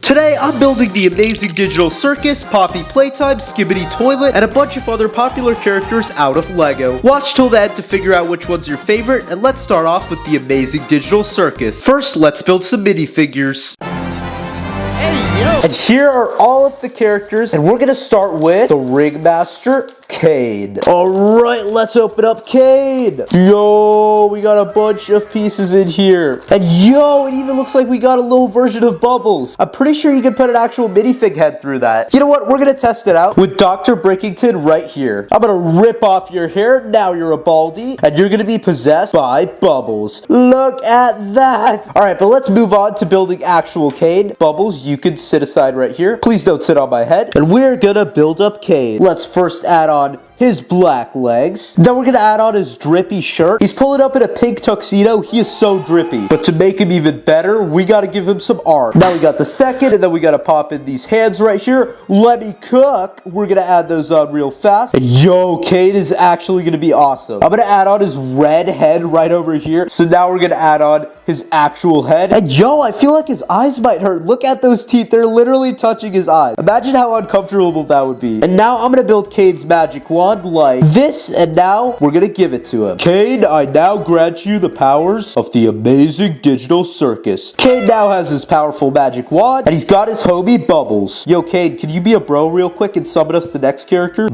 Today, I'm building the amazing digital Circus, Poppy Playtime, Skibidi Toilet, and a bunch of other popular characters out of Lego. Watch till the end to figure out which one's your favorite, and let's start off with the amazing digital Circus. First, let's build some minifigures. And here are all of the characters, and we're gonna start with the Ringmaster, Caine. Alright, let's open up Caine. Yo, we got a bunch of pieces in here. And yo, it even looks like we got a little version of Bubbles. I'm pretty sure you can put an actual minifig head through that. You know what? We're gonna test it out with Dr. Brickington right here. I'm gonna rip off your hair. Now you're a baldy, and you're gonna be possessed by Bubbles. Look at that. Alright, but let's move on to building actual Caine. Bubbles, you can sit aside right here. Please don't sit on my head. And we're gonna build up Caine. Let's first add on his black legs. Then we're gonna add on his drippy shirt. He's pulling up in a pink tuxedo. He is so drippy. But to make him even better, we gotta give him some arms. Now we got the second, and then we gotta pop in these hands right here. Let me cook. We're gonna add those on real fast. And yo, Caine is actually gonna be awesome. I'm gonna add on his red head right over here. So now we're gonna add on his actual head. And yo, I feel like his eyes might hurt. Look at those teeth. They're literally touching his eyes. Imagine how uncomfortable that would be. And now I'm gonna build Caine's magic wand like this, and now we're gonna give it to him. Caine, I now grant you the powers of the amazing digital Circus. Caine now has his powerful magic wand, and he's got his homie Bubbles. Yo, Caine, can you be a bro real quick and summon us the next character?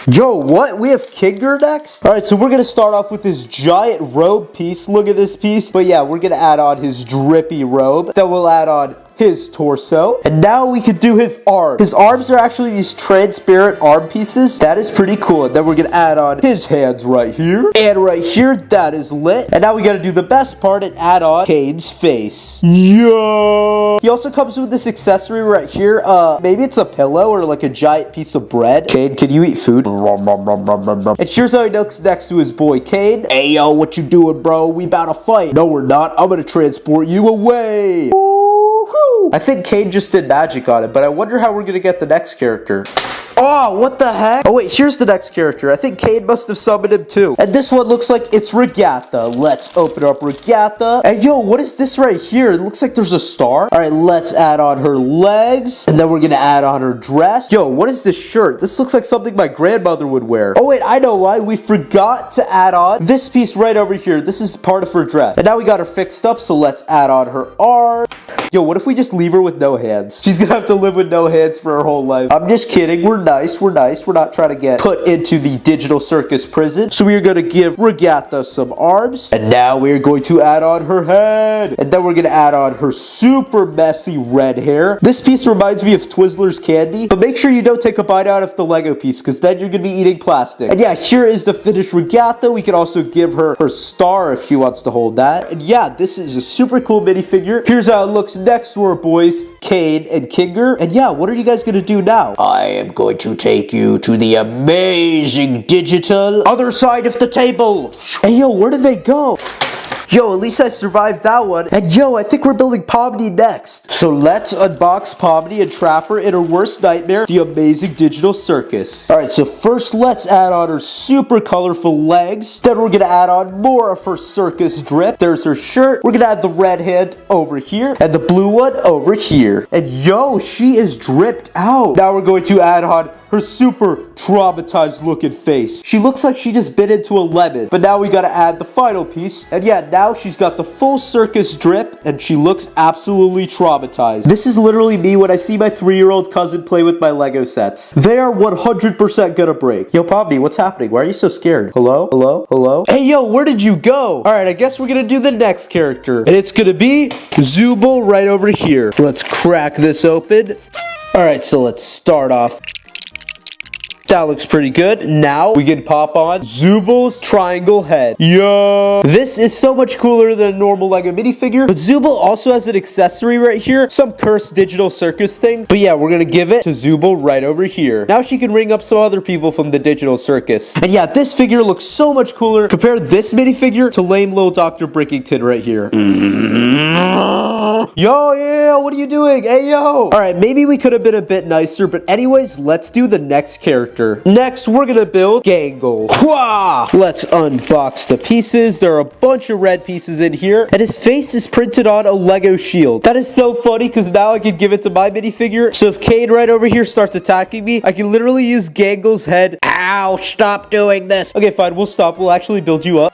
Yo, what? We have Kinger next? Alright, so we're gonna start off with this giant robe piece. Look at this piece. But yeah, we're gonna add on his drippy robe. Then we'll add on his torso, and now we could do his arms. His arms are actually these transparent arm pieces. That is pretty cool. And then we're gonna add on his hands right here and right here. That is lit. And now we gotta do the best part and add on Caine's face. Yo! He also comes with this accessory right here. Maybe it's a pillow or like a giant piece of bread. Caine, can you eat food? And here's how he looks next to his boy Caine. Hey yo, what you doing, bro? We about to fight. No, we're not. I'm gonna transport you away. I think Caine just did magic on it, but I wonder how we're gonna get the next character. Oh, what the heck? Oh wait, here's the next character. I think Caine must have summoned him too. And this one looks like it's Ragatha. Let's open up Ragatha. And yo, what is this right here? It looks like there's a star. All right, let's add on her legs. And then we're gonna add on her dress. Yo, what is this shirt? This looks like something my grandmother would wear. Oh wait, I know why. We forgot to add on this piece right over here. This is part of her dress. And now we got her fixed up, so let's add on her arm. Yo, what if we just leave her with no hands? She's gonna have to live with no hands for her whole life. I'm just kidding. We're nice. We're nice. We're not trying to get put into the digital Circus prison. So we are going to give Ragatha some arms. And now we are going to add on her head. And then we're going to add on her super messy red hair. This piece reminds me of Twizzlers candy. But make sure you don't take a bite out of the Lego piece, because then you're going to be eating plastic. And yeah, here is the finished Ragatha. We can also give her her star if she wants to hold that. And yeah, this is a super cool minifigure. Here's how it looks next to our boys, Caine and Kinger. And yeah, what are you guys going to do now? I am going to take you to the amazing digital other side of the table. Hey, yo, where did they go? Yo, at least I survived that one. And yo, I think we're building Pomni next. So let's unbox Pomni and trap her in her worst nightmare, the amazing digital Circus. Alright, so first let's add on her super colorful legs. Then we're gonna add on more of her circus drip. There's her shirt. We're gonna add the red hand over here and the blue one over here. And yo, she is dripped out. Now we're going to add on her super traumatized looking face. She looks like she just bit into a lemon. But now we gotta add the final piece. And yeah, now she's got the full circus drip and she looks absolutely traumatized. This is literally me when I see my 3-year-old cousin play with my Lego sets. They are 100% gonna break. Yo, Pomni, what's happening? Why are you so scared? Hello? Hello? Hello? Hey, yo, where did you go? Alright, I guess we're gonna do the next character. And it's gonna be Zubal right over here. Let's crack this open. Alright, so let's start off. That looks pretty good. Now we can pop on Zubal's triangle head. Yo! This is so much cooler than a normal Lego minifigure. But Zubal also has an accessory right here. Some cursed digital Circus thing. But yeah, we're gonna give it to Zubal right over here. Now she can ring up some other people from the digital Circus. And yeah, this figure looks so much cooler. Compare this minifigure to lame little Dr. Brickington right here. Yo, yeah, what are you doing? Hey, yo. All right, maybe we could have been a bit nicer, but anyways, let's do the next character. Next, we're gonna build Gangle. Let's unbox the pieces. There are a bunch of red pieces in here, and his face is printed on a Lego shield. That is so funny, because now I can give it to my minifigure. So if Caine right over here starts attacking me, I can literally use Gangle's head. Ow, stop doing this. Okay, fine, we'll stop. We'll actually build you up.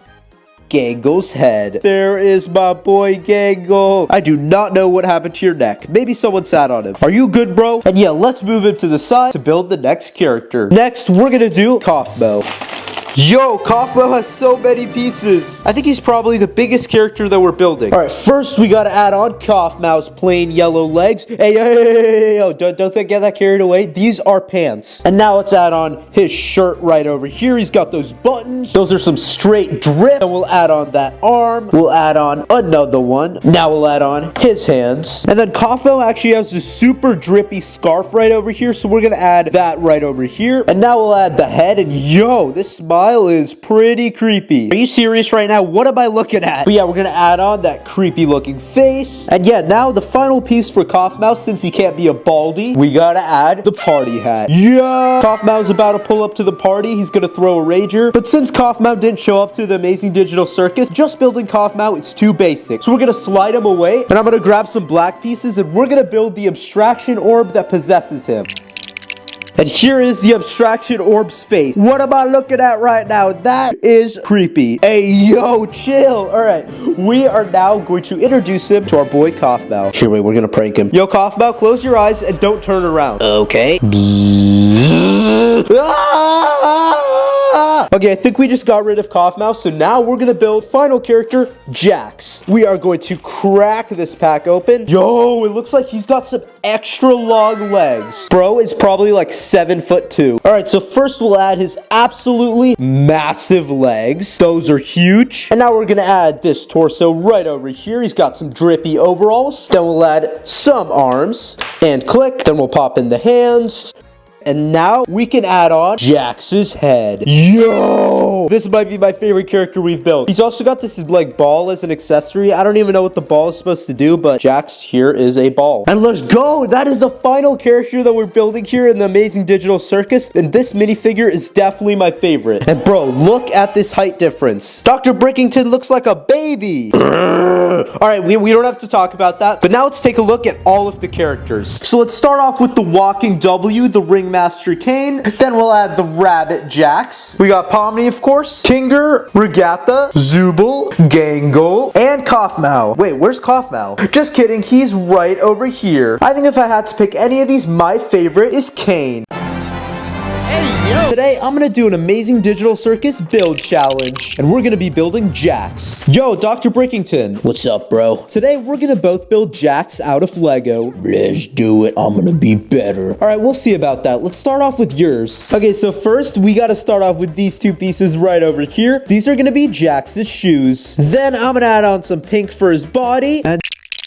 Gangle's head. There is my boy Gangle. I do not know what happened to your neck. Maybe someone sat on him. Are you good, bro? And yeah, let's move him to the side to build the next character. Next, we're gonna do Kaufmo. Yo, Kaufmo has so many pieces. I think he's probably the biggest character that we're building. All right, first we gotta add on Kaufmo's plain yellow legs. Hey, don't get that carried away. These are pants. And now let's add on his shirt right over here. He's got those buttons. Those are some straight drip. And we'll add on that arm. We'll add on another one. Now we'll add on his hands. And then Kaufmo actually has this super drippy scarf right over here. So we're gonna add that right over here. And now we'll add the head. And yo, this smile is pretty creepy. Are you serious right now? What am I looking at? But yeah, we're gonna add on that creepy looking face. And yeah, now the final piece for Kaufmo, since he can't be a baldy, we gotta add the party hat. Yeah! Kaufmo's about to pull up to the party. He's gonna throw a rager. But since Kaufmo didn't show up to the Amazing Digital Circus, just building Kaufmo, it's too basic. So we're gonna slide him away, and I'm gonna grab some black pieces, and we're gonna build the abstraction orb that possesses him. And here is the abstraction orb's face. What am I looking at right now? That is creepy. Hey, yo, chill. All right, we are now going to introduce him to our boy Kaufmo. Here, wait, we're gonna prank him. Yo, Kaufmo, close your eyes and don't turn around. Okay. Okay, I think we just got rid of Kaufmo, so now we're gonna build final character, Jax. We are going to crack this pack open. Yo, it looks like he's got some extra long legs. Bro is probably like 7'2". All right, so first we'll add his absolutely massive legs. Those are huge. And now we're gonna add this torso right over here. He's got some drippy overalls. Then we'll add some arms and click. Then we'll pop in the hands. And now we can add on Jax's head. Yo! This might be my favorite character we've built. He's also got this like ball as an accessory. I don't even know what the ball is supposed to do, but Jax here is a ball. And let's go! That is the final character that we're building here in the Amazing Digital Circus. And this minifigure is definitely my favorite. And bro, look at this height difference. Dr. Brickington looks like a baby. Alright, we don't have to talk about that. But now let's take a look at all of the characters. So let's start off with the walking W, the Ringmaster Caine. Then we'll add the rabbit Jax. We got Pomni, of course. Kinger, Ragatha, Zubal, Gangle, and Kaufmo. Wait, where's Kaufmo? Just kidding, he's right over here. I think if I had to pick any of these, my favorite is Caine. Today, I'm gonna do an Amazing Digital Circus build challenge, and we're gonna be building Jax. Yo, Dr. Brickington. What's up, bro? Today, we're gonna both build Jax out of Lego. Let's do it. I'm gonna be better. All right, we'll see about that. Let's start off with yours. Okay, so first, we gotta start off with these two pieces right over here. These are gonna be Jax's shoes. Then, I'm gonna add on some pink for his body,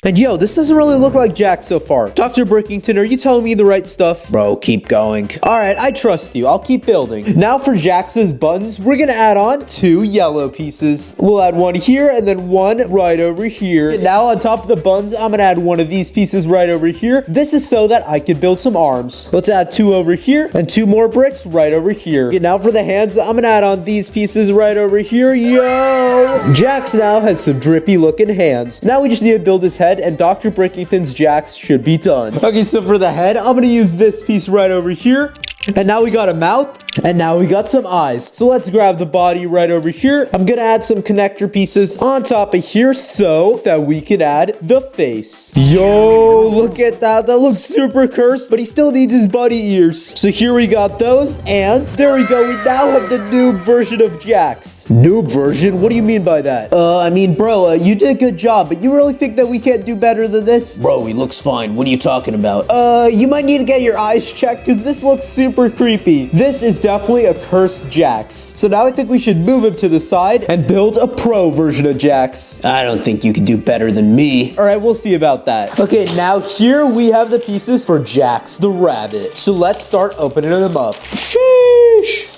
and yo, this doesn't really look like Jax so far. Dr. Brickington, are you telling me the right stuff? Bro, keep going. All right, I trust you. I'll keep building. Now for Jax's buttons, we're gonna add on 2 yellow pieces. We'll add one here and then one right over here. And now on top of the buttons, I'm gonna add one of these pieces right over here. This is so that I can build some arms. Let's add 2 over here and 2 more bricks right over here. Okay, now for the hands, I'm gonna add on these pieces right over here. Yo! Jax now has some drippy looking hands. Now we just need to build his head, and Dr. Brickington's Jax should be done. Okay, so for the head, I'm gonna use this piece right over here. And now we got a mouth, and now we got some eyes. So let's grab the body right over here. I'm gonna add some connector pieces on top of here so that we can add the face. Yo, look at that. That looks super cursed, but he still needs his bunny ears. So here we got those, and there we go. We now have the noob version of Jax. Noob version? What do you mean by that? I mean, bro, you did a good job, but you really think that we can't do better than this? Bro, he looks fine. What are you talking about? You might need to get your eyes checked, because this looks super creepy. This is definitely a cursed Jax. So now I think we should move him to the side and build a pro version of Jax. I don't think you can do better than me. All right, we'll see about that. Okay, now here we have the pieces for Jax the rabbit. So let's start opening them up. Sheesh.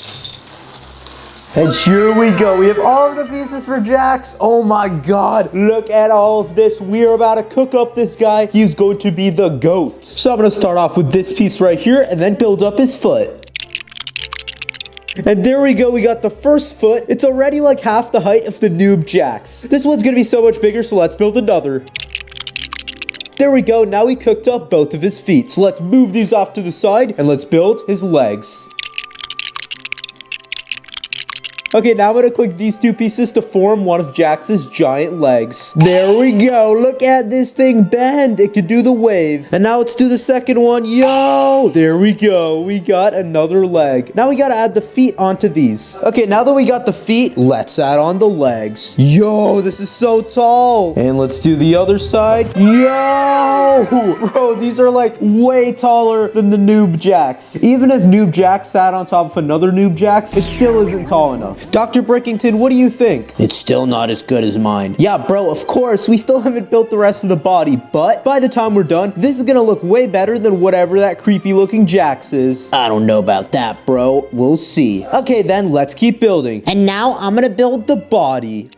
And here we go. We have all of the pieces for Jax. Oh my god. Look at all of this. We are about to cook up this guy. He's going to be the GOAT. So I'm going to start off with this piece right here and then build up his foot. And there we go, we got the first foot. It's already like half the height of the noob Jax. This one's gonna be so much bigger, so let's build another. There we go, now we cooked up both of his feet. So let's move these off to the side and let's build his legs. Okay, now I'm gonna click these two pieces to form one of Jax's giant legs. There we go. Look at this thing bend. It can do the wave. And now let's do the second one. Yo! There we go. We got another leg. Now we gotta add the feet onto these. Okay, now that we got the feet, let's add on the legs. Yo, this is so tall. And let's do the other side. Yo! Bro, these are like way taller than the noob Jax. Even if noob Jax sat on top of another noob Jax, it still isn't tall enough. Dr. Brickington, what do you think? It's still not as good as mine. Yeah, bro, of course, we still haven't built the rest of the body, but by the time we're done, this is gonna look way better than whatever that creepy looking Jax is. I don't know about that, bro. We'll see. Okay, then let's keep building. And now I'm gonna build the body.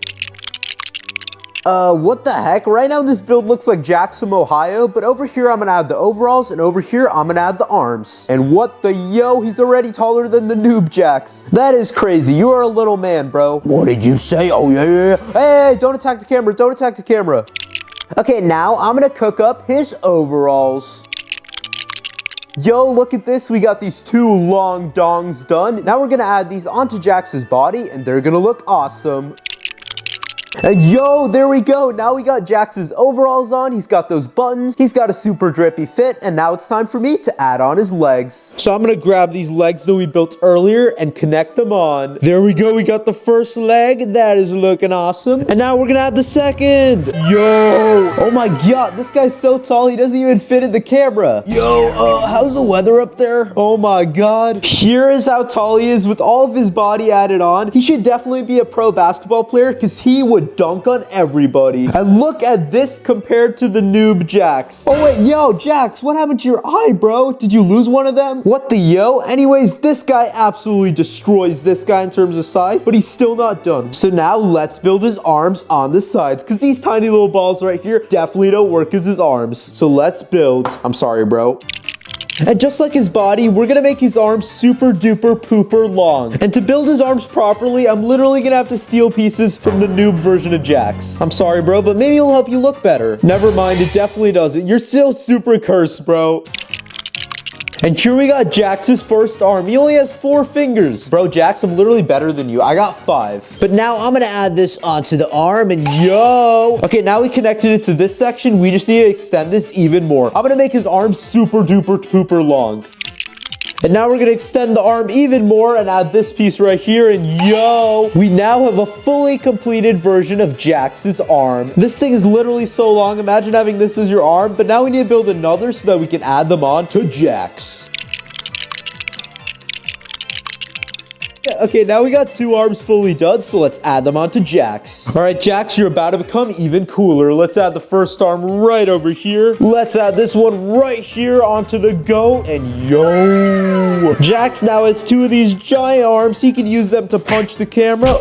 What the heck? Right now this build looks like Jax from Ohio, but over here I'm gonna add the overalls, and over here I'm gonna add the arms. And what the yo, he's already taller than the noob Jax. That is crazy. You are a little man, bro. What did you say? Oh, yeah. Hey, don't attack the camera. Don't attack the camera. Okay, now I'm gonna cook up his overalls. Yo, look at this. We got these two long dongs done. Now we're gonna add these onto Jax's body, and they're gonna look awesome. And yo, there we go. Now we got Jax's overalls on. He's got those buttons. He's got a super drippy fit. And now it's time for me to add on his legs. So I'm going to grab these legs that we built earlier and connect them on. There we go. We got the first leg. That is looking awesome. And now we're going to add the second. Yo. Oh my god. This guy's so tall. He doesn't even fit in the camera. Yo, how's the weather up there? Oh my god. Here is how tall he is with all of his body added on. He should definitely be a pro basketball player because he would dunk on everybody. And look at this compared to the noob Jax. Oh wait, yo, Jax, what happened to your eye, bro? Did you lose one of them? What the yo? Anyways, this guy absolutely destroys this guy in terms of size, but he's still not done. So now let's build his arms on the sides, because these tiny little balls right here definitely don't work as his arms. So let's build. I'm sorry, bro. And just like his body, we're gonna make his arms super duper pooper long. And to build his arms properly, I'm literally gonna have to steal pieces from the noob version of Jax. I'm sorry, bro, but maybe it'll help you look better. Never mind, it definitely doesn't. You're still super cursed, bro. And here we got Jax's first arm. He only has 4 fingers. Bro, Jax, I'm literally better than you. I got 5. But now I'm gonna add this onto the arm and yo. Okay, now we connected it to this section. We just need to extend this even more. I'm gonna make his arm super duper pooper long. And now we're gonna extend the arm even more and add this piece right here, and yo, we now have a fully completed version of Jax's arm. This thing is literally so long. Imagine having this as your arm, but now we need to build another so that we can add them on to Jax. Okay, now we got 2 arms fully done, so let's add them onto Jax. All right, Jax, you're about to become even cooler. Let's add the first arm right over here. Let's add this one right here onto the goat, and yo! Jax now has 2 of these giant arms. He can use them to punch the camera.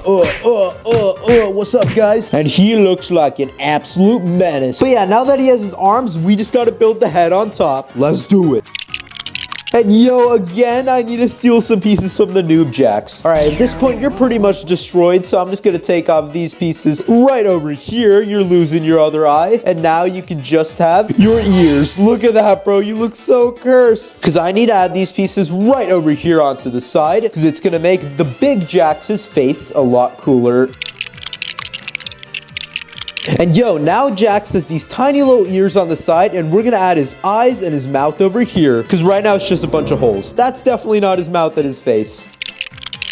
What's up, guys? And he looks like an absolute menace. But yeah, now that he has his arms, we just gotta build the head on top. Let's do it. And yo, again, I need to steal some pieces from the noob Jax. All right, at this point, you're pretty much destroyed, so I'm just gonna take off these pieces right over here. You're losing your other eye, and now you can just have your ears. Look at that, bro. You look so cursed. Because I need to add these pieces right over here onto the side, because it's gonna make the big Jax's face a lot cooler. And yo, now Jax has these tiny little ears on the side, and we're gonna add his eyes and his mouth over here, because right now it's just a bunch of holes. That's definitely not his mouth and his face.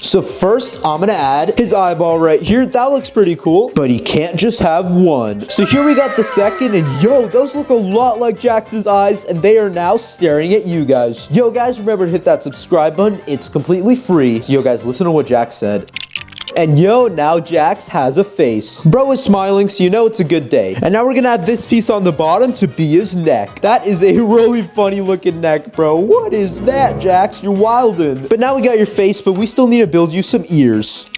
So first, I'm gonna add his eyeball right here. That looks pretty cool, but he can't just have one. So here we got the second, and yo, those look a lot like Jax's eyes, and they are now staring at you guys. Yo, guys, remember to hit that subscribe button. It's completely free. Yo, guys, listen to what Jax said. And yo, now Jax has a face. Bro is smiling, so you know it's a good day. And now we're gonna add this piece on the bottom to be his neck. That is a really funny looking neck, bro. What is that, Jax? You're wildin'. But now we got your face, but we still need to build you some ears.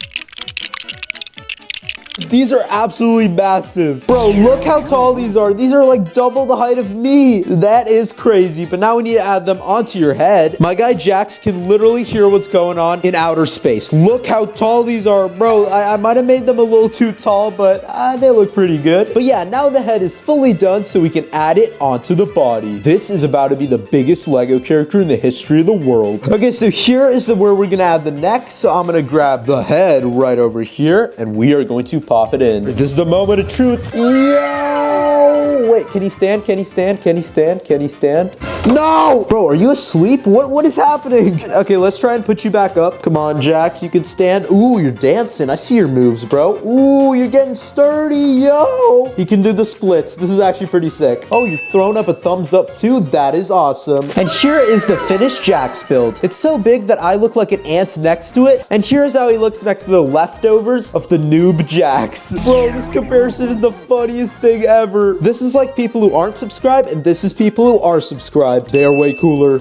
These are absolutely massive. Bro, look how tall these are. These are like double the height of me. That is crazy. But now we need to add them onto your head. My guy Jax can literally hear what's going on in outer space. Look how tall these are. Bro, I might have made them a little too tall, but they look pretty good. But yeah, now the head is fully done, so we can add it onto the body. This is about to be the biggest Lego character in the history of the world. Okay, so here is where we're gonna add the neck. So I'm gonna grab the head right over here, and we are going to pop it in. This is the moment of truth. Yo! Wait, can he stand? Can he stand? Can he stand? Can he stand? No! Bro, are you asleep? What is happening? Okay, let's try and put you back up. Come on, Jax, you can stand. Ooh, you're dancing. I see your moves, bro. Ooh, you're getting sturdy, yo! You can do the splits. This is actually pretty sick. Oh, you're throwing up a thumbs up too? That is awesome. And here is the finished Jax build. It's so big that I look like an ant next to it. And here's how he looks next to the leftovers of the noob Jax. Bro, this comparison is the funniest thing ever. This is like people who aren't subscribed, and this is people who are subscribed. They are way cooler.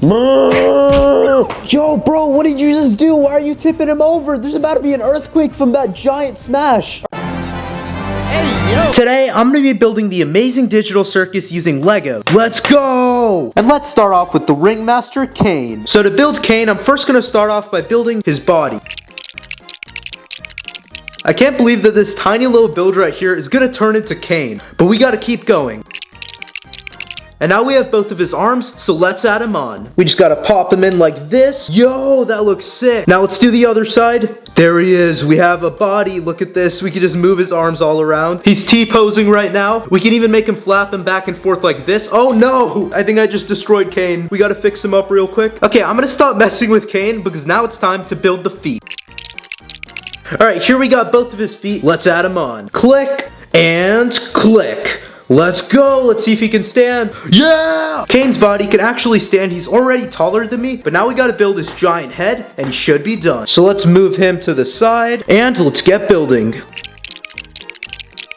Yo, bro, what did you just do? Why are you tipping him over? There's about to be an earthquake from that giant smash. Today, I'm going to be building the amazing digital circus using Lego. Let's go! And let's start off with the ringmaster, Caine. So to build Caine, I'm first going to start off by building his body. I can't believe that this tiny little build right here is going to turn into Caine, but we got to keep going. And now we have both of his arms, so let's add him on. We just gotta pop him in like this. Yo, that looks sick. Now let's do the other side. There he is. We have a body. Look at this. We can just move his arms all around. He's T-posing right now. We can even make him flap him back and forth like this. Oh no, I think I just destroyed Caine. We gotta fix him up real quick. Okay, I'm gonna stop messing with Caine because now it's time to build the feet. All right, here we got both of his feet. Let's add him on. Click and click. Let's go. Let's see if he can stand. Yeah! Caine's body can actually stand. He's already taller than me, but now we got to build his giant head, and he should be done. So let's move him to the side, and let's get building.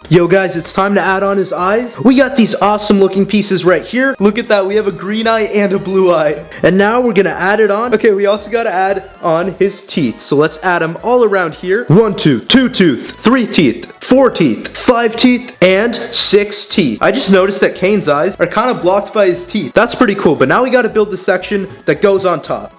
Yo guys, it's time to add on his eyes. We got these awesome looking pieces right here. Look at that, we have a green eye and a blue eye. And now we're gonna add it on. Okay, we also gotta add on his teeth. So let's add them all around here. 1 tooth, 2 tooth, 3 teeth, 4 teeth, 5 teeth, and 6 teeth. I just noticed that Caine's eyes are kind of blocked by his teeth. That's pretty cool, but now we gotta build the section that goes on top.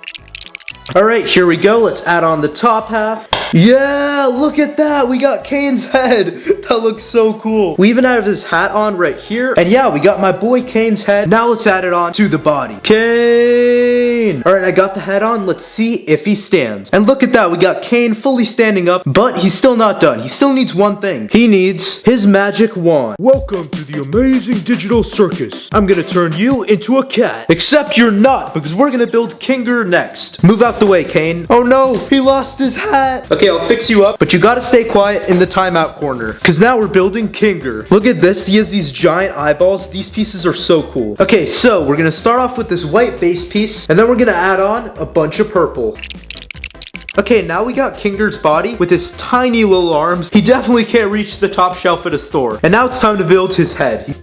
All right, here we go. Let's add on the top half. Yeah, look at that. We got Caine's head. That looks so cool. We even have his hat on right here. And yeah, we got my boy Caine's head. Now let's add it on to the body. Caine. All right, I got the head on. Let's see if he stands. And look at that. We got Caine fully standing up, but he's still not done. He still needs one thing. He needs his magic wand. Welcome to the amazing digital circus. I'm gonna turn you into a cat. Except you're not, because we're gonna build Kinger next. Move out the way, Caine. Oh no, he lost his hat. Okay, I'll fix you up, but you gotta stay quiet in the timeout corner, because now we're building Kinger. Look at this, he has these giant eyeballs. These pieces are so cool. Okay, so we're gonna start off with this white base piece, and then we're gonna add on a bunch of purple. Okay, now we got Kinger's body with his tiny little arms. He definitely can't reach the top shelf at a store. And now it's time to build his head.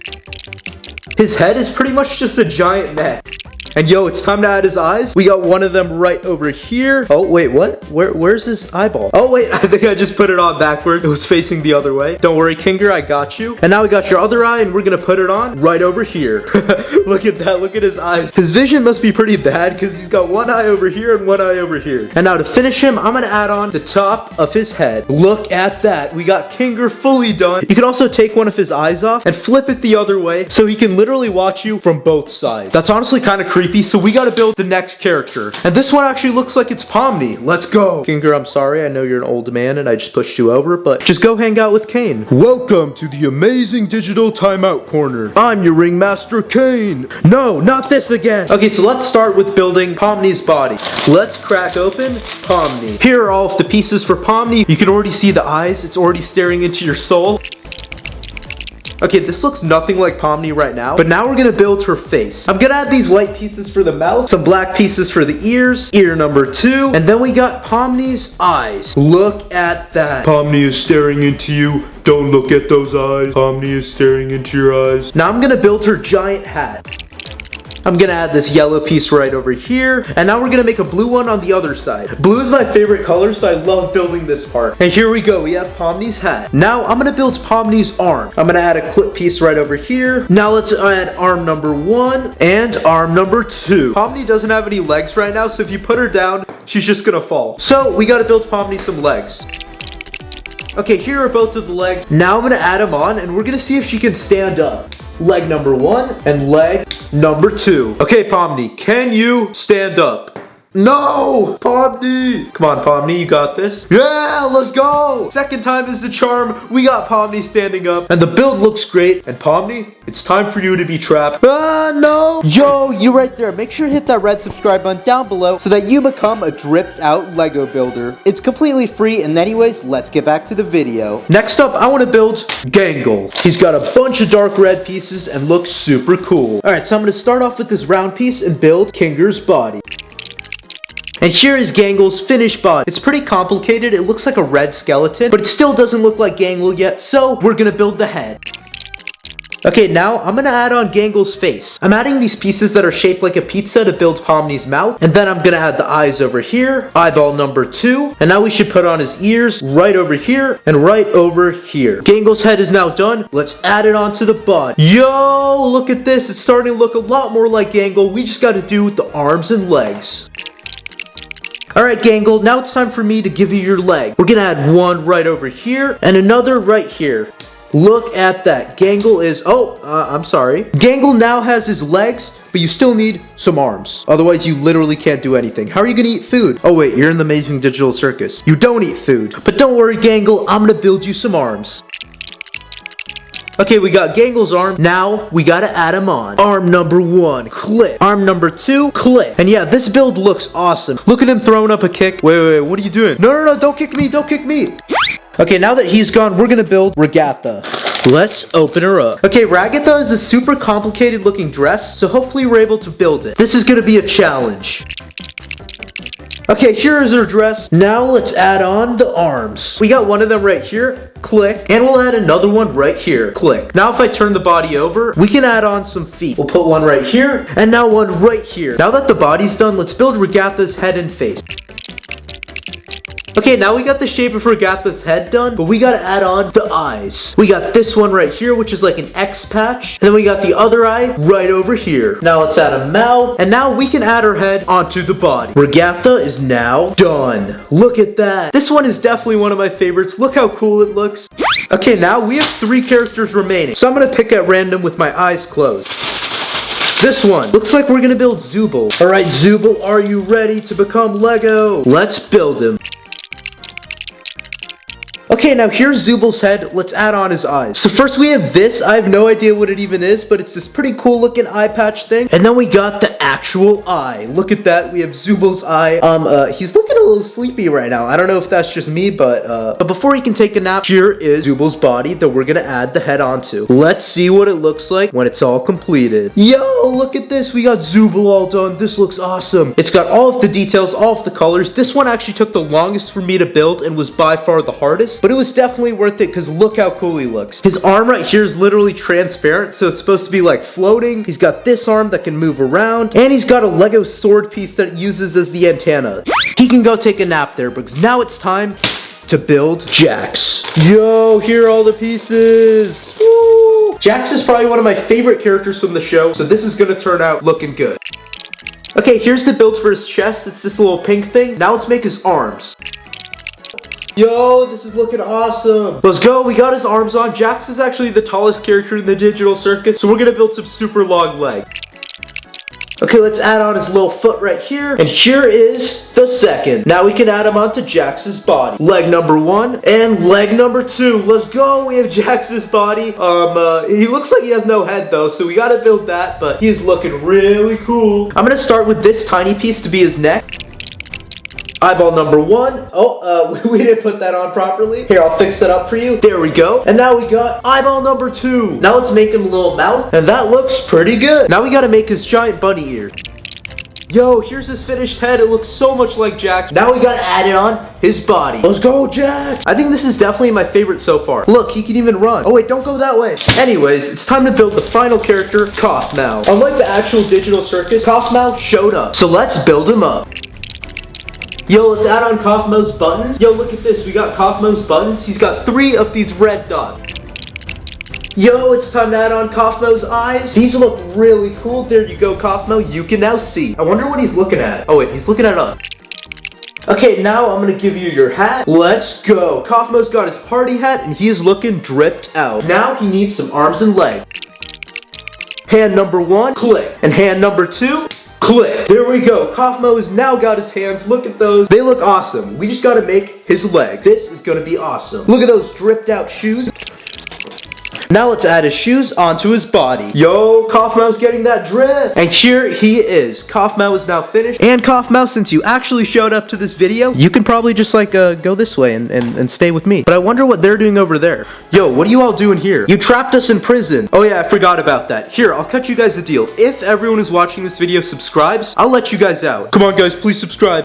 His head is pretty much just a giant neck. And yo, it's time to add his eyes. We got one of them right over here. Oh, wait, what? Where's his eyeball? Oh, wait, I think I just put it on backward. It was facing the other way. Don't worry, Kinger, I got you. And now we got your other eye, and we're gonna put it on right over here. Look at that, look at his eyes. His vision must be pretty bad because he's got one eye over here and one eye over here. And now to finish him, I'm gonna add on the top of his head. Look at that. We got Kinger fully done. You can also take one of his eyes off and flip it the other way so he can literally watch you from both sides. That's honestly kind of creepy, so we gotta build the next character. And this one actually looks like it's Pomni. Let's go. Kinger, I'm sorry. I know you're an old man and I just pushed you over, but just go hang out with Caine. Welcome to the amazing digital timeout corner. I'm your ringmaster, Caine. No, not this again. Okay, so let's start with building Pomni's body. Let's crack open Pomni. Here are all of the pieces for Pomni. You can already see the eyes. It's already staring into your soul. Okay, this looks nothing like Pomni right now, but now we're gonna build her face. I'm gonna add these white pieces for the mouth, some black pieces for the ears, ear number 2, and then we got Pomni's eyes. Look at that. Pomni is staring into you. Don't look at those eyes. Pomni is staring into your eyes. Now I'm gonna build her giant hat. I'm gonna add this yellow piece right over here. And now we're gonna make a blue one on the other side. Blue is my favorite color, so I love building this part. And here we go, we have Pomni's hat. Now I'm gonna build Pomni's arm. I'm gonna add a clip piece right over here. Now let's add arm number 1 and arm number 2. Pomni doesn't have any legs right now, so if you put her down, she's just gonna fall. So we gotta build Pomni some legs. Okay, here are both of the legs. Now I'm gonna add them on and we're gonna see if she can stand up. Leg number 1 and leg number 2. Okay, Pomni, can you stand up? No! Pomni! Come on, Pomni, you got this. Yeah, let's go! Second time is the charm. We got Pomni standing up. And the build looks great. And Pomni, it's time for you to be trapped. Ah, no! Yo, you right there. Make sure to hit that red subscribe button down below so that you become a dripped out Lego builder. It's completely free, and anyways, let's get back to the video. Next up, I want to build Gangle. He's got a bunch of dark red pieces and looks super cool. Alright, so I'm going to start off with this round piece and build Kinger's body. And here is Gangle's finished body. It's pretty complicated. It looks like a red skeleton, but it still doesn't look like Gangle yet, so we're gonna build the head. Okay, now I'm gonna add on Gangle's face. I'm adding these pieces that are shaped like a pizza to build Pomni's mouth, and then I'm gonna add the eyes over here, eyeball number 2, and now we should put on his ears right over here and right over here. Gangle's head is now done. Let's add it onto the body. Yo, look at this. It's starting to look a lot more like Gangle. We just gotta do the arms and legs. Alright, Gangle, now it's time for me to give you your leg. We're gonna add one right over here and another right here. Look at that. Gangle is... I'm sorry. Gangle now has his legs, but you still need some arms. Otherwise, you literally can't do anything. How are you gonna eat food? Oh wait, you're in the Amazing Digital Circus. You don't eat food. But don't worry, Gangle, I'm gonna build you some arms. Okay, we got Gangle's arm. Now, we gotta add him on. Arm number 1, clip. Arm number 2, clip. And yeah, this build looks awesome. Look at him throwing up a kick. Wait, what are you doing? No, don't kick me, don't kick me. Okay, now that he's gone, we're gonna build Ragatha. Let's open her up. Okay, Ragatha is a super complicated looking dress, so hopefully we're able to build it. This is gonna be a challenge. Okay, here is her dress. Now let's add on the arms. We got one of them right here, click, and we'll add another one right here, click. Now if I turn the body over, we can add on some feet. We'll put one right here, and now one right here. Now that the body's done, let's build Ragatha's head and face. Okay, now we got the shape of Ragatha's head done, but we gotta add on the eyes. We got this one right here, which is like an X patch, and then we got the other eye right over here. Now let's add a mouth, and now we can add her head onto the body. Ragatha is now done. Look at that. This one is definitely one of my favorites. Look how cool it looks. Okay, now we have 3 characters remaining, so I'm gonna pick at random with my eyes closed. This one. Looks like we're gonna build Zubal. Alright, Zubal, are you ready to become Lego? Let's build him. Okay, now here's Zubal's head. Let's add on his eyes. So first we have this. I have no idea what it even is, but it's this pretty cool looking eye patch thing. And then we got the actual eye. Look at that. We have Zubal's eye. He's looking a little sleepy right now. I don't know if that's just me, but before he can take a nap, here is Zubal's body that we're gonna add the head onto. Let's see what it looks like when it's all completed. Yo, look at this. We got Zubal all done. This looks awesome. It's got all of the details, all of the colors. This one actually took the longest for me to build and was by far the hardest. But it was definitely worth it because look how cool he looks. His arm right here is literally transparent, so it's supposed to be like floating. He's got this arm that can move around, and he's got a Lego sword piece that he uses as the antenna. He can go take a nap there because now it's time to build Jax. Yo, here are all the pieces. Woo! Jax is probably one of my favorite characters from the show, so this is gonna turn out looking good. Okay, here's the build for his chest. It's this little pink thing. Now let's make his arms. Yo, this is looking awesome. Let's go. We got his arms on. Jax is actually the tallest character in the digital circus, so we're gonna build some super long leg. Okay, let's add on his little foot right here. And here is the second. Now we can add him onto Jax's body. Leg number 1 and leg number 2. Let's go. We have Jax's body. He looks like he has no head though, so we gotta build that, but he's looking really cool. I'm gonna start with this tiny piece to be his neck. Eyeball number 1. We didn't put that on properly. Here, I'll fix that up for you. There we go. And now we got eyeball number 2. Now let's make him a little mouth. And that looks pretty good. Now we gotta make his giant bunny ears. Yo, here's his finished head. It looks so much like Jax. Now we gotta add it on his body. Let's go, Jax. I think this is definitely my favorite so far. Look, he can even run. Oh wait, don't go that way. Anyways, it's time to build the final character, Kaufmau. Unlike the actual digital circus, Kaufmau showed up. So let's build him up. Yo, let's add on Kaufmau's buttons. Yo, look at this. We got Kaufmau's buttons. He's got 3 of these red dots. Yo, it's time to add on Kaufmau's eyes. These look really cool. There you go, Kaufmau. You can now see. I wonder what he's looking at. Oh wait, he's looking at us. Okay, now I'm gonna give you your hat. Let's go. Kaufmau's got his party hat and he is looking dripped out. Now he needs some arms and legs. Hand number 1, click. And hand number 2, click. There we go. Kaufmau has now got his hands. Look at those. They look awesome. We just gotta make his legs. This is gonna be awesome. Look at those dripped out shoes. Now let's add his shoes onto his body. Yo, Kaufmau's getting that drip. And here he is. Kaufmau is now finished. And Kaufmau, since you actually showed up to this video, you can probably just like go this way and stay with me. But I wonder what they're doing over there. Yo, what are you all doing here? You trapped us in prison. Oh yeah, I forgot about that. Here, I'll cut you guys a deal. If everyone who's watching this video subscribes, I'll let you guys out. Come on guys, please subscribe.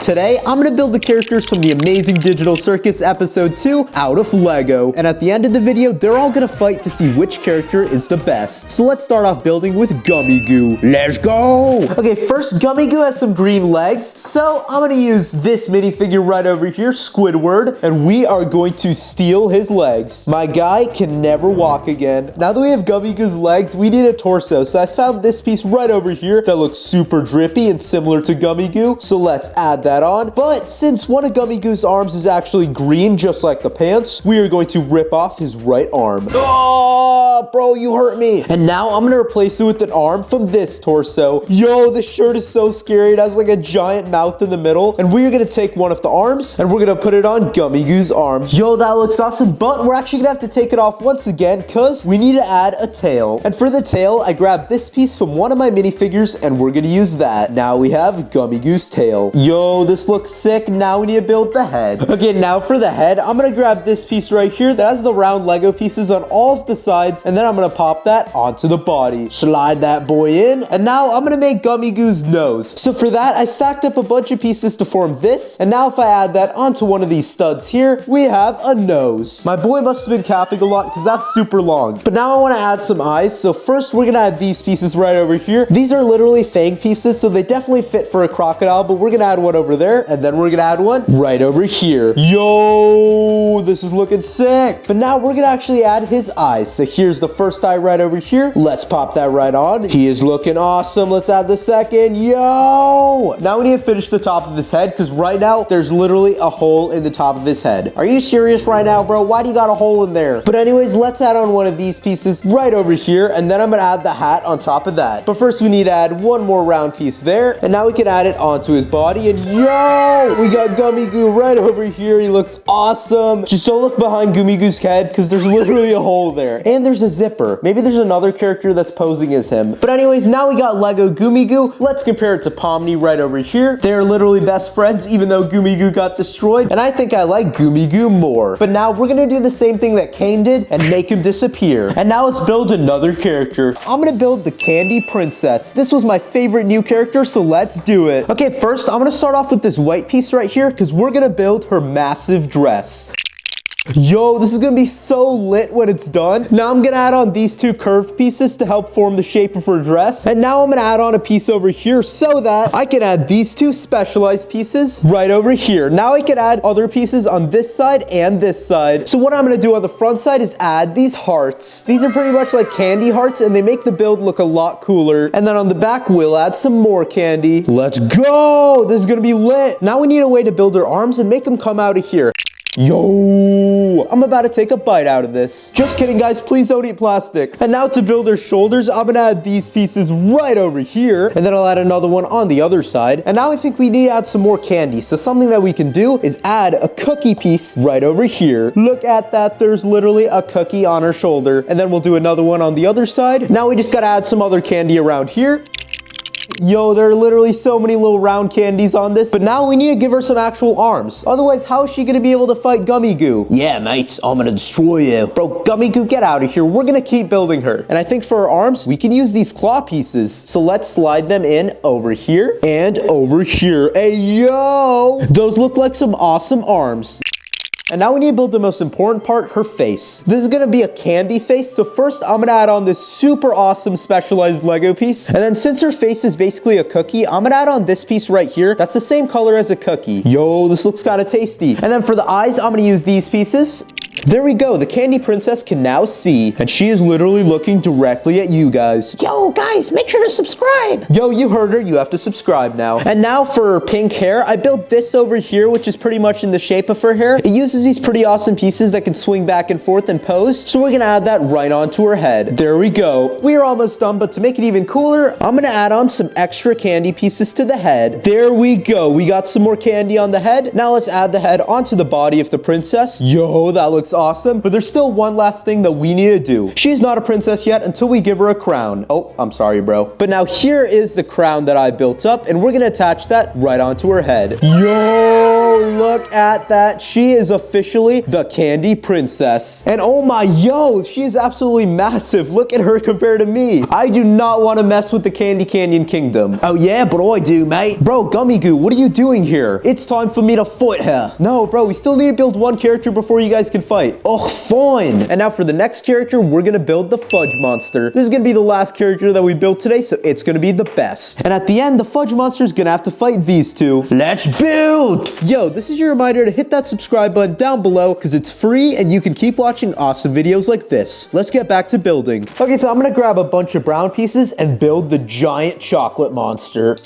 Today, I'm gonna build the characters from the Amazing Digital Circus Episode 2 out of Lego. And at the end of the video, they're all gonna fight to see which character is the best. So let's start off building with Gummigoo. Let's go! Okay, first, Gummigoo has some green legs. So I'm gonna use this minifigure right over here, Squidward, and we are going to steal his legs. My guy can never walk again. Now that we have Gummigoo's legs, we need a torso. So I found this piece right over here that looks super drippy and similar to Gummigoo. So let's add that on. But since one of Gummigoo's arms is actually green, just like the pants, we are going to rip off his right arm. Oh, bro, you hurt me. And now I'm gonna replace it with an arm from this torso. Yo, this shirt is so scary. It has like a giant mouth in the middle. And we're gonna take one of the arms and we're gonna put it on Gummigoo's arm. Yo, that looks awesome. But we're actually gonna have to take it off once again because we need to add a tail. And for the tail, I grabbed this piece from one of my minifigures and we're gonna use that. Now we have Gummigoo's tail. Yo, this looks sick. Now we need to build the head. Okay, now for the head, I'm gonna grab this piece right here that has the round Lego pieces on all of the sides, and then I'm gonna pop that onto the body. Slide that boy in, and now I'm gonna make Gummigoo's nose. So for that, I stacked up a bunch of pieces to form this, and now if I add that onto one of these studs here, we have a nose. My boy must have been capping a lot because that's super long. But now I wanna add some eyes, so first we're gonna add these pieces right over here. These are literally fang pieces, so they definitely fit for a crocodile, but we're gonna add one over there, and then we're gonna add one right over here. Yo, this is looking sick. But now we're gonna actually add his eyes. So here's the first eye right over here. Let's pop that right on. He is looking awesome. Let's add the second. Yo! Now we need to finish the top of his head because right now there's literally a hole in the top of his head. Are you serious right now, bro? Why do you got a hole in there? But anyways, let's add on one of these pieces right over here, and then I'm gonna add the hat on top of that. But first we need to add one more round piece there, and now we can add it onto his body, and yo! We got Gummigoo right over here. He looks awesome. Just don't look behind Gummigoo's head because there's literally a hole there. And there's a zipper. Maybe there's another character that's posing as him. But anyways, now we got Lego Gummigoo. Let's compare it to Pomni right over here. They're literally best friends even though Gummigoo got destroyed. And I think I like Gummigoo more. But now we're gonna do the same thing that Caine did and make him disappear. And now let's build another character. I'm gonna build the Candy Princess. This was my favorite new character, so let's do it. Okay, first I'm gonna start off with this white piece right here because we're gonna build her massive dress. Yo, this is gonna be so lit when it's done. Now I'm gonna add on these two curved pieces to help form the shape of her dress. And now I'm gonna add on a piece over here so that I can add these two specialized pieces right over here. Now I can add other pieces on this side and this side. So what I'm gonna do on the front side is add these hearts. These are pretty much like candy hearts and they make the build look a lot cooler. And then on the back, we'll add some more candy. Let's go! This is gonna be lit. Now we need a way to build her arms and make them come out of here. Yo, I'm about to take a bite out of this. Just kidding, guys. Please don't eat plastic. And now to build her shoulders, I'm gonna add these pieces right over here. And then I'll add another one on the other side. And now I think we need to add some more candy. So something that we can do is add a cookie piece right over here. Look at that. There's literally a cookie on her shoulder. And then we'll do another one on the other side. Now we just gotta add some other candy around here. Yo, there are literally so many little round candies on this, but now we need to give her some actual arms. Otherwise, how is she gonna be able to fight Gummigoo? Yeah, mates, I'm gonna destroy you. Bro, Gummigoo, get out of here. We're gonna keep building her. And I think for her arms, we can use these claw pieces. So let's slide them in over here and over here. Hey, yo! Those look like some awesome arms. And now we need to build the most important part, her face. This is gonna be a candy face, so first I'm gonna add on this super awesome specialized Lego piece. And then since her face is basically a cookie, I'm gonna add on this piece right here. That's the same color as a cookie. Yo, this looks kinda tasty. And then for the eyes, I'm gonna use these pieces. There we go, the candy princess can now see, and she is literally looking directly at you guys. Yo, guys, make sure to subscribe. Yo, you heard her, you have to subscribe now. And now for her pink hair, I built this over here, which is pretty much in the shape of her hair. It uses these pretty awesome pieces that can swing back and forth and pose, so we're gonna add that right onto her head. There we go. We are almost done, but to make it even cooler, I'm gonna add on some extra candy pieces to the head. There we go, we got some more candy on the head. Now let's add the head onto the body of the princess. Yo, that looks awesome, but there's still one last thing that we need to do. She's not a princess yet until we give her a crown. Oh, I'm sorry, bro. But now here is the crown that I built up, and we're gonna attach that right onto her head. Yo, look at that. She is officially the candy princess. And oh my, yo, she is absolutely massive. Look at her compared to me. I do not want to mess with the Candy Canyon Kingdom. Oh yeah, but I do, mate. Bro, Gummigoo, what are you doing here? It's time for me to fight her. No, bro, we still need to build one character before you guys can fight. Oh, fine. And now for the next character, we're gonna build the Fudge monster. This is gonna be the last character that we built today, so it's gonna be the best. And at the end, the Fudge monster is gonna have to fight these two. Let's build! Yo, this is your reminder to hit that subscribe button down below because it's free and you can keep watching awesome videos like this. Let's get back to building. Okay, so I'm gonna grab a bunch of brown pieces and build the giant chocolate monster.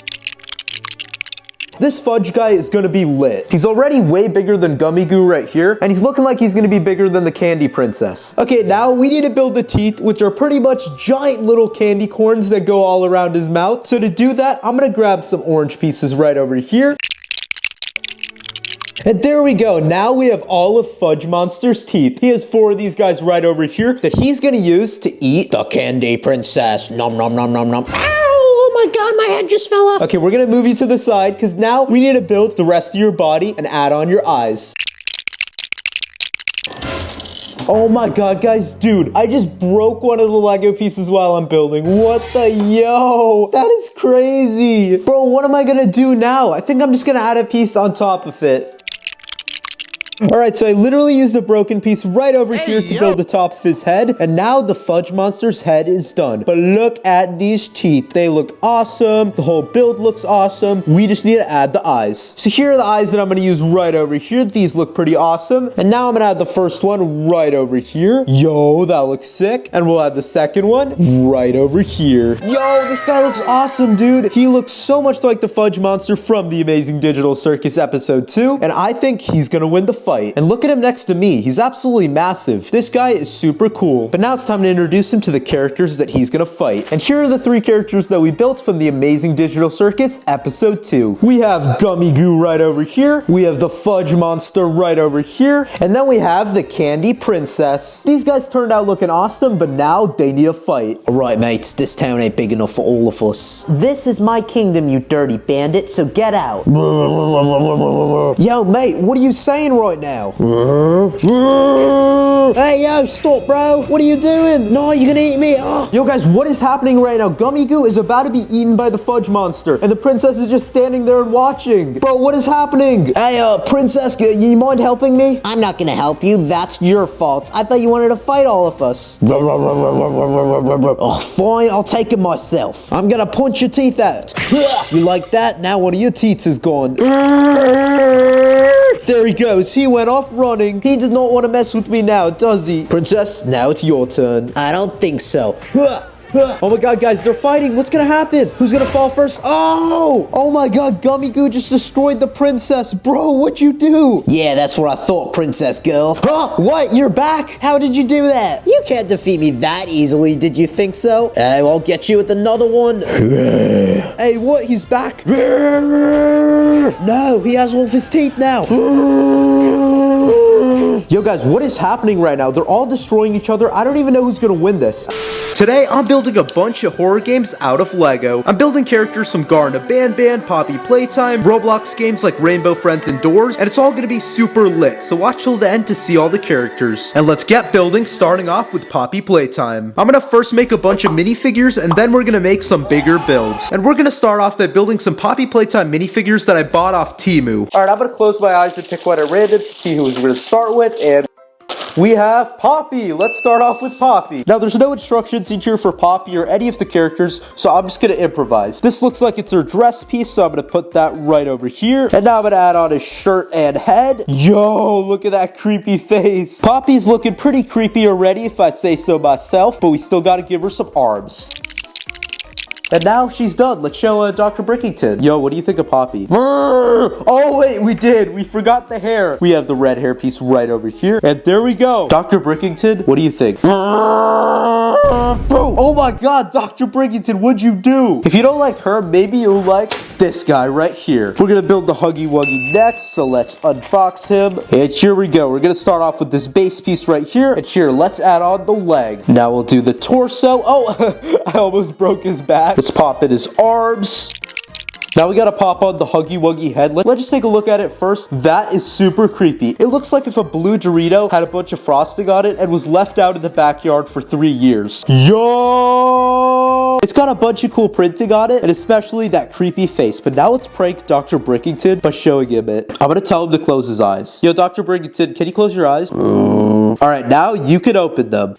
This Fudge guy is gonna be lit. He's already way bigger than Gummigoo right here, and he's looking like he's gonna be bigger than the Candy Princess. Okay, now we need to build the teeth, which are pretty much giant little candy corns that go all around his mouth. So to do that, I'm gonna grab some orange pieces right over here. And there we go. Now we have all of Fudge Monster's teeth. He has 4 of these guys right over here that he's gonna use to eat the Candy Princess. Nom nom nom nom nom. Oh my god, my head just fell off. Okay, we're gonna move you to the side because now we need to build the rest of your body and add on your eyes. Oh my god, guys, dude, I just broke one of the Lego pieces while I'm building. What the yo? That is crazy. Bro, what am I gonna do now? I think I'm just gonna add a piece on top of it. Alright, so I literally used a broken piece right over here to build the top of his head, and now the Fudge monster's head is done. But look at these teeth. They look awesome. The whole build looks awesome. We just need to add the eyes. So here are the eyes that I'm going to use right over here. These look pretty awesome. And now I'm going to add the first one right over here. Yo, that looks sick. And we'll add the second one right over here. Yo, this guy looks awesome, dude. He looks so much like the Fudge monster from the Amazing Digital Circus episode 2, and I think he's going to win the fight. And look at him next to me. He's absolutely massive. This guy is super cool. But now it's time to introduce him to the characters that he's gonna fight. And here are the 3 characters that we built from the Amazing Digital Circus episode 2. We have Gummigoo right over here. We have the Fudge monster right over here. And then we have the Candy Princess. These guys turned out looking awesome, but now they need a fight. All right, mates, this town ain't big enough for all of us. This is my kingdom, you dirty bandit, so get out. Yo, mate, what are you saying right now? Hey, yo, stop, bro. What are you doing? No, you're gonna eat me. Oh. Yo, guys, what is happening right now? Gummigoo is about to be eaten by the Fudge monster, and the princess is just standing there and watching. Bro, what is happening? Hey, princess, you mind helping me? I'm not gonna help you. That's your fault. I thought you wanted to fight all of us. Oh, fine. I'll take it myself. I'm gonna punch your teeth out. You like that? Now one of your teeth is gone. There he goes. He went off running. He does not want to mess with me now, does he? Princess, now it's your turn. I don't think so. Oh my god, guys, they're fighting. What's gonna happen? Who's gonna fall first? Oh! Oh my god, Gummigoo just destroyed the princess. Bro, what'd you do? Yeah, that's what I thought, princess girl. Huh? What? You're back? How did you do that? You can't defeat me that easily. Did you think so? I'll get you with another one. Hey, what? He's back? No, he has all of his teeth now. Yo guys, what is happening right now? They're all destroying each other. I don't even know who's gonna win this. Today, I'm building a bunch of horror games out of Lego. I'm building characters from Garten of Banabn, Poppy Playtime, Roblox games like Rainbow Friends and Doors, and it's all gonna be super lit, so watch till the end to see all the characters. And let's get building, starting off with Poppy Playtime. I'm gonna first make a bunch of minifigures, and then we're gonna make some bigger builds. And we're gonna start off by building some Poppy Playtime minifigures that I bought off Temu. Alright, I'm gonna close my eyes and pick one at random to see who we're gonna start with, and we have Poppy. Let's start off with Poppy. Now, there's no instructions in here for Poppy or any of the characters, so I'm just gonna improvise. This looks like it's her dress piece, so I'm gonna put that right over here. And now I'm gonna add on his shirt and head. Yo, look at that creepy face. Poppy's looking pretty creepy already, if I say so myself, but we still gotta give her some arms. And now she's done. Let's show Dr. Brickington. Yo, what do you think of Poppy? Oh, wait, we did. We forgot the hair. We have the red hair piece right over here. And there we go. Dr. Brickington, what do you think? Oh my god, Dr. Brickington, what'd you do? If you don't like her, maybe you'll like this guy right here. We're gonna build the Huggy Wuggy next, so let's unbox him. And here we go. We're gonna start off with this base piece right here. And here, let's add on the leg. Now we'll do the torso. Oh, I almost broke his back. Let's pop in his arms. Now we gotta pop on the Huggy Wuggy head. Let's just take a look at it first. That is super creepy. It looks like if a blue Dorito had a bunch of frosting on it and was left out in the backyard for 3 years. Yo! It's got a bunch of cool printing on it, and especially that creepy face. But now let's prank Dr. Brickington by showing him it. I'm gonna tell him to close his eyes. Yo, Dr. Brickington, can you close your eyes? Alright, now you can open them.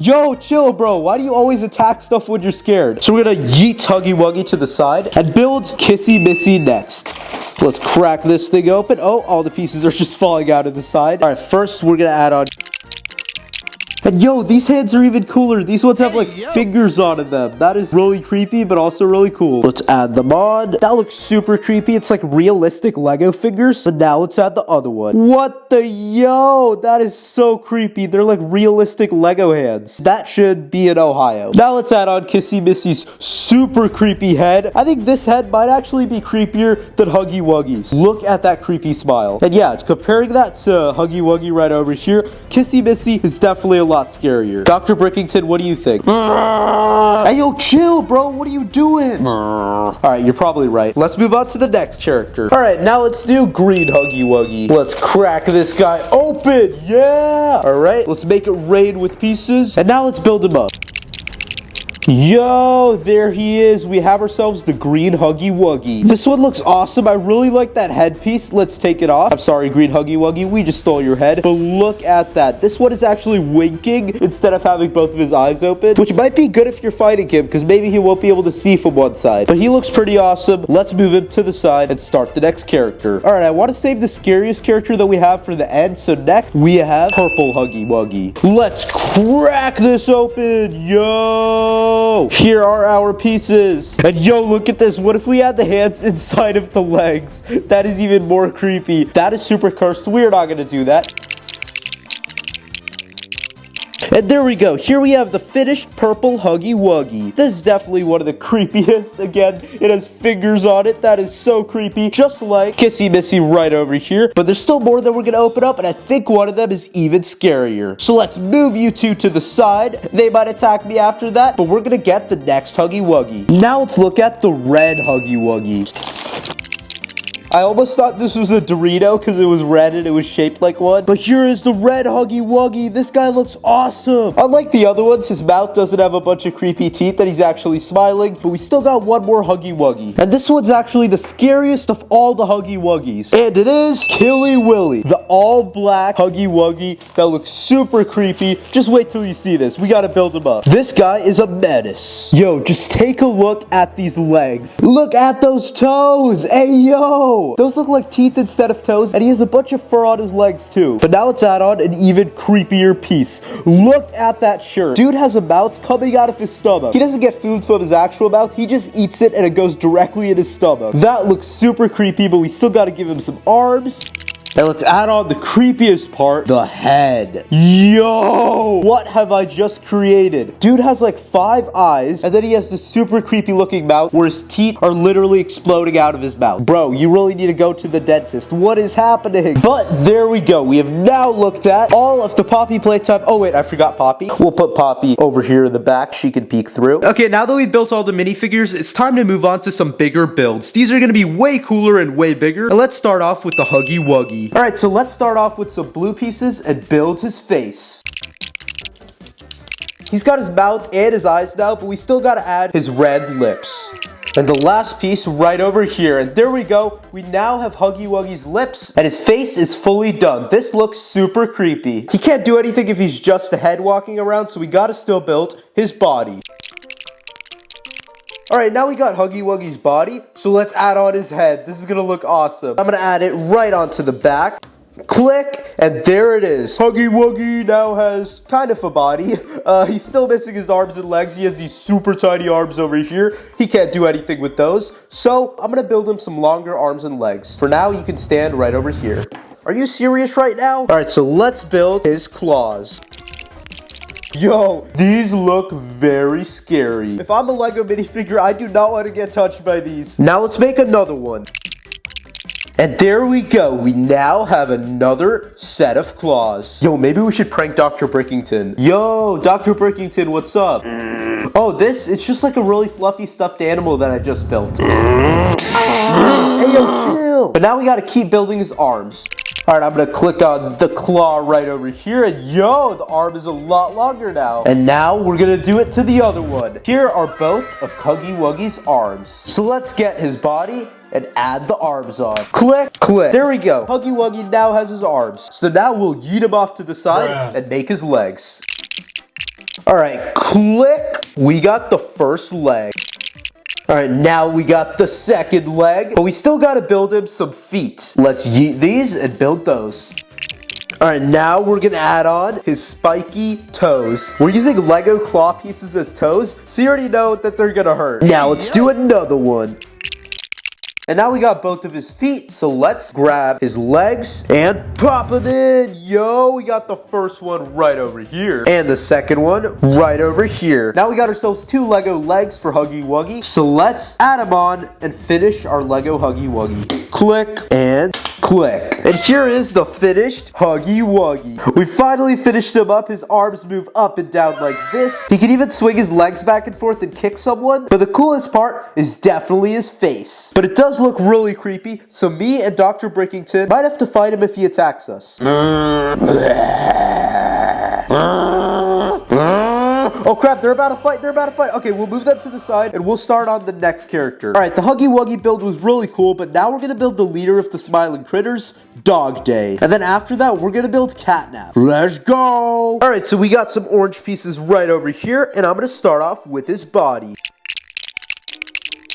Yo, chill, bro. Why do you always attack stuff when you're scared? So we're gonna yeet Huggy Wuggy to the side and build Kissy Missy next. Let's crack this thing open. Oh, all the pieces are just falling out of the side. All right, first we're gonna add on. And yo, these hands are even cooler. These ones have like fingers on them. That is really creepy, but also really cool. Let's add them on. That looks super creepy. It's like realistic Lego figures. But now let's add the other one. What the yo? That is so creepy. They're like realistic Lego hands. That should be in Ohio. Now let's add on Kissy Missy's super creepy head. I think this head might actually be creepier than Huggy Wuggy's. Look at that creepy smile. And yeah, comparing that to Huggy Wuggy right over here, Kissy Missy is definitely a lot scarier. Dr. Brickington, what do you think? Hey, yo, chill, bro. What are you doing? Alright, you're probably right. Let's move on to the next character. Alright, now let's do green Huggy Wuggy. Let's crack this guy open. Yeah! Alright, let's make it rain with pieces. And now let's build him up. Yo, there he is. We have ourselves the green Huggy Wuggy. This one looks awesome. I really like that headpiece. Let's take it off. I'm sorry, green Huggy Wuggy. We just stole your head. But look at that. This one is actually winking instead of having both of his eyes open, which might be good if you're fighting him because maybe he won't be able to see from one side. But he looks pretty awesome. Let's move him to the side and start the next character. All right, I want to save the scariest character that we have for the end. So next, we have purple Huggy Wuggy. Let's crack this open. Yo! Here are our pieces. And yo, look at this. What if we had the hands inside of the legs? That is even more creepy. That is super cursed. We're not going to do that. And there we go. Here we have the finished purple Huggy Wuggy. This is definitely one of the creepiest. Again, it has fingers on it. That is so creepy. Just like Kissy Missy right over here. But there's still more that we're going to open up. And I think one of them is even scarier. So let's move you two to the side. They might attack me after that. But we're going to get the next Huggy Wuggy. Now let's look at the red Huggy Wuggy. I almost thought this was a Dorito because it was red and it was shaped like one. But here is the red Huggy Wuggy. This guy looks awesome. Unlike the other ones, his mouth doesn't have a bunch of creepy teeth that he's actually smiling. But we still got one more Huggy Wuggy. And this one's actually the scariest of all the Huggy Wuggies. And it is Killy Willy, the all-black Huggy Wuggy that looks super creepy. Just wait till you see this. We gotta build him up. This guy is a menace. Yo, just take a look at these legs. Look at those toes. Hey, yo. Those look like teeth instead of toes, and he has a bunch of fur on his legs too. But now let's add on an even creepier piece. Look at that shirt. Dude has a mouth coming out of his stomach. He doesn't get food from his actual mouth. He just eats it and it goes directly in his stomach. That looks super creepy, but we still gotta give him some arms. And let's add on the creepiest part, the head. Yo! What have I just created? Dude has like 5 eyes, and then he has this super creepy looking mouth where his teeth are literally exploding out of his mouth. Bro, you really need to go to the dentist. What is happening? But there we go. We have now looked at all of the Poppy playtime. Oh wait, I forgot Poppy. We'll put Poppy over here in the back. She can peek through. Okay, now that we've built all the minifigures, it's time to move on to some bigger builds. These are going to be way cooler and way bigger. And let's start off with the Huggy Wuggy. All right, so let's start off with some blue pieces and build his face. He's got his mouth and his eyes now, but we still got to add his red lips. And the last piece right over here. And there we go. We now have Huggy Wuggy's lips and his face is fully done. This looks super creepy. He can't do anything if he's just a head walking around, so we got to still build his body. Alright, now we got Huggy Wuggy's body, so let's add on his head. This is gonna look awesome. I'm gonna add it right onto the back. Click, and there it is. Huggy Wuggy now has kind of a body. He's still missing his arms and legs. He has these super tiny arms over here. He can't do anything with those. So I'm gonna build him some longer arms and legs. For now, you can stand right over here. Are you serious right now? Alright, so let's build his claws. Yo, these look very scary. If I'm a Lego minifigure, I do not want to get touched by these. Now let's make another one. And there we go. We now have another set of claws. Yo, maybe we should prank Dr. Brickington. Yo, Dr. Brickington, what's up? Oh, it's just like a really fluffy stuffed animal that I just built. Hey, yo, chill. But now we got to keep building his arms. All right, I'm gonna click on the claw right over here, and yo, the arm is a lot longer now. And now we're gonna do it to the other one. Here are both of Huggy Wuggy's arms. So let's get his body and add the arms on. Click, click. There we go. Huggy Wuggy now has his arms. So now we'll yeet him off to the side and make his legs. All right, click. We got the first leg. All right, now we got the second leg, but we still got to build him some feet. Let's yeet these and build those. All right, now we're gonna add on his spiky toes. We're using Lego claw pieces as toes, so you already know that they're gonna hurt. Now let's do another one. And now we got both of his feet, so let's grab his legs and pop them in. Yo, we got the first one right over here. And the second one right over here. Now we got ourselves 2 Lego legs for Huggy Wuggy. So let's add them on and finish our Lego Huggy Wuggy. Click and click. And here is the finished Huggy Wuggy. We finally finished him up. His arms move up and down like this. He can even swing his legs back and forth and kick someone. But the coolest part is definitely his face. But it does look really creepy, so me and Dr. Brickington might have to fight him if he attacks us. Oh crap, they're about to fight, Okay, we'll move them to the side and we'll start on the next character. Alright, the Huggy Wuggy build was really cool, but now we're gonna build the leader of the Smiling Critters, Dog Day. And then after that, we're gonna build Catnap. Let's go! Alright, so we got some orange pieces right over here, and I'm gonna start off with his body.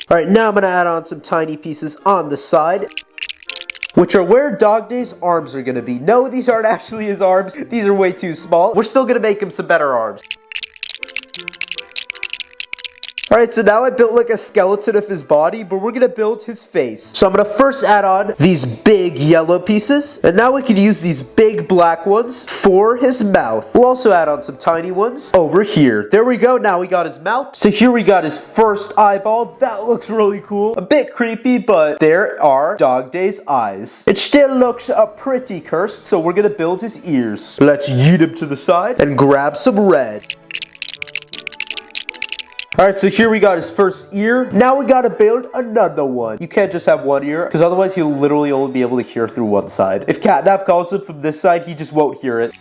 Alright, now I'm gonna add on some tiny pieces on the side, which are where Dog Day's arms are gonna be. No, these aren't actually his arms. These are way too small. We're still gonna make him some better arms. Alright, so now I built like a skeleton of his body, but we're gonna build his face. So I'm gonna first add on these big yellow pieces, and now we can use these big black ones for his mouth. We'll also add on some tiny ones over here. There we go, now we got his mouth. So here we got his first eyeball. That looks really cool. A bit creepy, but there are Dog Day's eyes. It still looks pretty cursed, so we're gonna build his ears. Let's yeet him to the side and grab some red. Alright, so here we got his first ear. Now we gotta build another one. You can't just have one ear, because otherwise he'll literally only be able to hear through one side. If Catnap calls him from this side, he just won't hear it.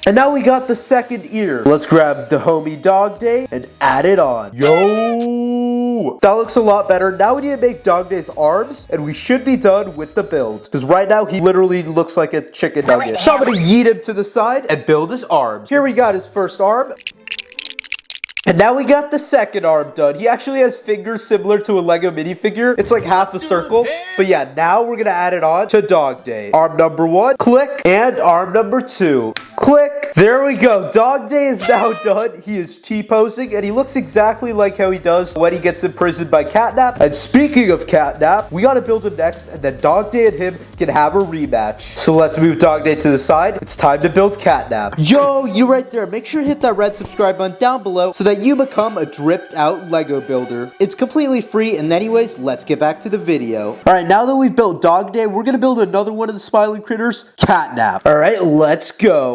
And now we got the second ear. Let's grab the homie Dog Day and add it on. Yo! That looks a lot better. Now we need to make Dog Day's arms, and we should be done with the build. Because right now, he literally looks like a chicken nugget. So I'm gonna yeet him to the side and build his arms. Here we got his first arm. And now we got the second arm done. He actually has fingers similar to a Lego minifigure. It's like half a circle. But yeah, now we're gonna add it on to Dog Day. Arm number 1, click, and arm number 2, click. There we go. Dog Day is now done. He is T-posing, and he looks exactly like how he does when he gets imprisoned by Catnap. And speaking of Catnap, we gotta build him next, and then Dog Day and him can have a rematch. So let's move Dog Day to the side. It's time to build Catnap. Yo, you right there. Make sure to hit that red subscribe button down below so that you become a dripped out Lego builder. It's completely free, and anyways, let's get back to the video. All right, now that we've built Dog Day, we're gonna build another one of the smiling critters, Catnap. All right, let's go.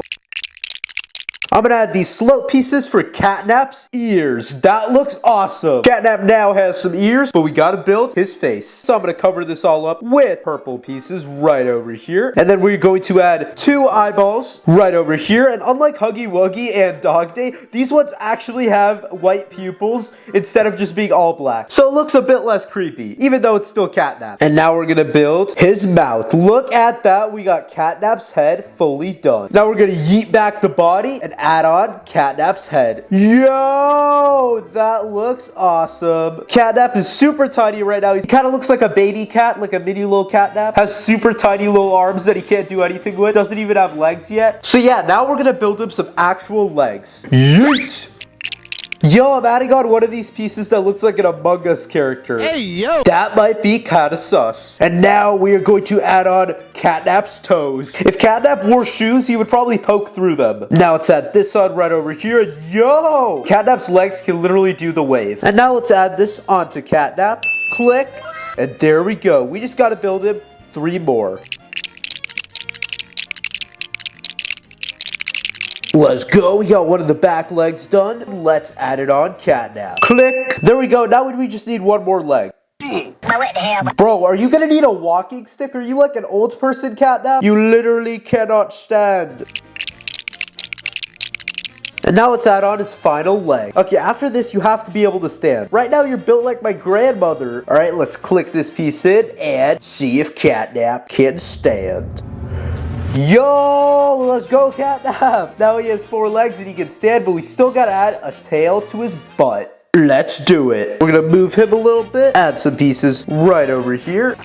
I'm gonna add these slope pieces for Catnap's ears. That looks awesome. Catnap now has some ears, but we gotta build his face. So I'm gonna cover this all up with purple pieces right over here. And then we're going to add 2 eyeballs right over here. And unlike Huggy Wuggy and Dog Day, these ones actually have white pupils instead of just being all black. So it looks a bit less creepy, even though it's still Catnap. And now we're gonna build his mouth. Look at that. We got Catnap's head fully done. Now we're gonna yeet back the body and add on Catnap's head. Yo, that looks awesome. Catnap is super tiny right now. He kind of looks like a baby cat, like a mini little Catnap. Has super tiny little arms that he can't do anything with. Doesn't even have legs yet. So yeah, now we're gonna build him some actual legs. Yeet! Yo, I'm adding on one of these pieces that looks like an Among Us character. Hey, yo! That might be kinda sus. And now we are going to add on Catnap's toes. If Catnap wore shoes, he would probably poke through them. Now let's add this on right over here. And yo! Catnap's legs can literally do the wave. And now let's add this onto Catnap. Click. And there we go. We just gotta build him 3 more. Let's go. We got one of the back legs done. Let's add it on Catnap. Click. There we go. Now we just need 1 more leg. Bro, are you gonna need a walking stick? Are you like an old person, Catnap? You literally cannot stand. And now let's add on his final leg. Okay, after this, you have to be able to stand. Right now, you're built like my grandmother. All right, let's click this piece in and see if Catnap can stand. Yo, let's go Catnap. Now he has 4 legs and he can stand, but we still gotta add a tail to his butt. Let's do it. We're gonna move him a little bit, add some pieces right over here,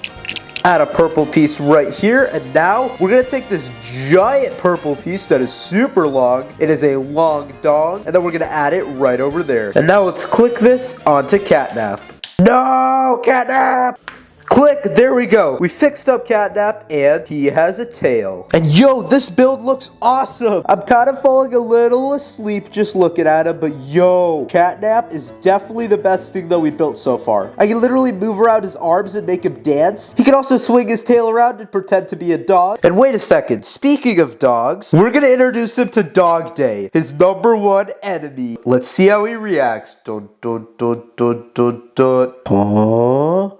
add a purple piece right here, and now we're gonna take this giant purple piece that is super long. It is a long dong, and then we're gonna add it right over there. And now let's click this onto Catnap. No, Catnap! Click, there we go. We fixed up Catnap and he has a tail. And yo, this build looks awesome. I'm kind of falling a little asleep just looking at him, but yo, Catnap is definitely the best thing that we built so far. I can literally move around his arms and make him dance. He can also swing his tail around and pretend to be a dog. And wait a second, speaking of dogs, we're gonna introduce him to Dog Day, his #1 enemy. Let's see how he reacts. Dun, dun, dun, dun, dun, dun. Huh?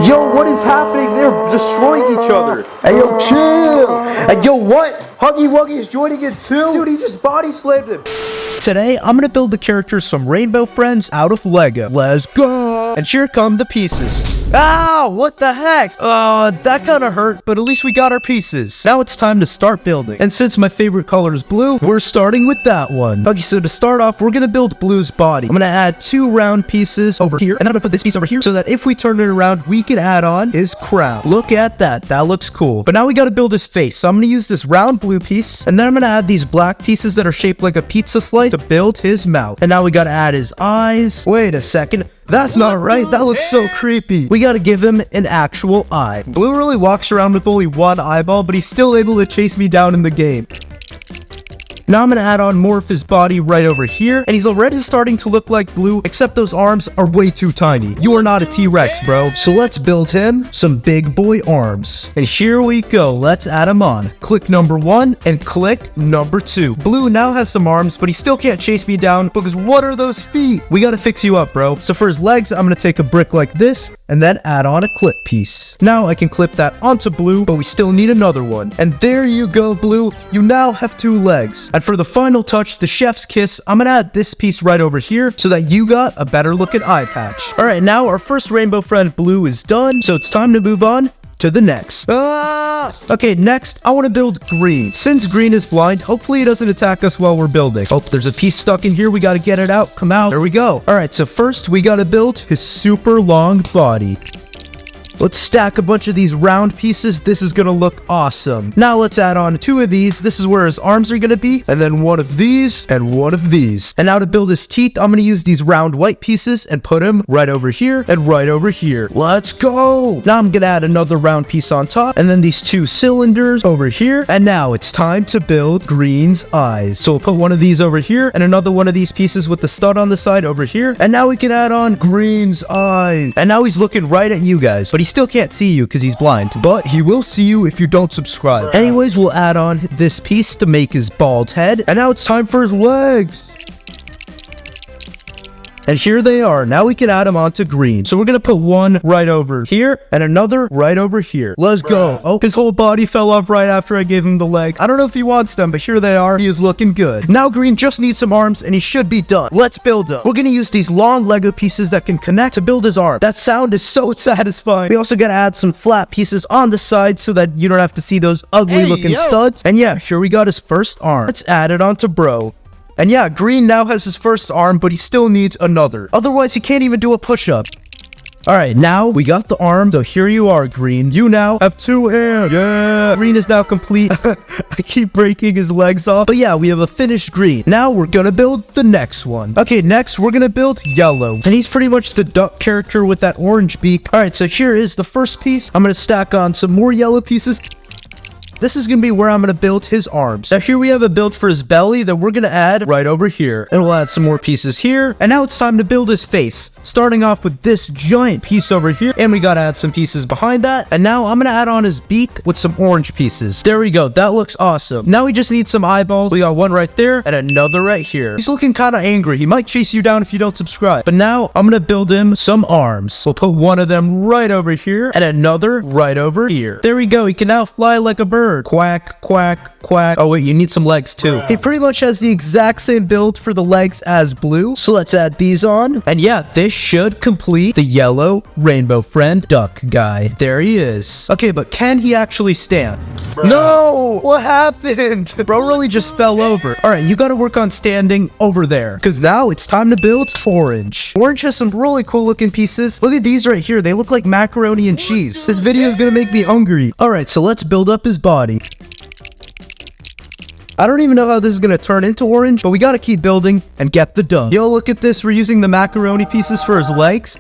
Yo, what is happening? They're destroying each other. Hey, yo, chill. And yo, what? Huggy Wuggy is joining in too? Dude, he just body slammed him. Today, I'm gonna build the characters from Rainbow Friends out of Lego. Let's go! And here come the pieces. Ow! What the heck? That kinda hurt, but at least we got our pieces. Now it's time to start building. And since my favorite color is blue, we're starting with that one. Okay, so to start off, we're gonna build Blue's body. I'm gonna add 2 round pieces over here, and I'm gonna put this piece over here so that if we turn it around, we can add on his crown. Look at that. That looks cool. But now we gotta build his face. So I'm gonna use this round blue piece, and then I'm gonna add these black pieces that are shaped like a pizza slice to build his mouth. And now we gotta add his eyes. Wait a second. That's not right. That looks so creepy. We gotta give him an actual eye. Blue really walks around with only 1 eyeball, but he's still able to chase me down in the game. Now I'm gonna add on more of his body right over here, and he's already starting to look like Blue, except those arms are way too tiny. You are not a T-Rex, bro. So let's build him some big boy arms. And here we go. Let's add him on. Click #1 and click #2. Blue now has some arms, but he still can't chase me down because what are those feet? We gotta fix you up, bro. So for his legs, I'm gonna take a brick like this and then add on a clip piece. Now I can clip that onto Blue, but we still need another one. And there you go, Blue. You now have 2 legs. And for the final touch, the chef's kiss, I'm gonna add this piece right over here so that you got a better looking eye patch. All right, now our first rainbow friend Blue is done, so it's time to move on to the next. Okay, next, I want to build Green. Since Green is blind, hopefully he doesn't attack us while we're building. Oh, there's a piece stuck in here. We got to get it out. Come out. There we go. All right, so first we got to build his super long body. Let's stack a bunch of these round pieces. This is gonna look awesome. Now let's add on 2 of these. This is where his arms are gonna be, and then 1 of these, and 1 of these. And now to build his teeth, I'm gonna use these round white pieces and put him right over here and right over here. Let's go! Now I'm gonna add another round piece on top, and then these 2 cylinders over here. And now it's time to build Green's eyes. So we'll put 1 of these over here, and another 1 of these pieces with the stud on the side over here. And now we can add on Green's eyes. And now he's looking right at you guys, but he still can't see you because he's blind. But he will see you if you don't subscribe. Anyways, we'll add on this piece to make his bald head. And now it's time for his legs. And here they are. Now we can add them onto Green. So we're going to put 1 right over here and another right over here. Let's go. Oh, his whole body fell off right after I gave him the leg. I don't know if he wants them, but here they are. He is looking good. Now Green just needs some arms and he should be done. Let's build them. We're going to use these long Lego pieces that can connect to build his arm. That sound is so satisfying. We also got to add some flat pieces on the side so that you don't have to see those ugly looking studs. And yeah, here we got his first arm. Let's add it onto bro. And yeah, Green now has his first arm, but he still needs another. Otherwise, he can't even do a push-up. Alright, now we got the arm, so here you are, Green. You now have 2 hands. Yeah! Green is now complete. I keep breaking his legs off. But yeah, we have a finished Green. Now we're gonna build the next one. Okay, next we're gonna build Yellow. And he's pretty much the duck character with that orange beak. Alright, so here is the first piece. I'm gonna stack on some more yellow pieces. This is going to be where I'm going to build his arms. Now here we have a build for his belly that we're going to add right over here. And we'll add some more pieces here. And now it's time to build his face. Starting off with this giant piece over here. And we got to add some pieces behind that. And now I'm going to add on his beak with some orange pieces. There we go. That looks awesome. Now we just need some eyeballs. We got 1 right there and another right here. He's looking kind of angry. He might chase you down if you don't subscribe. But now I'm going to build him some arms. We'll put 1 of them right over here and another right over here. There we go. He can now fly like a bird. Quack, quack, quack. Oh wait, you need some legs too. He pretty much has the exact same build for the legs as Blue. So let's add these on. And yeah, this should complete the yellow rainbow friend duck guy. There he is. Okay, but can he actually stand? No! What happened? Bro really just fell over. Alright, you gotta work on standing over there. Because now it's time to build Orange. Orange has some really cool looking pieces. Look at these right here. They look like macaroni and cheese. This video is gonna make me hungry. Alright, so let's build up his body. I don't even know how this is going to turn into Orange, but we got to keep building and get the dub. Yo, look at this. We're using the macaroni pieces for his legs.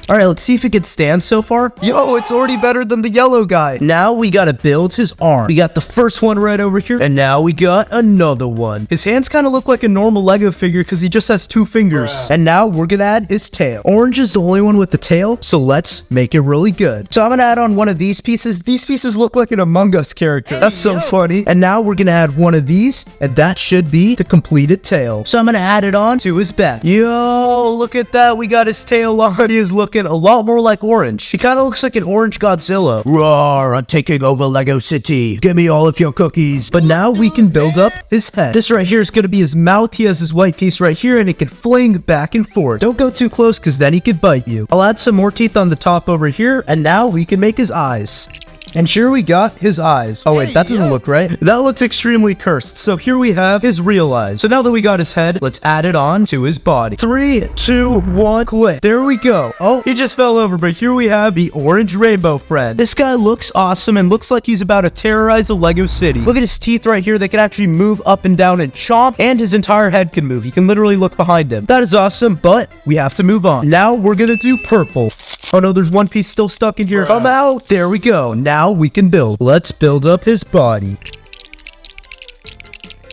Alright, let's see if it can stand so far. Yo, it's already better than the yellow guy. Now we gotta build his arm. We got the first one right over here, and now we got another one. His hands kind of look like a normal Lego figure because he just has 2 fingers. And now we're gonna add his tail. Orange is the only one with the tail, so let's make it really good. So I'm gonna add on 1 of these pieces. These pieces look like an Among Us character. That's so funny. And now we're gonna add 1 of these, and that should be the completed tail. So I'm gonna add it on to his back. Yo, look at that. We got his tail on. He is looking a lot more like Orange. He kind of looks like an orange Godzilla. Roar, I'm taking over Lego City. Give me all of your cookies. But now we can build up his head. This right here is going to be his mouth. He has his white piece right here and it can fling back and forth. Don't go too close because then he could bite you. I'll add some more teeth on the top over here and now we can make his eyes. And here we got his eyes. Oh wait, that doesn't look right. That looks extremely cursed. So here we have his real eyes. So now that we got his head, let's add it on to his body. 3, 2, 1, click. There we go. Oh, he just fell over, but here we have the orange rainbow friend. This guy looks awesome and looks like he's about to terrorize the Lego city. Look at his teeth right here. They can actually move up and down and chomp, and his entire head can move. You can literally look behind him. That is awesome, but we have to move on. Now we're gonna do purple. Oh no, there's 1 piece still stuck in here. Come out. There we go. Now we can build. Let's build up his body.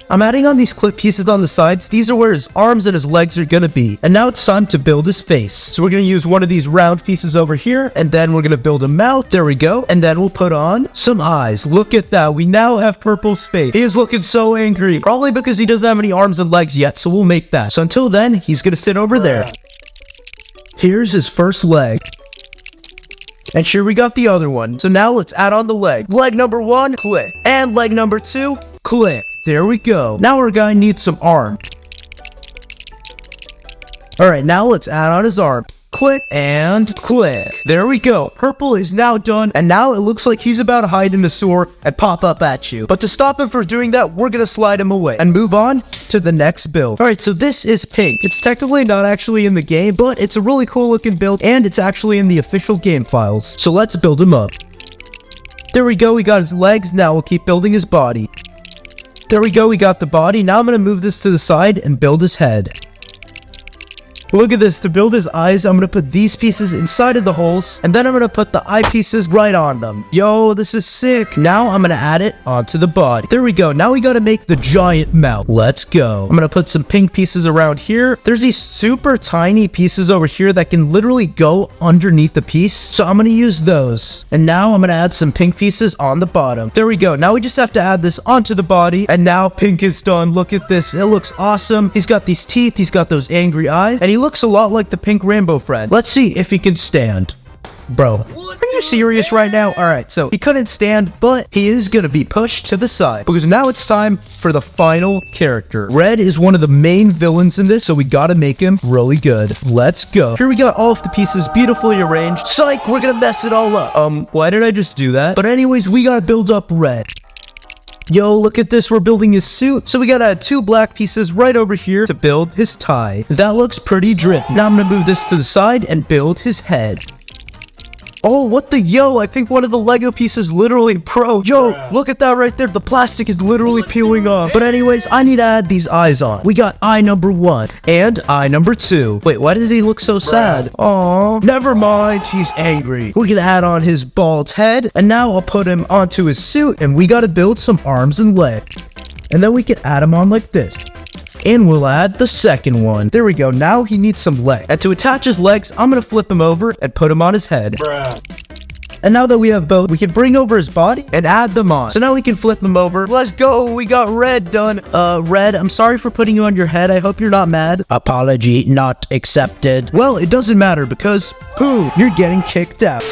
I'm adding on these clip pieces on the sides. These are where his arms and his legs are gonna be. And now it's time to build his face. So we're gonna use 1 of these round pieces over here, and then we're gonna build a mouth. There we go. And then we'll put on some eyes. Look at that. We now have Purple's face. He is looking so angry. Probably because he doesn't have any arms and legs yet, so we'll make that. So until then, he's gonna sit over there. Here's his first leg. And here we got the other one. So now let's add on the leg. Leg number 1, click. And leg number 2, click. There we go. Now our guy needs some arm. Alright, now let's add on his arm. click, and click. There we go. Purple is now done, and now it looks like he's about to hide in the sewer and pop up at you. But to stop him from doing that, we're gonna slide him away and move on to the next build. Alright, so this is pink. It's technically not actually in the game, but it's a really cool looking build, and it's actually in the official game files. So let's build him up. There we go, we got his legs. Now we'll keep building his body. There we go, we got the body. Now I'm gonna move this to the side and build his head. Look at this. To build his eyes, I'm gonna put these pieces inside of the holes, and then I'm gonna put the eye pieces right on them. Yo, this is sick. Now I'm gonna add it onto the body. There we go. Now we gotta make the giant mouth. Let's go. I'm gonna put some pink pieces around here. There's these super tiny pieces over here that can literally go underneath the piece, so I'm gonna use those. And now I'm gonna add some pink pieces on the bottom. There we go. Now we just have to add this onto the body, and now pink is done. Look at this. It looks awesome. He's got these teeth. He's got those angry eyes, and he looks a lot like the pink rainbow friend. Let's see if he can stand. Bro, are you serious right now? Alright, so he couldn't stand, but he is gonna be pushed to the side, because now it's time for the final character. Red is one of the main villains in this, so we gotta make him really good. Let's go. Here we got all of the pieces beautifully arranged. Psych, we're gonna mess it all up. Why did I just do that? But anyways, we gotta build up Red. Yo, look at this, we're building his suit. So we gotta add 2 black pieces right over here to build his tie. That looks pretty drip. Now I'm gonna move this to the side and build his head. Oh, what the yo? I think one of the Lego pieces literally broke. Yo, look at that right there. The plastic is literally peeling off. But anyways, I need to add these eyes on. We got eye number 1 and eye number 2. Wait, why does he look so sad? Aw, never mind. He's angry. We're gonna add on his bald head, and now I'll put him onto his suit, and we gotta build some arms and legs. And then we can add him on like this. And we'll add the second one. There we go. Now he needs some legs. And to attach his legs, I'm gonna flip him over and put him on his head. And now that we have both, we can bring over his body and add them on. So now we can flip him over. Let's go. We got Red done. Red, I'm sorry for putting you on your head. I hope you're not mad. Apology not accepted. Well, it doesn't matter because, boom, you're getting kicked out.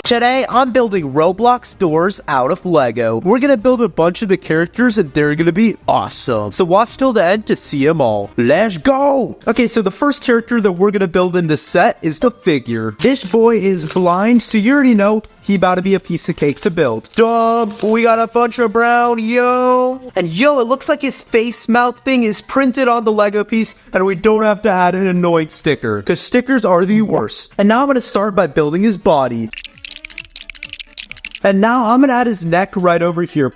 Today, I'm building Roblox Doors out of Lego. We're gonna build a bunch of the characters and they're gonna be awesome. So watch till the end to see them all. Let's go! Okay, so the first character that we're gonna build in this set is the figure. This boy is blind, so you already know he about to be a piece of cake to build. Dumb! We got a bunch of brown, yo! And yo, it looks like his face mouth thing is printed on the Lego piece, and we don't have to add an annoying sticker, because stickers are the worst. And now I'm gonna start by building his body. And now I'm gonna add his neck right over here.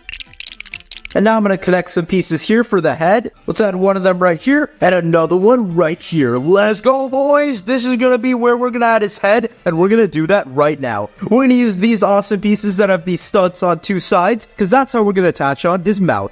And now I'm gonna connect some pieces here for the head. Let's add one of them right here and another one right here. Let's go, boys. This is gonna be where we're gonna add his head, and we're gonna do that right now. We're gonna use these awesome pieces that have these studs on 2 sides, because that's how we're gonna attach on his mouth.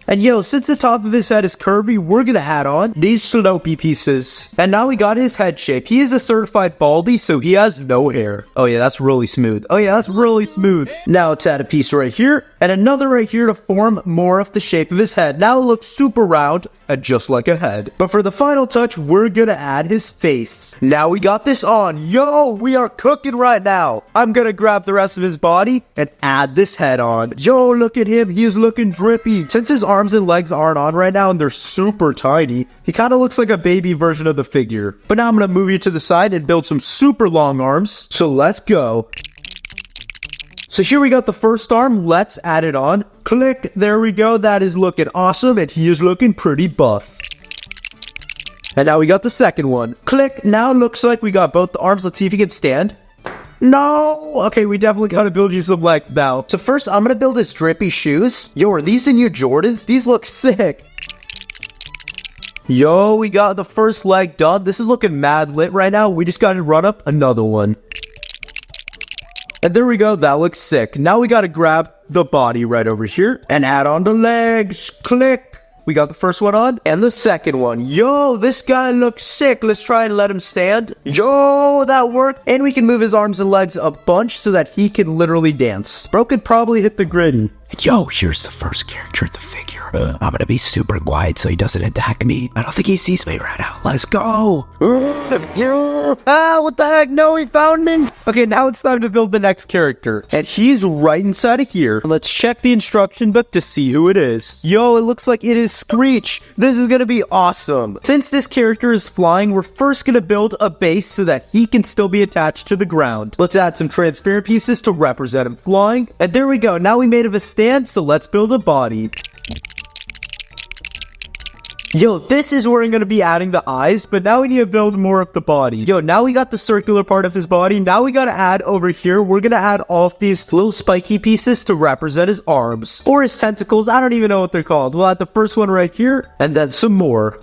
And yo, since the top of his head is curvy, we're gonna add on these slopey pieces. And now we got his head shape. He is a certified baldy, so he has no hair. Oh yeah, that's really smooth. Oh yeah, that's really smooth. Now let's add a piece right here, and another right here to form more of the shape of his head. Now it looks super round, and just like a head. But for the final touch, we're gonna add his face. Now we got this on. Yo, we are cooking right now. I'm gonna grab the rest of his body and add this head on. Yo, look at him. He is looking drippy. Since his arms and legs aren't on right now and they're super tiny, he kind of looks like a baby version of the figure. But now I'm gonna move you to the side and build some super long arms. So let's go. So here we got the first arm. Let's add it on. Click. There we go. That is looking awesome, and he is looking pretty buff. And now we got the second one. Click. Now it looks like we got both the arms. Let's see if he can stand. No! Okay, we definitely gotta build you some legs now. So first, I'm gonna build his drippy shoes. Yo, are these the new Jordans? These look sick. Yo, we got the first leg done. This is looking mad lit right now. We just gotta run up another one. And there we go, that looks sick. Now we gotta grab the body right over here and add on the legs. Click. We got the first one on and the second one. Yo, this guy looks sick. Let's try and let him stand. Yo, that worked. And we can move his arms and legs a bunch so that he can literally dance. Bro could probably hit the gritty. Yo, here's the first character, the figure. I'm gonna be super quiet so he doesn't attack me. I don't think he sees me right now. Let's go. Ah, what the heck? No, he found me. Okay, now it's time to build the next character. And he's right inside of here. Let's check the instruction book to see who it is. Yo, it looks like it is Screech. This is gonna be awesome. Since this character is flying, we're first gonna build a base so that he can still be attached to the ground. Let's add some transparent pieces to represent him flying. And there we go. Now we made him a stand, so let's build a body. Yo, this is where I'm going to be adding the eyes, but now we need to build more of the body. Yo, now we got the circular part of his body. Now we got to add over here, we're going to add all of these little spiky pieces to represent his arms. Or his tentacles, I don't even know what they're called. We'll add the first one right here, and then some more.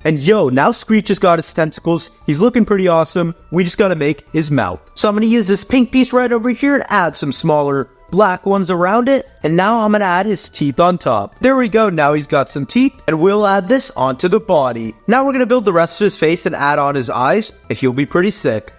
And yo, now Screech has got his tentacles. He's looking pretty awesome. We just got to make his mouth. So I'm going to use this pink piece right over here and add some smaller black ones around it, and now I'm gonna add his teeth on top. There we go, now he's got some teeth, and we'll add this onto the body. Now we're gonna build the rest of his face and add on his eyes, and he'll be pretty sick.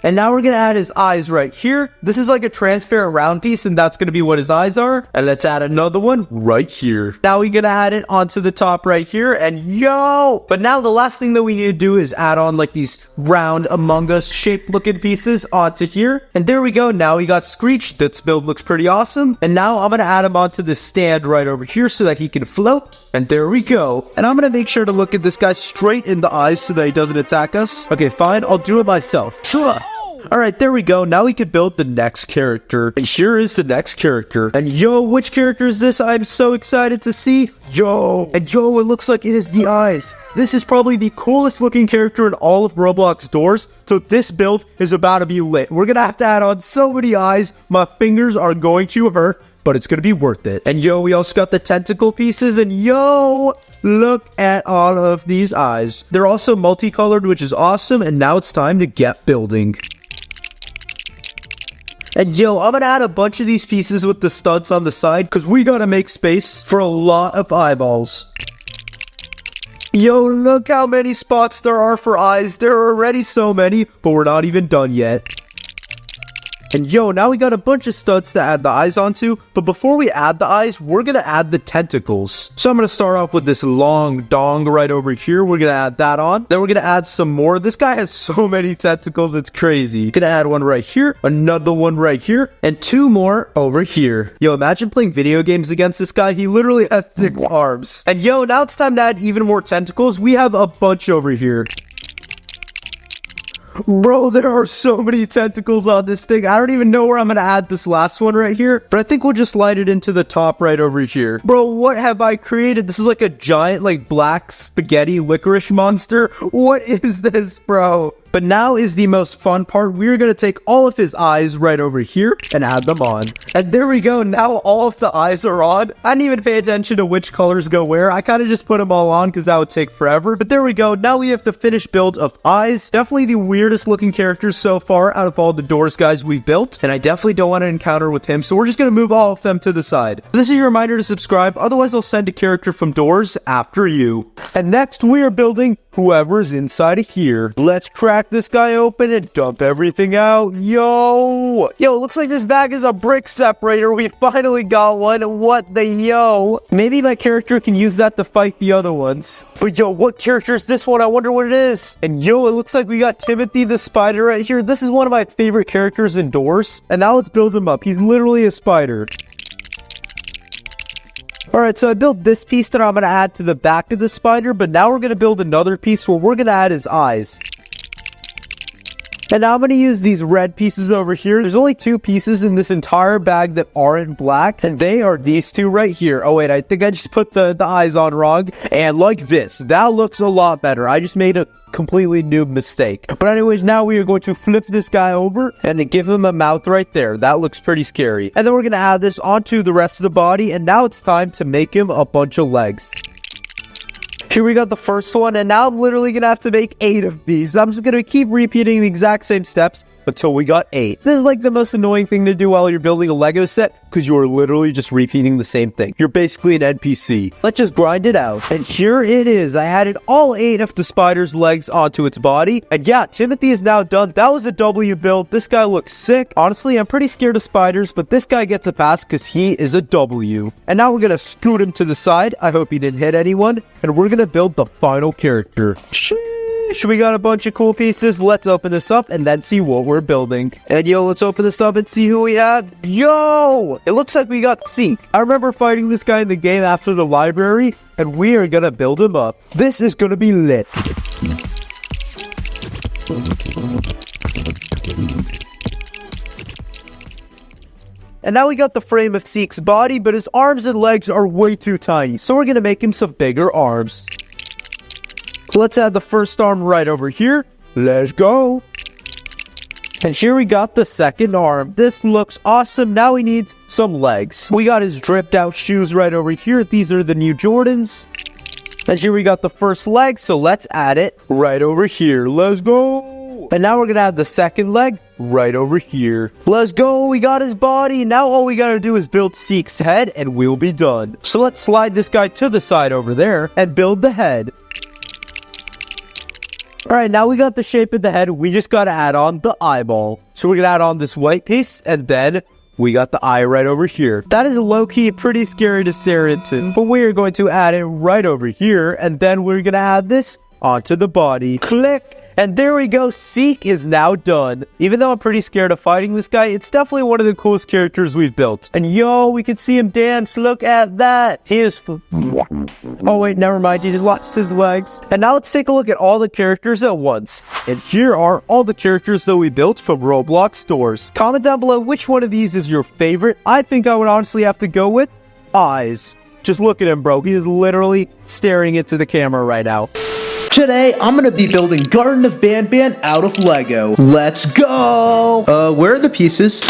And now we're gonna add his eyes right here. This is like a transparent round piece, and that's gonna be what his eyes are. And let's add another one right here. Now we're gonna add it onto the top right here, and yo! But now the last thing that we need to do is add on like these round Among Us shaped looking pieces onto here. And there we go, now we got Screech. This build looks pretty awesome. And now I'm gonna add him onto this stand right over here so that he can float. And there we go. And I'm gonna make sure to look at this guy straight in the eyes so that he doesn't attack us. Okay, fine, I'll do it myself. Alright, there we go. Now we can build the next character. And here is the next character. And yo, which character is this? I'm so excited to see. Yo. And yo, it looks like it is the eyes. This is probably the coolest looking character in all of Roblox Doors. So this build is about to be lit. We're gonna have to add on so many eyes. My fingers are going to hurt, but it's gonna be worth it. And yo, we also got the tentacle pieces. And yo, look at all of these eyes. They're also multicolored, which is awesome. And now it's time to get building. And yo, I'm gonna add a bunch of these pieces with the studs on the side because we gotta make space for a lot of eyeballs. Yo, look how many spots there are for eyes. There are already so many, but we're not even done yet. And yo, now we got a bunch of studs to add the eyes onto, but before we add the eyes, we're gonna add the tentacles. So I'm gonna start off with this long dong right over here. We're gonna add that on. Then we're gonna add some more. This guy has so many tentacles, it's crazy. Gonna add one right here, another one right here, and two more over here. Yo, imagine playing video games against this guy. He literally has 6 arms. And yo, now it's time to add even more tentacles. We have a bunch over here. Bro, there are so many tentacles on this thing. I don't even know where I'm gonna add this last one right here, but I think we'll just slide it into the top right over here. Bro, what have I created? This is like a giant, like, black spaghetti licorice monster. What is this, bro? But now is the most fun part. We're going to take all of his eyes right over here and add them on. And there we go. Now all of the eyes are on. I didn't even pay attention to which colors go where. I kind of just put them all on because that would take forever. But there we go. Now we have the finished build of eyes. Definitely the weirdest looking characters so far out of all the Doors guys we've built. And I definitely don't want to encounter with him. So we're just going to move all of them to the side. This is your reminder to subscribe. Otherwise, I'll send a character from Doors after you. And next we are building whoever's inside of here. Let's crack this guy open and dump everything out. Yo, looks like this bag is a brick separator. We finally got one. What the yo? Maybe my character can use that to fight the other ones. But yo, what character is this one? I wonder what it is. And yo, it looks like we got Timothy the spider right here. This is one of my favorite characters in Doors. And now let's build him up. He's literally a spider. Alright, so I built this piece that I'm going to add to the back of the spider, but now we're going to build another piece where we're going to add his eyes. And now I'm going to use these red pieces over here. There's only 2 pieces in this entire bag that aren't black, and they are these 2 right here. Oh wait, I think I just put the eyes on wrong. And like this, that looks a lot better. I just made a completely new mistake. But anyways, now we are going to flip this guy over and give him a mouth right there. That looks pretty scary. And then we're going to add this onto the rest of the body, and now it's time to make him a bunch of legs. Here we got the first one, and now I'm literally gonna have to make 8 of these. I'm just gonna keep repeating the exact same steps until we got 8. This is like the most annoying thing to do while you're building a Lego set, because you are literally just repeating the same thing. You're basically an NPC. Let's just grind it out. And here it is. I added all 8 of the spider's legs onto its body. And yeah, Timothy is now done. That was a W build. This guy looks sick. Honestly, I'm pretty scared of spiders, but this guy gets a pass because he is a W. And now we're going to scoot him to the side. I hope he didn't hit anyone. And we're going to build the final character. We got a bunch of cool pieces. Let's open this up and then see what we're building. And yo, let's open this up and see who we have. Yo! It looks like we got Seek. I remember fighting this guy in the game after the library, and we are gonna build him up. This is gonna be lit. And now we got the frame of Seek's body, but his arms and legs are way too tiny, so we're gonna make him some bigger arms. So let's add the first arm right over here. Let's go. And here we got the second arm. This looks awesome. Now we need some legs. We got his dripped out shoes right over here. These are the new Jordans. And here we got the first leg, so let's add it right over here. Let's go. And now we're gonna add the second leg right over here. Let's go. We got his body. Now all we gotta do is build Seek's head and we'll be done. So let's slide this guy to the side over there and build the head. Alright, now we got the shape of the head. We just gotta add on the eyeball. So we're gonna add on this white piece, and then we got the eye right over here. That is low-key pretty scary to stare into. But we are going to add it right over here, and then we're gonna add this onto the body. Click! And there we go, Seek is now done. Even though I'm pretty scared of fighting this guy, it's definitely one of the coolest characters we've built. And yo, we can see him dance, look at that. He is oh wait, never mind, he just lost his legs. And now let's take a look at all the characters at once. And here are all the characters that we built from Roblox Doors. Comment down below which one of these is your favorite. I think I would honestly have to go with Eyes. Just look at him, bro. He is literally staring into the camera right now. Today, I'm gonna be building Garten of Banabn out of Lego. Let's go! Where are the pieces?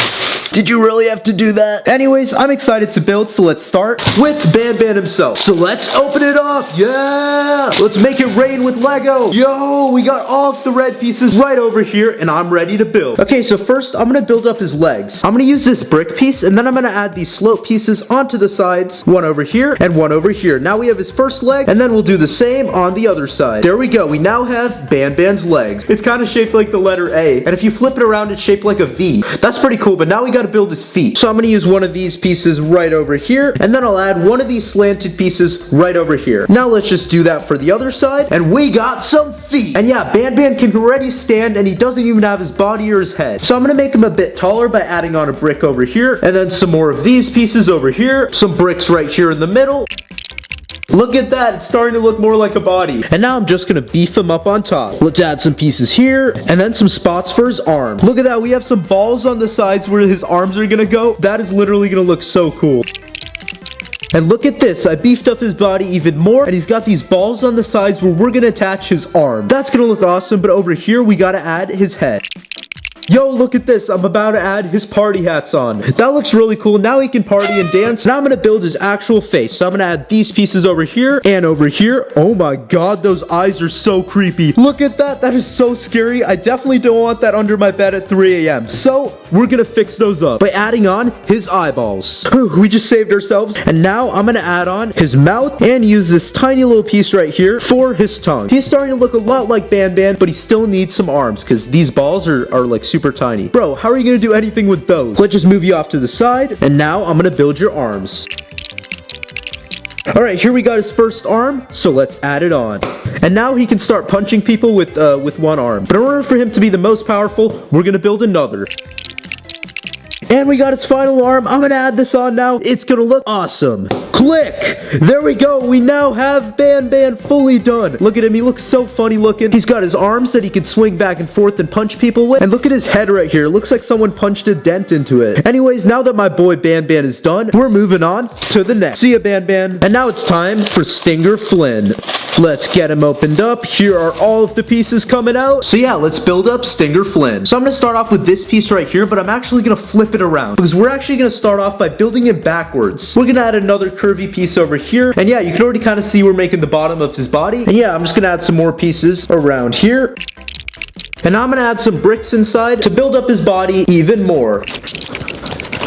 Did you really have to do that? Anyways, I'm excited to build, so let's start with Banabn himself. So let's open it up, yeah! Let's make it rain with Lego. Yo, we got all of the red pieces right over here, and I'm ready to build. Okay, so first, I'm gonna build up his legs. I'm gonna use this brick piece, and then I'm gonna add these slope pieces onto the sides. One over here, and one over here. Now we have his first leg, and then we'll do the same on the other side. There we go, we now have Banabn's legs. It's kind of shaped like the letter A, and if you flip it around, it's shaped like a V. That's pretty cool, but now we gotta build his feet. So I'm gonna use one of these pieces right over here, and then I'll add one of these slanted pieces right over here. Now let's just do that for the other side, and we got some feet. And yeah, Banabn can already stand, and he doesn't even have his body or his head. So I'm gonna make him a bit taller by adding on a brick over here, and then some more of these pieces over here, some bricks right here in the middle. Look at that, it's starting to look more like a body. And now I'm just gonna beef him up on top. Let's add some pieces here, and then some spots for his arm. Look at that, we have some balls on the sides where his arms are gonna go. That is literally gonna look so cool. And look at this, I beefed up his body even more, and he's got these balls on the sides where we're gonna attach his arm. That's gonna look awesome, but over here we gotta add his head. Yo, look at this. I'm about to add his party hats on. That looks really cool. Now he can party and dance. Now I'm going to build his actual face. So I'm going to add these pieces over here and over here. Oh my god, those eyes are so creepy. Look at that. That is so scary. I definitely don't want that under my bed at 3 a.m. So we're going to fix those up by adding on his eyeballs. Whew, we just saved ourselves. And now I'm going to add on his mouth and use this tiny little piece right here for his tongue. He's starting to look a lot like Banabn, but he still needs some arms because these balls are like super tiny. Bro, how are you gonna do anything with those? Let's just move you off to the side, and now I'm gonna build your arms. Alright, here we got his first arm, so let's add it on. And now he can start punching people with one arm. But in order for him to be the most powerful, we're gonna build another. And we got its final arm. I'm gonna add this on now. It's gonna look awesome. Click! There we go. We now have Banabn fully done. Look at him. He looks so funny looking. He's got his arms that he can swing back and forth and punch people with. And look at his head right here. It looks like someone punched a dent into it. Anyways, now that my boy Banabn is done, we're moving on to the next. See ya, Banabn. And now it's time for Stinger Flynn. Let's get him opened up. Here are all of the pieces coming out. So yeah, let's build up Stinger Flynn. So I'm gonna start off with this piece right here, but I'm actually gonna flip it around because we're actually gonna start off by building it backwards. We're gonna add another curvy piece over here, and yeah, you can already kind of see we're making the bottom of his body. And yeah, I'm just gonna add some more pieces around here. And now I'm gonna add some bricks inside to build up his body even more.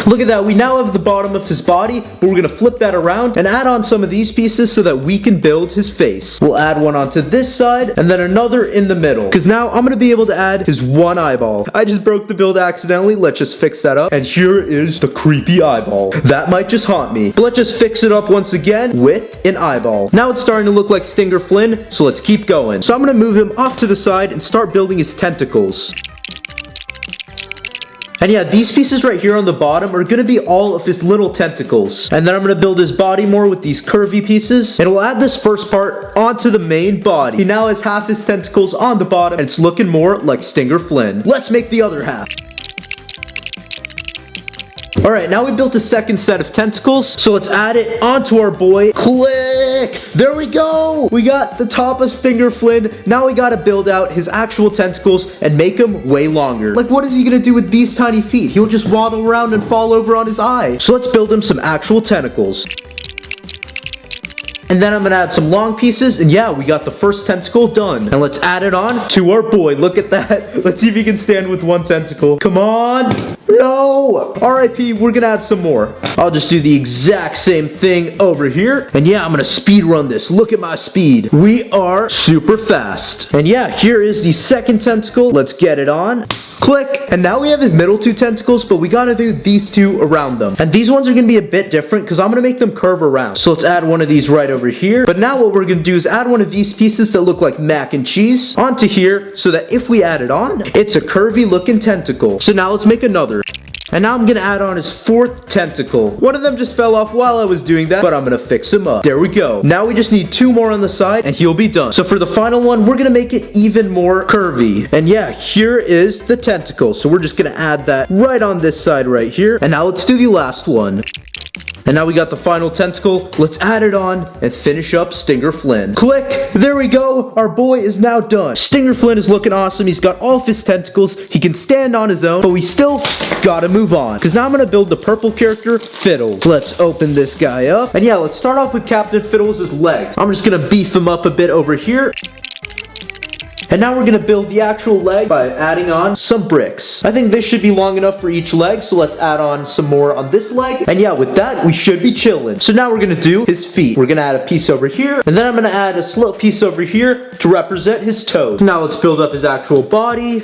Look at that, we now have the bottom of his body, but we're gonna flip that around and add on some of these pieces so that we can build his face. We'll add one onto this side and then another in the middle, because now I'm gonna be able to add his one eyeball. I just broke the build accidentally, let's just fix that up. And here is the creepy eyeball. That might just haunt me. But let's just fix it up once again with an eyeball. Now it's starting to look like Stinger Flynn, so let's keep going. So I'm gonna move him off to the side and start building his tentacles. And yeah, these pieces right here on the bottom are gonna be all of his little tentacles. And then I'm gonna build his body more with these curvy pieces. And we'll add this first part onto the main body. He now has half his tentacles on the bottom, and it's looking more like Stinger Flynn. Let's make the other half. Alright, now we built a second set of tentacles, so let's add it onto our boy. Click! There we go! We got the top of Stinger Flynn. Now we gotta build out his actual tentacles and make them way longer. Like, what is he gonna do with these tiny feet? He'll just waddle around and fall over on his eye. So let's build him some actual tentacles. And then I'm gonna add some long pieces, and yeah, we got the first tentacle done. And let's add it on to our boy. Look at that. Let's see if he can stand with one tentacle. Come on. No. RIP, we're gonna add some more. I'll just do the exact same thing over here. And yeah, I'm gonna speed run this. Look at my speed. We are super fast. And yeah, here is the second tentacle. Let's get it on. Click. And now we have his middle two tentacles, but we gotta do these two around them. And these ones are gonna be a bit different because I'm gonna make them curve around. So let's add one of these right over here. But now what we're gonna do is add one of these pieces that look like mac and cheese onto here so that if we add it on, it's a curvy looking tentacle. So now let's make another. And now I'm gonna add on his fourth tentacle. One of them just fell off while I was doing that, but I'm gonna fix him up. There we go. Now we just need two more on the side and he'll be done. So for the final one, we're gonna make it even more curvy. And yeah, here is the tentacle. So we're just gonna add that right on this side right here. And now let's do the last one. And now we got the final tentacle. Let's add it on and finish up Stinger Flynn. Click! There we go! Our boy is now done. Stinger Flynn is looking awesome. He's got all of his tentacles. He can stand on his own, but we still gotta move on. Because now I'm gonna build the purple character, Fiddles. Let's open this guy up. And yeah, let's start off with Captain Fiddles' legs. I'm just gonna beef him up a bit over here. And now we're gonna build the actual leg by adding on some bricks. I think this should be long enough for each leg, so let's add on some more on this leg. And yeah, with that, we should be chilling. So now we're gonna do his feet. We're gonna add a piece over here, and then I'm gonna add a slope piece over here to represent his toes. Now let's build up his actual body.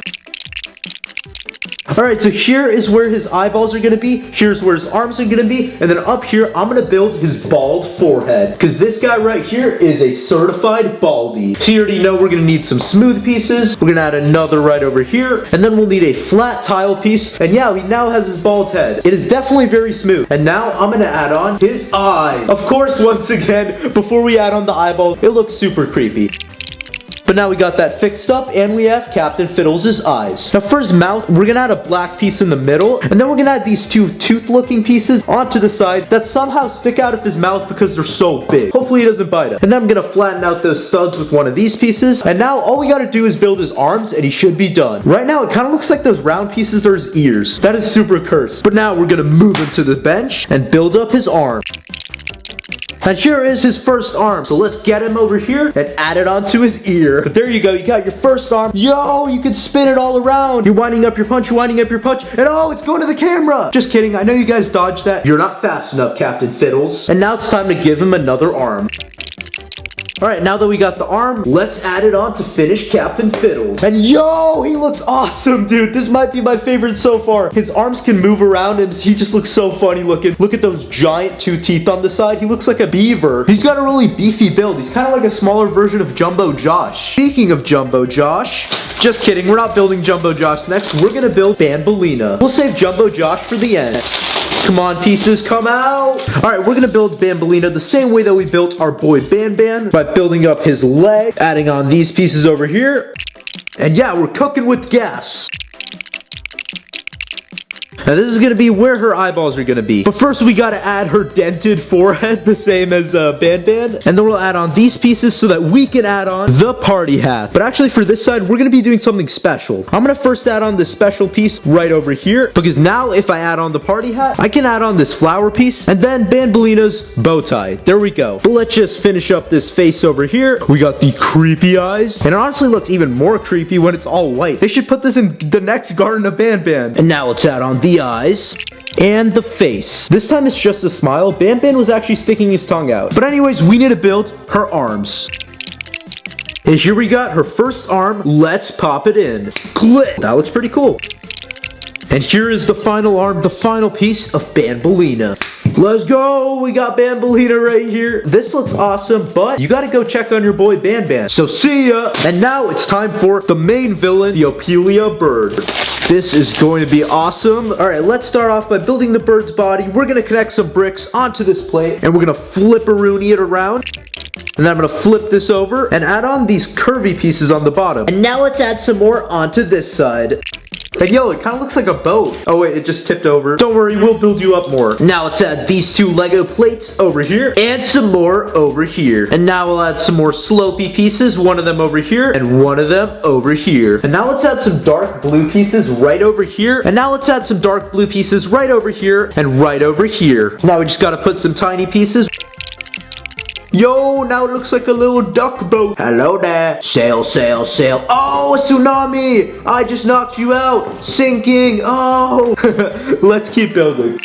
Alright, so here is where his eyeballs are gonna be, here's where his arms are gonna be, and then up here, I'm gonna build his bald forehead. Because this guy right here is a certified baldy. So you already know we're gonna need some smooth pieces, we're gonna add another right over here, and then we'll need a flat tile piece, and yeah, he now has his bald head. It is definitely very smooth. And now I'm gonna add on his eye. Of course, once again, before we add on the eyeball, it looks super creepy. But now we got that fixed up, and we have Captain Fiddles' eyes. Now for his mouth, we're gonna add a black piece in the middle, and then we're gonna add these two tooth-looking pieces onto the side that somehow stick out of his mouth because they're so big. Hopefully he doesn't bite us. And then I'm gonna flatten out those studs with one of these pieces, and now all we gotta do is build his arms, and he should be done. Right now, it kind of looks like those round pieces are his ears. That is super cursed. But now we're gonna move him to the bench and build up his arm. And here is his first arm. So let's get him over here and add it onto his ear. But there you go, you got your first arm. Yo, you can spin it all around. You're winding up your punch, and oh, it's going to the camera. Just kidding, I know you guys dodged that. You're not fast enough, Captain Fiddles. And now it's time to give him another arm. Alright, now that we got the arm, let's add it on to finish Captain Fiddles. And yo, he looks awesome, dude. This might be my favorite so far. His arms can move around and he just looks so funny looking. Look at those giant two teeth on the side. He looks like a beaver. He's got a really beefy build. He's kind of like a smaller version of Jumbo Josh. Speaking of Jumbo Josh, just kidding, we're not building Jumbo Josh next. We're gonna build Bambolina. We'll save Jumbo Josh for the end. Come on, pieces, come out. Alright, we're gonna build Bambolina the same way that we built our boy Ban by building up his leg, adding on these pieces over here. And yeah, we're cooking with gas. Now this is gonna be where her eyeballs are gonna be. But first we gotta add her dented forehead, the same as Banban. And then we'll add on these pieces so that we can add on the party hat. But actually for this side, we're gonna be doing something special. I'm gonna first add on this special piece right over here, because now if I add on the party hat, I can add on this flower piece and then Bambolina's bow tie. There we go. But let's just finish up this face over here. We got the creepy eyes. And it honestly looks even more creepy when it's all white. They should put this in the next Garten of Banabn. And now let's add on the eyes and the face. This time it's just a smile. Banban was actually sticking his tongue out. But anyways, we need to build her arms. And here we got her first arm. Let's pop it in. Click. That looks pretty cool. And here is the final arm, the final piece of Bambolina. Let's go! We got Bambolina right here. This looks awesome, but you gotta go check on your boy Banban. So see ya! And now it's time for the main villain, the Opilia bird. This is going to be awesome. Alright, let's start off by building the bird's body. We're gonna connect some bricks onto this plate, and we're gonna flip-a-rooney it around. And then I'm gonna flip this over and add on these curvy pieces on the bottom. And now let's add some more onto this side. And yo, it kind of looks like a boat. Oh wait, it just tipped over. Don't worry, we'll build you up more. Now let's add these two Lego plates over here and some more over here. And now we'll add some more slopey pieces, one of them over here and one of them over here. And now let's add some dark blue pieces right over here. And now let's add some dark blue pieces right over here and right over here. Now we just gotta put some tiny pieces. Yo, now it looks like a little duck boat. Hello there. Sail, sail, sail. Oh, a tsunami. I just knocked you out. Sinking. Oh. Let's keep building.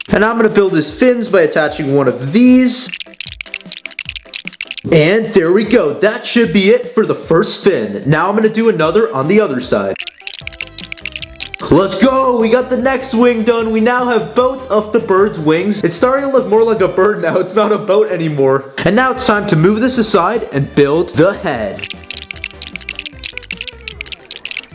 And I'm going to build his fins by attaching one of these. And there we go. That should be it for the first fin. Now I'm going to do another on the other side. Let's go! We got the next wing done. We now have both of the bird's wings. It's starting to look more like a bird now. It's not a boat anymore. And now it's time to move this aside and build the head.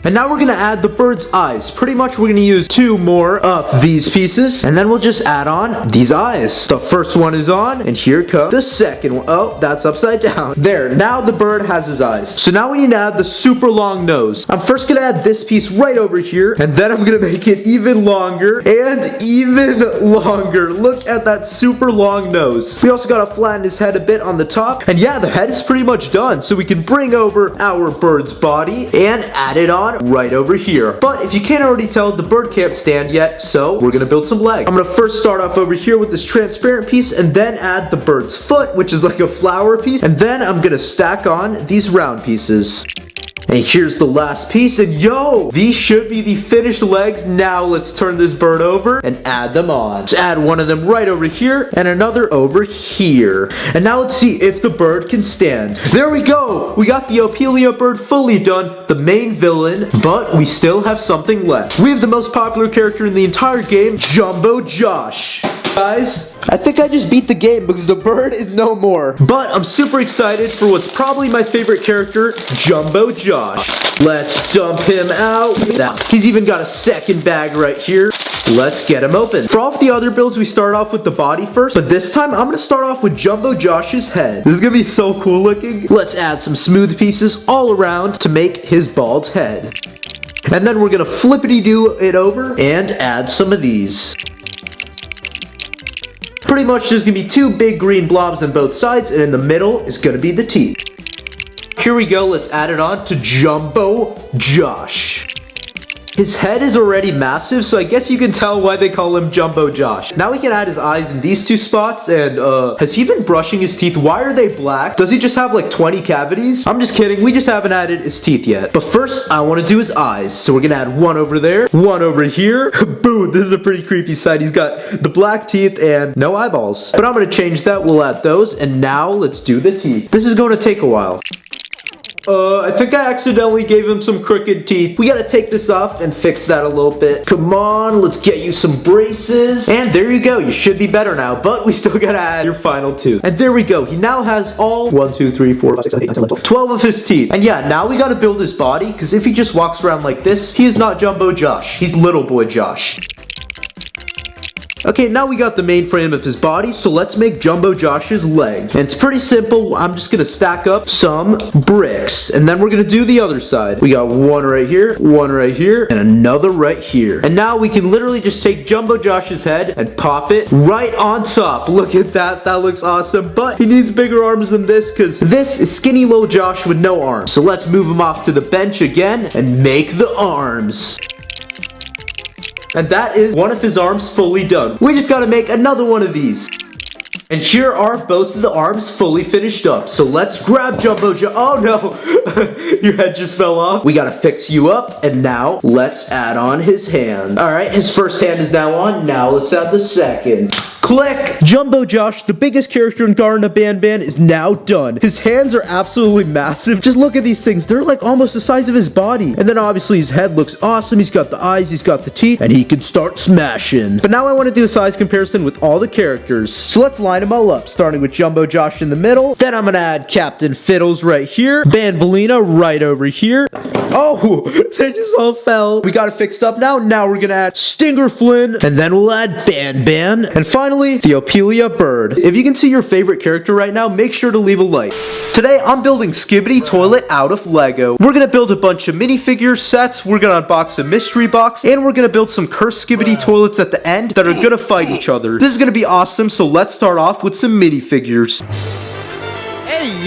And now we're gonna add the bird's eyes. Pretty much we're gonna use two more of these pieces, and then we'll just add on these eyes. The first one is on, and here comes the second one. Oh, that's upside down. There, now the bird has his eyes. So now we need to add the super long nose. I'm first gonna add this piece right over here, and then I'm gonna make it even longer and even longer. Look at that super long nose. We also gotta flatten his head a bit on the top, and yeah, the head is pretty much done. So we can bring over our bird's body and add it on right over here. But if you can't already tell, the bird can't stand yet, so we're gonna build some legs. I'm gonna first start off over here with this transparent piece and then add the bird's foot, which is like a flower piece, and then I'm gonna stack on these round pieces. And here's the last piece, and yo, these should be the finished legs. Now let's turn this bird over and add them on. Let's add one of them right over here and another over here. And now let's see if the bird can stand. There we go. We got the Opilia bird fully done, the main villain, but we still have something left. We have the most popular character in the entire game, Jumbo Josh. Guys, I think I just beat the game because the bird is no more. But I'm super excited for what's probably my favorite character, Jumbo Josh. Let's dump him out. He's even got a second bag right here. Let's get him open. For all of the other builds, we start off with the body first, but this time I'm gonna start off with Jumbo Josh's head. This is gonna be so cool looking. Let's add some smooth pieces all around to make his bald head. And then we're gonna flippity-do it over and add some of these. Pretty much there's gonna be two big green blobs on both sides, and in the middle is gonna be the teeth. Here we go, let's add it on to Jumbo Josh. His head is already massive, so I guess you can tell why they call him Jumbo Josh. Now we can add his eyes in these two spots, and has he been brushing his teeth? Why are they black? Does he just have like 20 cavities? I'm just kidding, we just haven't added his teeth yet. But first, I want to do his eyes. So we're gonna add one over there, one over here. Boo, this is a pretty creepy sight. He's got the black teeth and no eyeballs. But I'm gonna change that, we'll add those, and now let's do the teeth. This is going to take a while. I think I accidentally gave him some crooked teeth. We gotta take this off and fix that a little bit. Come on, let's get you some braces. And there you go, you should be better now, but we still gotta add your final tooth. And there we go, he now has all 1, 2, 3, 4, 5, 6, 7, 8, 9, 10, 11, 12 of his teeth. And yeah, now we gotta build his body, because if he just walks around like this, he is not Jumbo Josh. He's Little Boy Josh. Okay, now we got the main frame of his body, so let's make Jumbo Josh's legs. And it's pretty simple. I'm just gonna stack up some bricks, and then we're gonna do the other side. We got one right here, and another right here. And now we can literally just take Jumbo Josh's head and pop it right on top. Look at that, that looks awesome, but he needs bigger arms than this because this is skinny little Josh with no arms. So let's move him off to the bench again and make the arms. And that is one of his arms fully done. We just gotta make another one of these. And here are both of the arms fully finished up. So let's grab Jumbo Josh. Oh no, your head just fell off. We gotta fix you up. And now let's add on his hand. All right, his first hand is now on. Now let's add the second. Click! Jumbo Josh, the biggest character in Garten of Banabn, is now done. His hands are absolutely massive. Just look at these things. They're like almost the size of his body. And then obviously his head looks awesome. He's got the eyes, he's got the teeth, and he can start smashing. But now I want to do a size comparison with all the characters. So let's line them all up, starting with Jumbo Josh in the middle. Then I'm going to add Captain Fiddles right here. Bambolina right over here. Oh, they just all fell. We got it fixed up now. Now we're going to add Stinger Flynn. And then we'll add Ban. And finally, the Opilia bird. If you can see your favorite character right now, make sure to leave a like. Today, I'm building Skibidi Toilet out of Lego. We're gonna build a bunch of minifigure sets, we're gonna unbox a mystery box, and we're gonna build some cursed Skibidi toilets at the end that are gonna fight each other. This is gonna be awesome, so let's start off with some minifigures.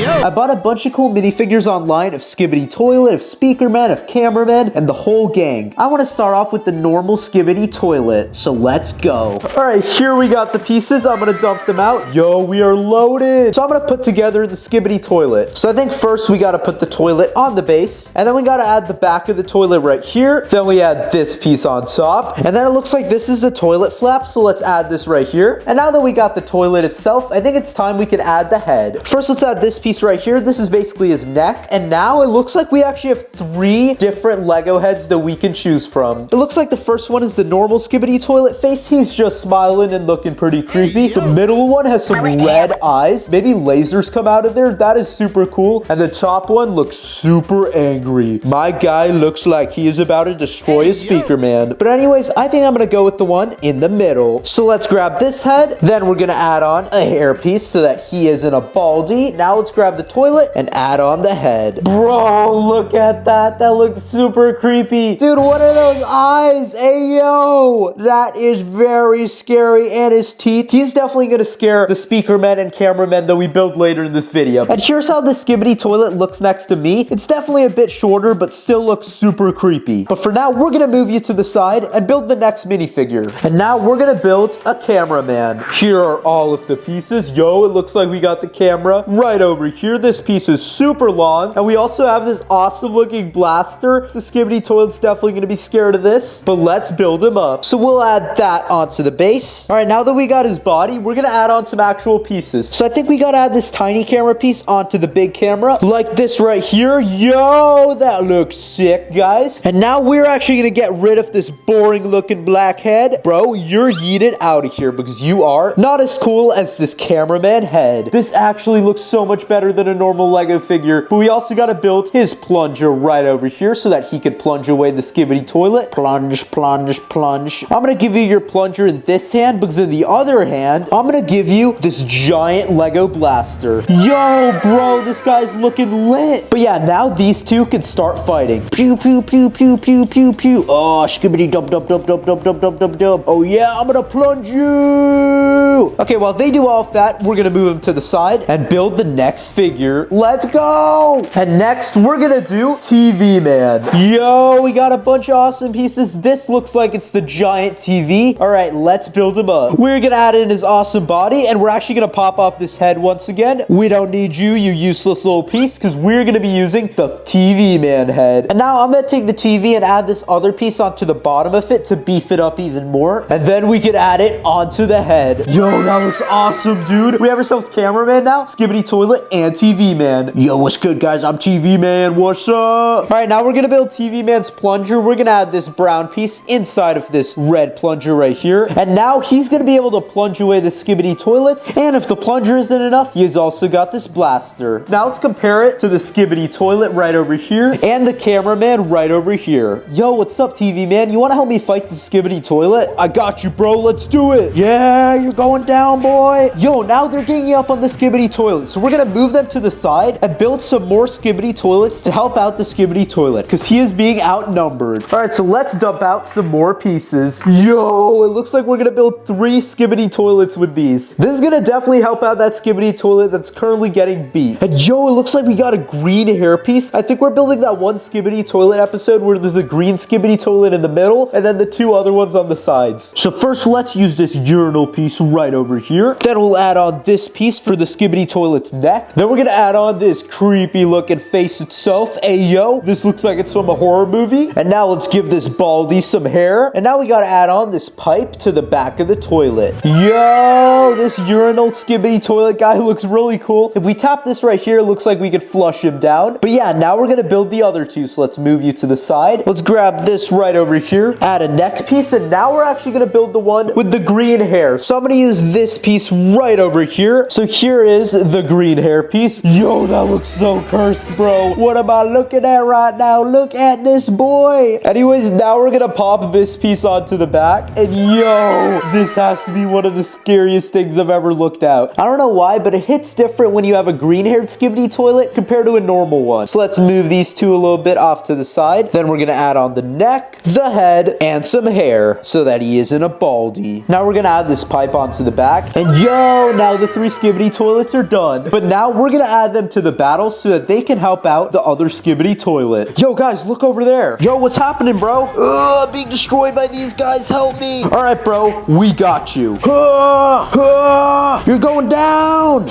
I bought a bunch of cool minifigures online of Skibidi Toilet, of Speakerman, of Cameraman, and the whole gang. I want to start off with the normal Skibidi Toilet, so let's go. Alright, here we got the pieces. I'm going to dump them out. Yo, we are loaded. So I'm going to put together the Skibidi Toilet. So I think first we got to put the toilet on the base, and then we got to add the back of the toilet right here. Then we add this piece on top, and then it looks like this is the toilet flap, so let's add this right here. And now that we got the toilet itself, I think it's time we can add the head. First, let's add this piece right here. This is basically his neck, and now it looks like we actually have 3 different Lego heads that we can choose from. It looks like the first one is the normal Skibidi Toilet face. He's just smiling and looking pretty creepy. The middle one has some red eyes. Maybe lasers come out of there. That is super cool. And the top one looks super angry. My guy looks like he is about to destroy a Speakerman. But anyways, I think I'm gonna go with the one in the middle. So let's grab this head. Then we're gonna add on a hairpiece so that he isn't a baldy. Now let's grab the toilet and add on the head. Bro, look at that. That looks super creepy. Dude, what are those eyes? Hey, yo. That is very scary. And his teeth. He's definitely going to scare the Speakerman and Cameraman that we build later in this video. And here's how the Skibidi Toilet looks next to me. It's definitely a bit shorter, but still looks super creepy. But for now, we're going to move you to the side and build the next minifigure. And now we're going to build a Cameraman. Here are all of the pieces. Yo, it looks like we got the camera right over here. This piece is super long, and we also have this awesome looking blaster. The Skibidi Toilet's definitely going to be scared of this, but let's build him up. So we'll add that onto the base. All right, now that we got his body, we're going to add on some actual pieces. So I think we got to add this tiny camera piece onto the big camera, like this right here. Yo, that looks sick, guys. And now we're actually going to get rid of this boring looking black head. Bro, you're yeeted out of here because you are not as cool as this Cameraman head. This actually looks so much better than a normal Lego figure, but we also got to build his plunger right over here so that he could plunge away the Skibidi Toilet. Plunge, plunge, plunge. I'm going to give you your plunger in this hand because in the other hand, I'm going to give you this giant Lego blaster. Yo, bro, this guy's looking lit. But yeah, now these two can start fighting. Pew, pew, pew, pew, pew, pew, pew. Oh, Skibidi dub, dub, dub, dub, dub, dub, dub, dub, dub. Oh yeah, I'm going to plunge you. Okay, while they do all of that, we're going to move him to the side and build the next figure. Let's go! And next, we're gonna do TV Man. Yo, we got a bunch of awesome pieces. This looks like it's the giant TV. All right, let's build him up. We're gonna add in his awesome body, and we're actually gonna pop off this head once again. We don't need you, you useless little piece, because we're gonna be using the TV Man head. And now I'm gonna take the TV and add this other piece onto the bottom of it to beef it up even more. And then we can add it onto the head. Yo, that looks awesome, dude. We have ourselves Cameraman now. Skibidi Toilet Toilet and TV Man. Yo, what's good, guys? I'm TV Man. What's up? All right, now we're gonna build TV Man's plunger. We're gonna add this brown piece inside of this red plunger right here. And now he's gonna be able to plunge away the Skibidi toilets. And if the plunger isn't enough, he's also got this blaster. Now let's compare it to the Skibidi toilet right over here and the cameraman right over here. Yo, what's up, TV Man? You wanna help me fight the Skibidi toilet? I got you, bro. Let's do it. Yeah, you're going down, boy. Yo, now they're ganging up on the Skibidi toilet. So we're gonna move them to the side and build some more Skibidi toilets to help out the Skibidi toilet because he is being outnumbered. All right, so let's dump out some more pieces. Yo, it looks like we're gonna build 3 Skibidi toilets with these. This is gonna definitely help out that Skibidi toilet that's currently getting beat. And yo, it looks like we got a green hair piece. I think we're building that one Skibidi toilet episode where there's a green Skibidi toilet in the middle and then the 2 other ones on the sides. So first, let's use this urinal piece right over here. Then we'll add on this piece for the Skibidi toilet's neck. Then we're gonna add on this creepy looking face itself. Hey yo, this looks like it's from a horror movie. And now let's give this baldy some hair. And now we gotta add on this pipe to the back of the toilet. Yo, this urinal Skibidi toilet guy looks really cool. If we tap this right here, it looks like we could flush him down. But yeah, now we're gonna build the other 2. So let's move you to the side. Let's grab this right over here, add a neck piece, and now we're actually gonna build the one with the green hair. So I'm gonna use this piece right over here. So here is the green hair piece. Yo, that looks so cursed, bro. What am I looking at right now? Look at this boy. Anyways, now we're gonna pop this piece onto the back. And yo, this has to be one of the scariest things I've ever looked at. I don't know why, but it hits different when you have a green-haired Skibidi toilet compared to a normal one. So let's move these 2 a little bit off to the side. Then we're gonna add on the neck, the head, and some hair so that he isn't a baldy. Now we're gonna add this pipe onto the back. And yo, now the 3 Skibidi toilets are done. But now we're gonna add them to the battle so that they can help out the other Skibidi toilet. Yo, guys, look over there. Yo, what's happening, bro? I'm being destroyed by these guys. Help me. All right, bro, we got you. You're going down.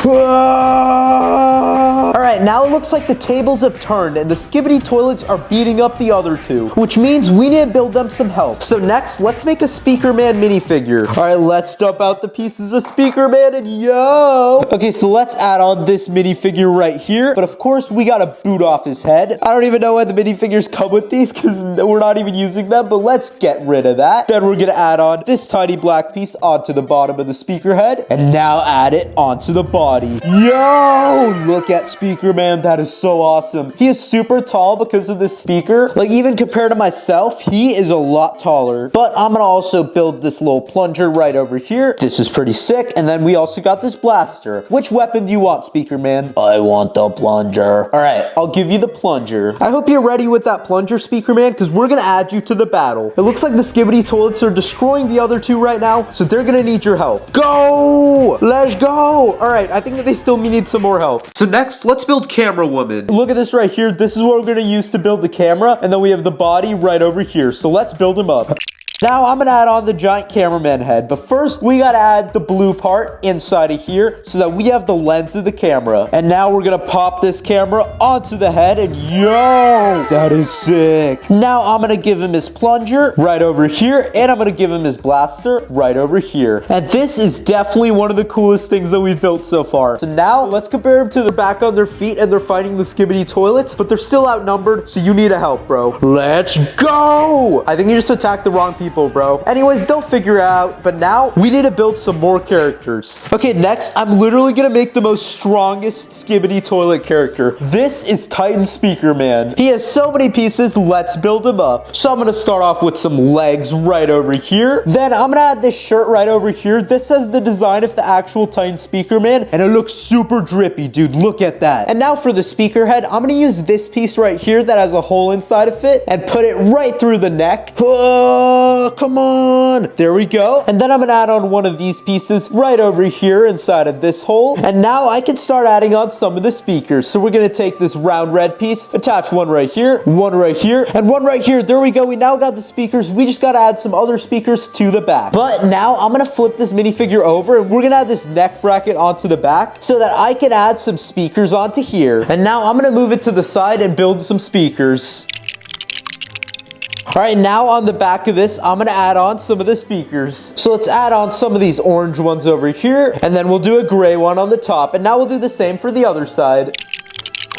All right, now it looks like the tables have turned and the Skibidi toilets are beating up the other 2, which means we need to build them some help. So next, let's make a Speakerman minifigure. All right, let's dump out the pieces of Speakerman and yo. Okay, so let's add on this minifigure right here. But of course, we gotta boot off his head. I don't even know why the minifigures come with these because we're not even using them, but let's get rid of that. Then we're gonna add on this tiny black piece onto the bottom of the speaker head and now add it onto the body. Yo, look at Speakerman. That is so awesome. He is super tall because of this speaker. Like even compared to myself, he is a lot taller. But I'm gonna also build this little plunger right over here. This is pretty sick. And then we also got this blaster. Which weapon do you want, Speakerman? I want the plunger. All right, I'll give you the plunger. I hope you're ready with that plunger, Speakerman, because we're gonna add you to the battle. It looks like the Skibidi toilets are destroying the other 2 right now, so they're gonna need your help. Go! Let's go! All right, I think that they still need some more help. So next, let's build Camera Woman. Look at this right here. This is what we're gonna use to build the camera, and then we have the body right over here. So let's build him up. Now I'm gonna add on the giant cameraman head, but first we gotta add the blue part inside of here so that we have the lens of the camera. And now we're gonna pop this camera onto the head and yo, that is sick. Now I'm gonna give him his plunger right over here and I'm gonna give him his blaster right over here. And this is definitely one of the coolest things that we've built so far. So now let's compare them to the back on their feet and they're fighting the Skibidi toilets, but they're still outnumbered, so you need a help, bro. Let's go! I think you just attacked the wrong people, bro. Anyways, they'll figure it out, but now we need to build some more characters. Okay, next, I'm literally gonna make the most strongest Skibidi toilet character. This is Titan Speakerman. He has so many pieces, let's build him up. So I'm gonna start off with some legs right over here. Then I'm gonna add this shirt right over here. This has the design of the actual Titan Speakerman, and it looks super drippy, dude. Look at that. And now for the speaker head, I'm gonna use this piece right here that has a hole inside of it and put it right through the neck. Oh, come on. There we go. And then I'm gonna add on one of these pieces right over here inside of this hole. And now I can start adding on some of the speakers. So we're gonna take this round red piece, attach one right here, one right here, and one right here. There we go. We now got the speakers. We just gotta add some other speakers to the back. But now I'm gonna flip this minifigure over and we're gonna add this neck bracket onto the back so that I can add some speakers onto here. And now I'm gonna move it to the side and build some speakers. All right, now on the back of this, I'm gonna add on some of the speakers. So let's add on some of these orange ones over here, and then we'll do a gray one on the top, and now we'll do the same for the other side.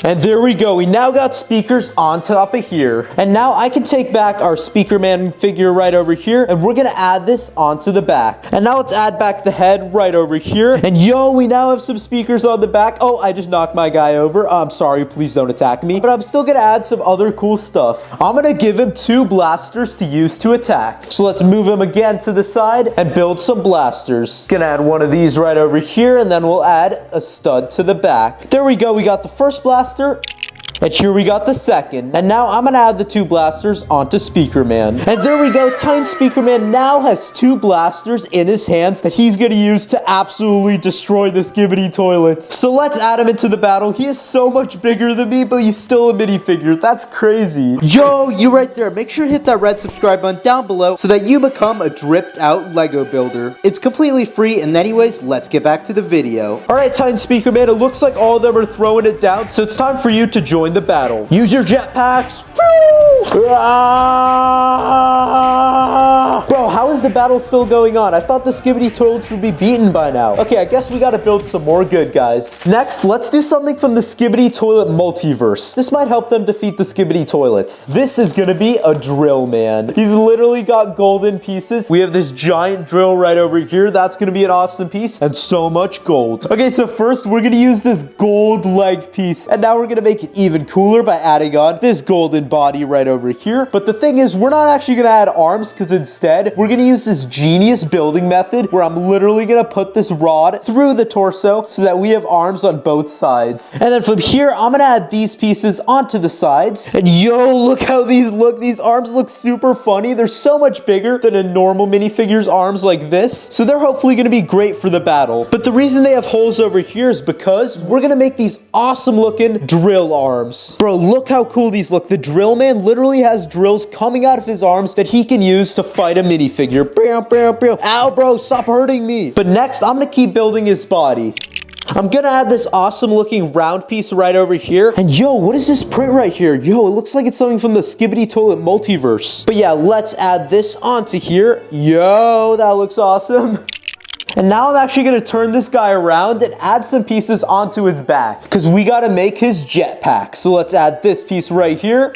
And there we go. We now got speakers on top of here. And now I can take back our Speakerman figure right over here, and we're gonna add this onto the back. And now let's add back the head right over here. And yo, we now have some speakers on the back. Oh, I just knocked my guy over. I'm sorry, please don't attack me. But I'm still gonna add some other cool stuff. I'm gonna give him 2 blasters to use to attack. So let's move him again to the side and build some blasters. Gonna add one of these right over here, and then we'll add a stud to the back. There we go. We got the first blaster. And here we got the second. And now I'm gonna add the 2 blasters onto Speakerman. And there we go. Tiny Speakerman now has 2 blasters in his hands that he's gonna use to absolutely destroy the Skibidi toilets. So let's add him into the battle. He is so much bigger than me, but he's still a minifigure. That's crazy. Yo, you right there. Make sure to hit that red subscribe button down below so that you become a dripped out Lego builder. It's completely free, and anyways, let's get back to the video. All right, Tiny Speakerman, it looks like all of them are throwing it down, so it's time for you to join the battle. Use your jetpacks. Bro, how is the battle still going on? I thought the Skibidi toilets would be beaten by now. Okay, I guess we gotta build some more good guys. Next, let's do something from the Skibidi toilet multiverse. This might help them defeat the Skibidi toilets. This is gonna be a drill man. He's literally got golden pieces. We have this giant drill right over here. That's gonna be an awesome piece and so much gold. Okay, so first we're gonna use this gold leg piece, and now we're gonna make it even cooler by adding on this golden body right over here. But the thing is, we're not actually gonna add arms, because instead we're gonna use this genius building method where I'm literally gonna put this rod through the torso so that we have arms on both sides. And then from here, I'm gonna add these pieces onto the sides. And yo, look how these look. These arms look super funny. They're so much bigger than a normal minifigure's arms like this. So they're hopefully gonna be great for the battle. But the reason they have holes over here is because we're gonna make these awesome looking drill arms. Bro, look how cool these look. The drill man literally has drills coming out of his arms that he can use to fight a minifigure. Ow, bro, stop hurting me. But next, I'm gonna keep building his body. I'm gonna add this awesome looking round piece right over here. And yo, what is this print right here? Yo, it looks like it's something from the Skibidi Toilet multiverse. But yeah, let's add this onto here. Yo, that looks awesome. And now I'm actually gonna turn this guy around and add some pieces onto his back, because we gotta make his jetpack. So let's add this piece right here.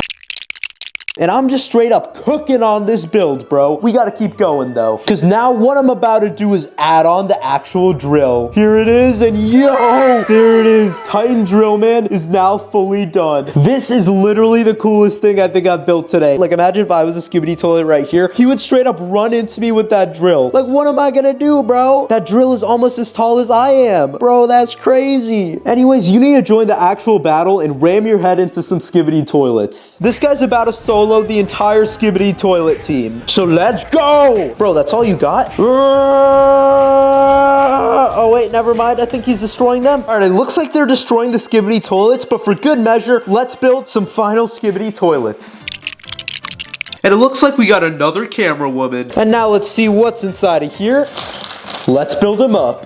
And I'm just straight up cooking on this build, bro. We gotta keep going though, because now what I'm about to do is add on the actual drill. Here it is, and yo, there it is. Titan Drill Man is now fully done. This is literally the coolest thing I think I've built today. Like, imagine if I was a Skibidi toilet right here. He would straight up run into me with that drill. Like, what am I gonna do, bro? That drill is almost as tall as I am. Bro, that's crazy. Anyways, you need to join the actual battle and ram your head into some Skibidi toilets. This guy's about to solo the entire Skibidi toilet team. So let's go! Bro, that's all you got? Oh wait, never mind. I think he's destroying them. All right, it looks like they're destroying the Skibidi toilets, but for good measure, let's build some final Skibidi toilets. And it looks like we got another camera woman. And now let's see what's inside of here. Let's build him up.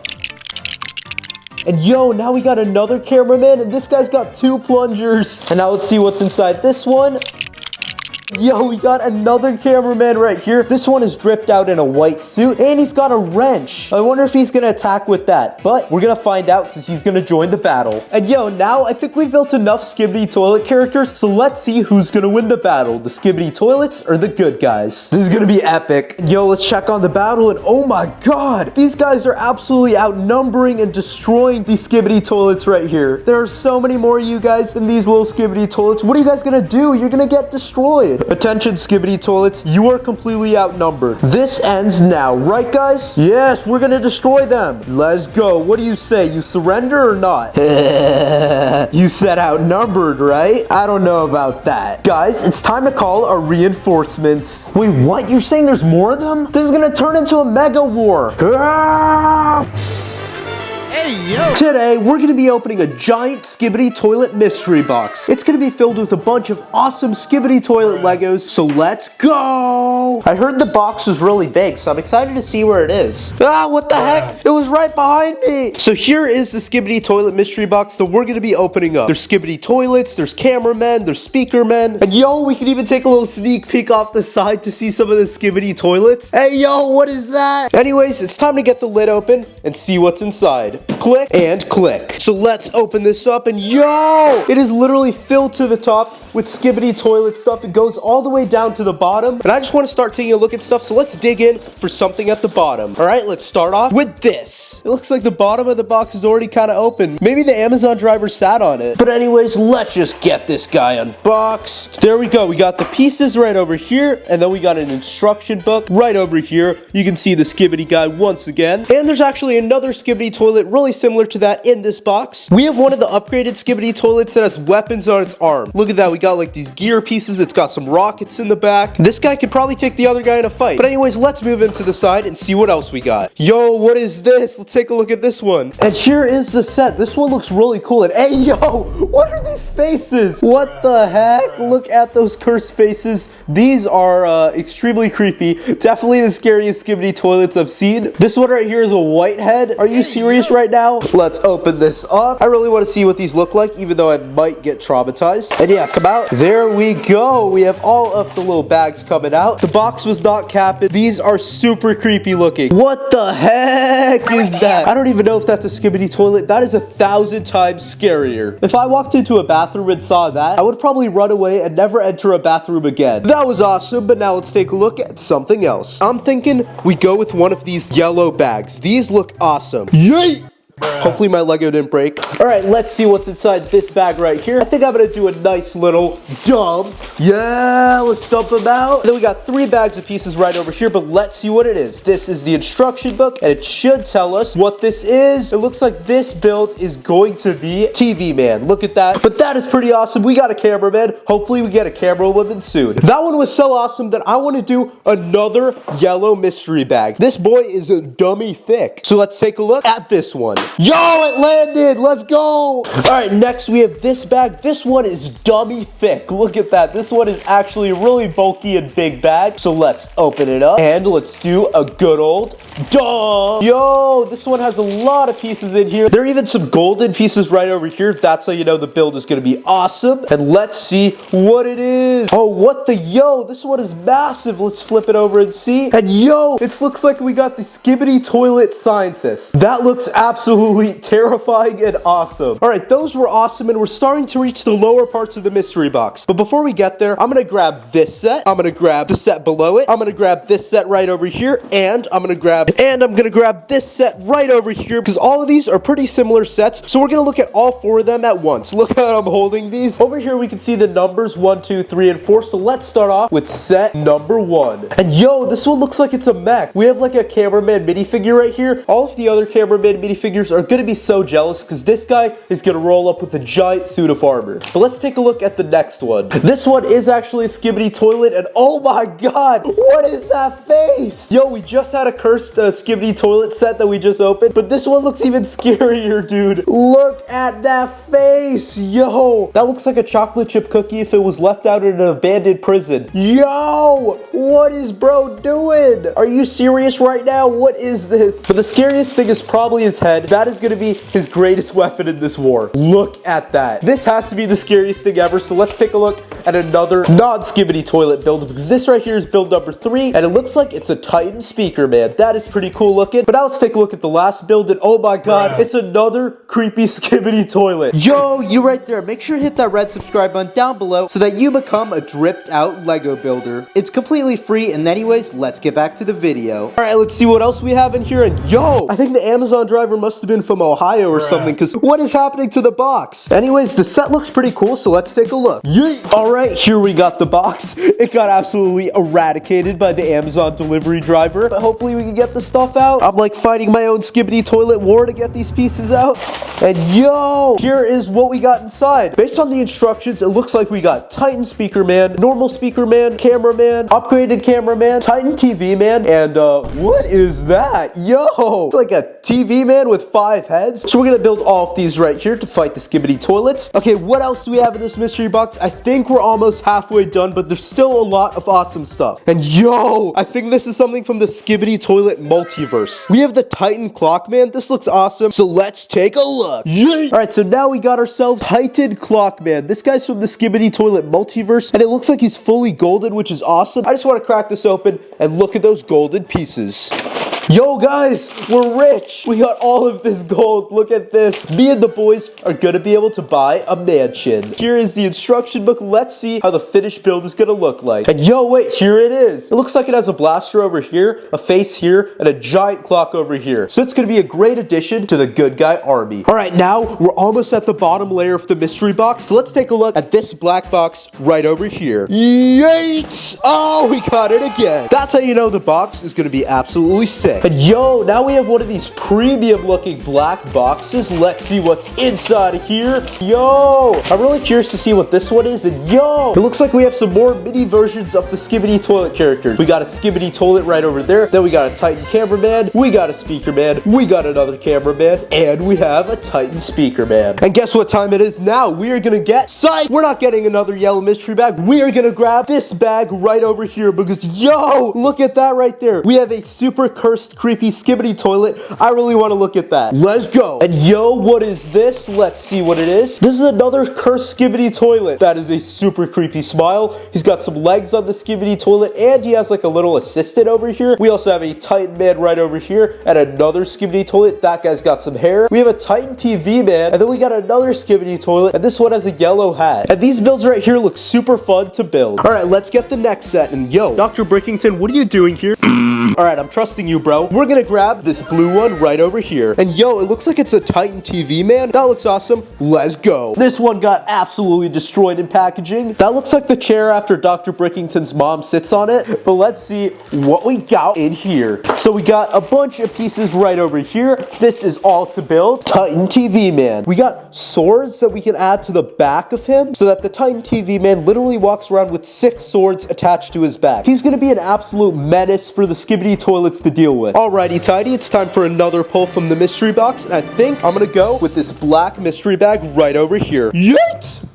And yo, now we got another cameraman, and this guy's got 2 plungers. And now let's see what's inside this one. Yo, we got another cameraman right here. This one is dripped out in a white suit, and he's got a wrench. I wonder if he's gonna attack with that, but we're gonna find out because he's gonna join the battle. And yo, now I think we've built enough Skibidi toilet characters, so let's see who's gonna win the battle, the Skibidi toilets or the good guys. This is gonna be epic. Yo, let's check on the battle, and oh my god, these guys are absolutely outnumbering and destroying these Skibidi toilets right here. There are so many more of you guys in these little Skibidi toilets. What are you guys gonna do? You're gonna get destroyed. Attention, Skibidi toilets, you are completely outnumbered. This ends now, right guys? Yes, we're gonna destroy them. Let's go. What do you say? You surrender or not? You said outnumbered, right? I don't know about that. Guys, it's time to call our reinforcements. Wait, what? You're saying there's more of them? This is gonna turn into a mega war. Hey, yo! Today, we're gonna be opening a giant Skibidi Toilet mystery box. It's gonna be filled with a bunch of awesome Skibidi Toilet Legos, so let's go! I heard the box was really big, so I'm excited to see where it is. Ah, what the heck? It was right behind me! So here is the Skibidi Toilet mystery box that we're gonna be opening up. There's Skibidi Toilets, there's Cameraman, there's Speakerman, and yo, we can even take a little sneak peek off the side to see some of the Skibidi Toilets. Hey, yo, what is that? Anyways, it's time to get the lid open and see what's inside. Click and click. So let's open this up and yo! It is literally filled to the top with Skibidi Toilet stuff. It goes all the way down to the bottom. And I just want to start taking a look at stuff, so let's dig in for something at the bottom. Alright, let's start off with this. It looks like the bottom of the box is already kind of open. Maybe the Amazon driver sat on it. But anyways, let's just get this guy unboxed. There we go. We got the pieces right over here, and then we got an instruction book right over here. You can see the Skibidi guy once again. And there's actually another Skibidi Toilet really similar to that in this box. We have one of the upgraded Skibidi Toilets that has weapons on its arm. Look at that. We got like these gear pieces. It's got some rockets in the back. This guy could probably take the other guy in a fight. But anyways, let's move him to the side and see what else we got. Yo, what is this? Let's take a look at this one. And here is the set. This one looks really cool. And hey, yo, what are these faces? What the heck? Look at those cursed faces. These are extremely creepy. Definitely the scariest Skibidi Toilets I've seen. This one right here is a white head. Are you serious right now? Let's open this up. I really want to see what these look like, even though I might get traumatized. And yeah, come out. There we go. We have all of the little bags coming out. The box was not capped. These are super creepy looking. What the heck is that? I don't even know if that's a Skibidi Toilet. That is 1,000 times scarier. If I walked into a bathroom and saw that, I would probably run away and never enter a bathroom again. That was awesome, but now let's take a look at something else. I'm thinking we go with one of these yellow bags. These look awesome. Yay! Hopefully my Lego didn't break. All right, let's see what's inside this bag right here. I think I'm gonna do a nice little dump. Yeah, let's dump them out. And then we got 3 bags of pieces right over here, but let's see what it is. This is the instruction book, and it should tell us what this is. It looks like this build is going to be TV Man. Look at that. But that is pretty awesome. We got a cameraman. Hopefully we get a camera woman soon. That one was so awesome that I want to do another yellow mystery bag. This boy is a dummy thick. So let's take a look at this one. Yo, it landed! Let's go! All right, next we have this bag. This one is dummy thick. Look at that. This one is actually a really bulky and big bag. So let's open it up and let's do a good old dump. Yo, this one has a lot of pieces in here. There are even some golden pieces right over here. That's how you know the build is going to be awesome. And let's see what it is. Oh, what the yo? This one is massive. Let's flip it over and see. And yo, it looks like we got the Skibidi Toilet Scientist. That looks absolutely terrifying and awesome. All right, those were awesome, and we're starting to reach the lower parts of the mystery box. But before we get there, I'm gonna grab this set. I'm gonna grab the set below it. I'm gonna grab this set right over here, and I'm gonna grab this set right over here, because all of these are pretty similar sets. So we're gonna look at all 4 of them at once. Look how I'm holding these. Over here, we can see the numbers 1, 2, 3, and 4. So let's start off with set number 1. And yo, this one looks like it's a mech. We have like a cameraman minifigure right here. All of the other cameraman minifigures are gonna be so jealous because this guy is gonna roll up with a giant suit of armor. But let's take a look at the next one. This one is actually a Skibidi Toilet, and oh my god, what is that face? Yo, we just had a cursed Skibidi Toilet set that we just opened, but this one looks even scarier, dude. Look at that face. Yo, that looks like a chocolate chip cookie if it was left out in an abandoned prison. Yo, what is bro doing? Are you serious right now? What is this? But the scariest thing is probably his head. That is gonna be his greatest weapon in this war. Look at that. This has to be the scariest thing ever, so let's take a look at another non-Skibidi Toilet build, because this right here is build number 3, and it looks like it's a Titan Speakerman. That is pretty cool looking. But now let's take a look at the last build, and oh my god, it's another creepy Skibidi Toilet. Yo, you right there. Make sure to hit that red subscribe button down below so that you become a dripped out Lego builder. It's completely free, and anyways, let's get back to the video. All right, let's see what else we have in here, and yo, I think the Amazon driver must have been from Ohio or something, because what is happening to the box? Anyways, the set looks pretty cool, so let's take a look. Yeet! All right, here we got the box. It got absolutely eradicated by the Amazon delivery driver, but hopefully we can get the stuff out. I'm like fighting my own Skibidi Toilet war to get these pieces out. And yo, here is what we got inside. Based on the instructions, it looks like we got Titan Speakerman, normal Speakerman, Cameraman, upgraded Cameraman, Titan TV Man, and what is that? Yo, it's like a TV man with 5 heads. So we're gonna build all of these right here to fight the Skibidi toilets. Okay, what else do we have in this mystery box? I think we're almost halfway done, but there's still a lot of awesome stuff. And yo, I think this is something from the Skibidi Toilet multiverse. We have the Titan Clockman. This looks awesome. So let's take a look. Yay! All right, so now we got ourselves Titan Clockman. This guy's from the Skibidi Toilet multiverse, and it looks like he's fully golden, which is awesome. I just want to crack this open and look at those golden pieces. Yo guys, we're rich. We got all of this gold. Look at this. Me and the boys are gonna be able to buy a mansion. Here is the instruction book. Let's see how the finished build is gonna look like. And yo, wait, here it is. It looks like it has a blaster over here, a face here, and a giant clock over here. So it's gonna be a great addition to the good guy army. All right, now we're almost at the bottom layer of the mystery box. So let's take a look at this black box right over here. Yeet! Oh, we got it again. That's how you know the box is gonna be absolutely sick. And yo, now we have one of these premium looking black boxes. Let's see what's inside of here. Yo, I'm really curious to see what this one is. And yo, it looks like we have some more mini versions of the Skibidi Toilet characters. We got a Skibidi Toilet right over there. Then we got a Titan Cameraman. We got a Speakerman. We got another Cameraman. And we have a Titan Speakerman. And guess what time it is now? We are gonna get psych. We're not getting another yellow mystery bag. We are gonna grab this bag right over here because yo, look at that right there. We have a super cursed creepy Skibidi toilet. I really want to look at that. Let's go. And yo, what is this? Let's see what it is. This is another cursed Skibidi toilet. That is a super creepy smile. He's got some legs on the Skibidi toilet and he has like a little assistant over here. We also have a Titan man right over here and another Skibidi toilet. That guy's got some hair. We have a Titan TV man and then we got another Skibidi toilet and this one has a yellow hat. And these builds right here look super fun to build. All right, let's get the next set. And yo, Dr. Brickington, what are you doing here? All right, I'm trusting you, bro. We're gonna grab this blue one right over here. And yo, it looks like it's a Titan TV man. That looks awesome. Let's go. This one got absolutely destroyed in packaging. That looks like the chair after Dr. Brickington's mom sits on it. But let's see what we got in here. So we got a bunch of pieces right over here. This is all to build Titan TV man. We got swords that we can add to the back of him so that the Titan TV man literally walks around with 6 swords attached to his back. He's gonna be an absolute menace for the Skibidi toilets to deal with. Alrighty, Tidy, it's time for another pull from the mystery box, and I think I'm gonna go with this black mystery bag right over here. Yeet!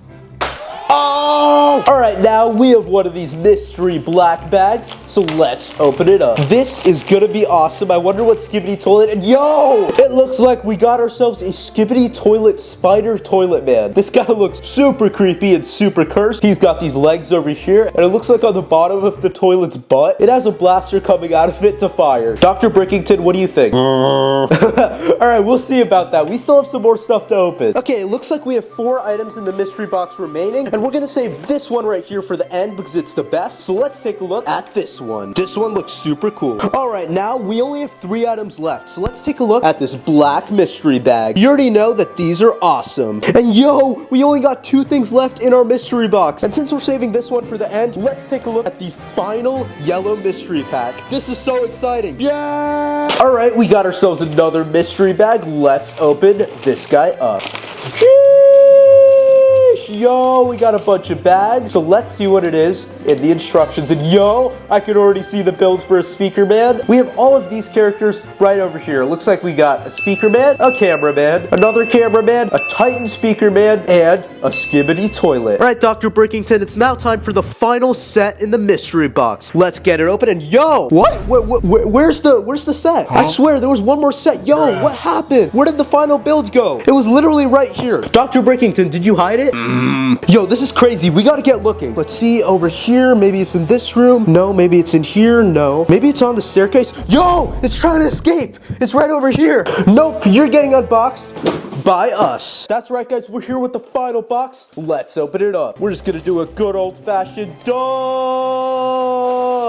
Oh! Alright, now we have one of these mystery black bags, so let's open it up. This is gonna be awesome. I wonder what Skibidi Toilet, and yo! It looks like we got ourselves a Skibidi Toilet Spider Toilet Man. This guy looks super creepy and super cursed. He's got these legs over here, and it looks like on the bottom of the toilet's butt, it has a blaster coming out of it to fire. Dr. Brickington, what do you think? Alright, we'll see about that. We still have some more stuff to open. Okay, it looks like we have 4 items in the mystery box remaining, and we're gonna save this one right here for the end because it's the best. So let's take a look at this one. This one looks super cool. All right, now we only have 3 items left. So let's take a look at this black mystery bag. You already know that these are awesome. And yo, we only got 2 things left in our mystery box. And since we're saving this one for the end, let's take a look at the final yellow mystery pack. This is so exciting. Yeah! All right, we got ourselves another mystery bag. Let's open this guy up. Yo, we got a bunch of bags, so let's see what it is in the instructions. And yo, I can already see the build for a Speakerman. We have all of these characters right over here. Looks like we got a Speakerman, a Cameraman, another Cameraman, a Titan Speakerman, and a Skibidi Toilet. All right, Dr. Brickington, it's now time for the final set in the mystery box. Let's get it open. And yo, what? Where's the set? Huh? I swear there was one more set. Yo, what happened? Where did the final build go? It was literally right here. Dr. Brickington, did you hide it? Yo, this is crazy. We gotta get looking. Let's see over here. Maybe it's in this room. No, maybe it's in here. No. Maybe it's on the staircase. Yo, it's trying to escape. It's right over here. Nope, you're getting unboxed by us. That's right, guys. We're here with the final box. Let's open it up. We're just gonna do a good old-fashioned duh.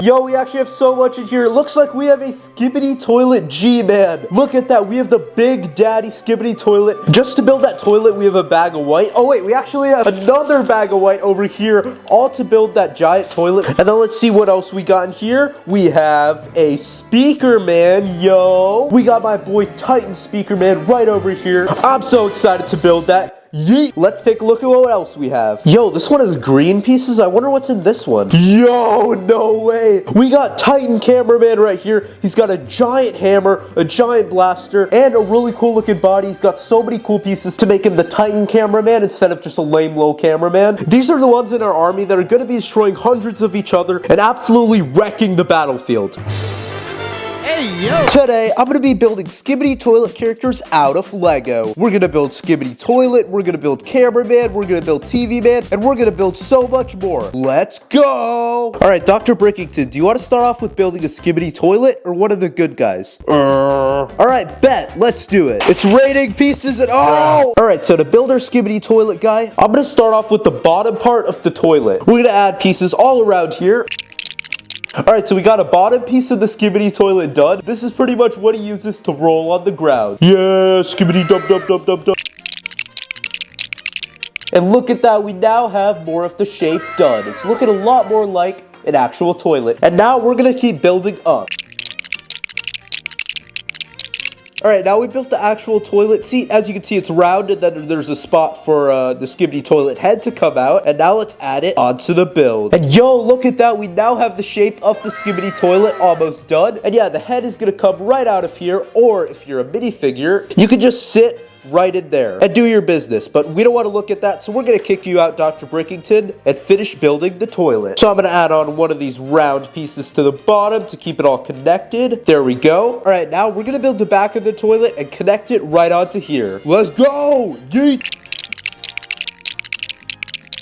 Yo, we actually have so much in here. It looks like we have a Skibidi Toilet G-Man. Look at that. We have the Big Daddy Skibidi Toilet. Just to build that toilet, we have a bag of white. Oh, wait, we actually have another bag of white over here, all to build that giant toilet. And then let's see what else we got in here. We have a Speakerman, yo. We got my boy Titan Speakerman right over here. I'm so excited to build that. yeet. Let's take a look at what else we have. Yo, this one has green pieces. I wonder what's in this one. Yo, no way. We got Titan Cameraman right here. He's got a giant hammer, a giant blaster, and a really cool looking body. He's got so many cool pieces to make him the Titan Cameraman instead of just a lame little cameraman. These are the ones in our army that are going to be destroying hundreds of each other and absolutely wrecking the battlefield. Hey, yo! Today, I'm gonna be building Skibidi Toilet characters out of Lego. We're gonna build Skibidi Toilet, we're gonna build Cameraman, we're gonna build TV Man, and we're gonna build so much more. Let's go! Alright, Dr. Brickington, do you want to start off with building a Skibidi Toilet, or one of the good guys? Alright, bet, let's do it. It's raining pieces and oh! Alright, so to build our Skibidi Toilet guy, I'm gonna start off with the bottom part of the toilet. We're gonna add pieces all around here. Alright, so we got a bottom piece of the Skibidi Toilet done. This is pretty much what he uses to roll on the ground. Yeah, Skibidi dub dub dub dub dub. And look at that, we now have more of the shape done. It's looking a lot more like an actual toilet. And now we're gonna keep building up. Alright, now we built the actual toilet seat. As you can see, it's round, and then there's a spot for the Skibidi Toilet head to come out. And now let's add it onto the build. And yo, look at that. We now have the shape of the Skibidi Toilet almost done. And yeah, the head is going to come right out of here. Or if you're a minifigure, you can just sit right in there and do your business, but we don't want to look at that, so we're going to kick you out, Dr. Brickington, and finish building the toilet. So I'm going to add on one of these round pieces to the bottom to keep it all connected. There we go. All right, now we're going to build the back of the toilet and connect it right onto here. Let's go! Yeet!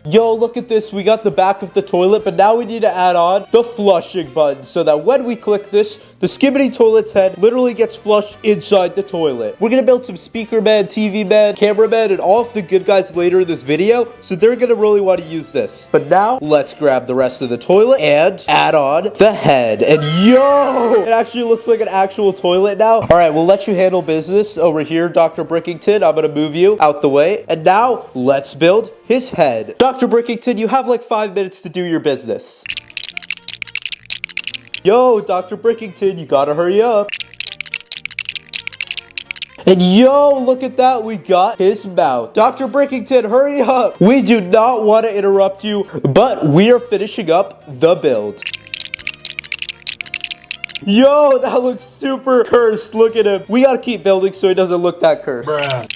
Yo, look at this. We got the back of the toilet, but now we need to add on the flushing button so that when we click this, the Skibidi Toilet's head literally gets flushed inside the toilet. We're going to build some Speakerman, TV Man, Cameraman, and all of the good guys later in this video, so they're going to really want to use this. But now, let's grab the rest of the toilet and add on the head. And yo, it actually looks like an actual toilet now. All right, we'll let you handle business over here, Dr. Brickington. I'm going to move you out the way. And now, let's build his head. Dr. Brickington, you have like 5 minutes to do your business. Yo, Dr. Brickington, you gotta hurry up. And yo, look at that, we got his mouth. Dr. Brickington, hurry up. We do not want to interrupt you, but we are finishing up the build. Yo, that looks super cursed. Look at him. We gotta keep building so he doesn't look that cursed. Bruh.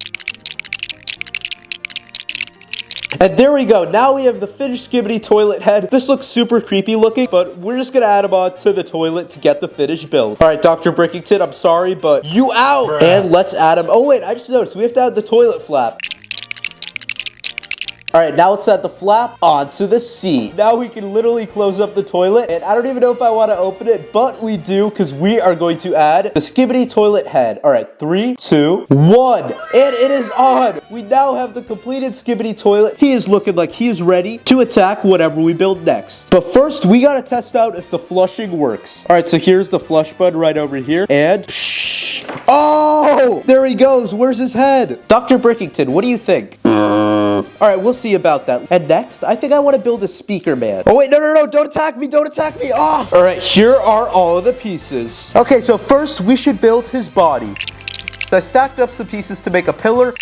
And there we go. Now we have the finished Skibidi Toilet head. This looks super creepy looking, but we're just going to add him on to the toilet to get the finished build. All right, Dr. Brickington, I'm sorry, but you out. Bruh. And let's add him. Oh, wait, I just noticed we have to add the toilet flap. All right, now let's add the flap onto the seat. Now we can literally close up the toilet, and I don't even know if I want to open it, but we do because we are going to add the Skibidi Toilet head. All right, 3, 2, 1, and it is on. We now have the completed Skibidi Toilet. He is looking like he is ready to attack whatever we build next. But first, we got to test out if the flushing works. All right, so here's the flush button right over here, and oh, there he goes. Where's his head? Dr. Brickington, what do you think? All right, we'll see about that. And next, I think I want to build a Speakerman. Oh, wait, no, don't attack me, don't attack me. Oh. All right, here are all of the pieces. Okay, so first, we should build his body. I stacked up some pieces to make a pillar.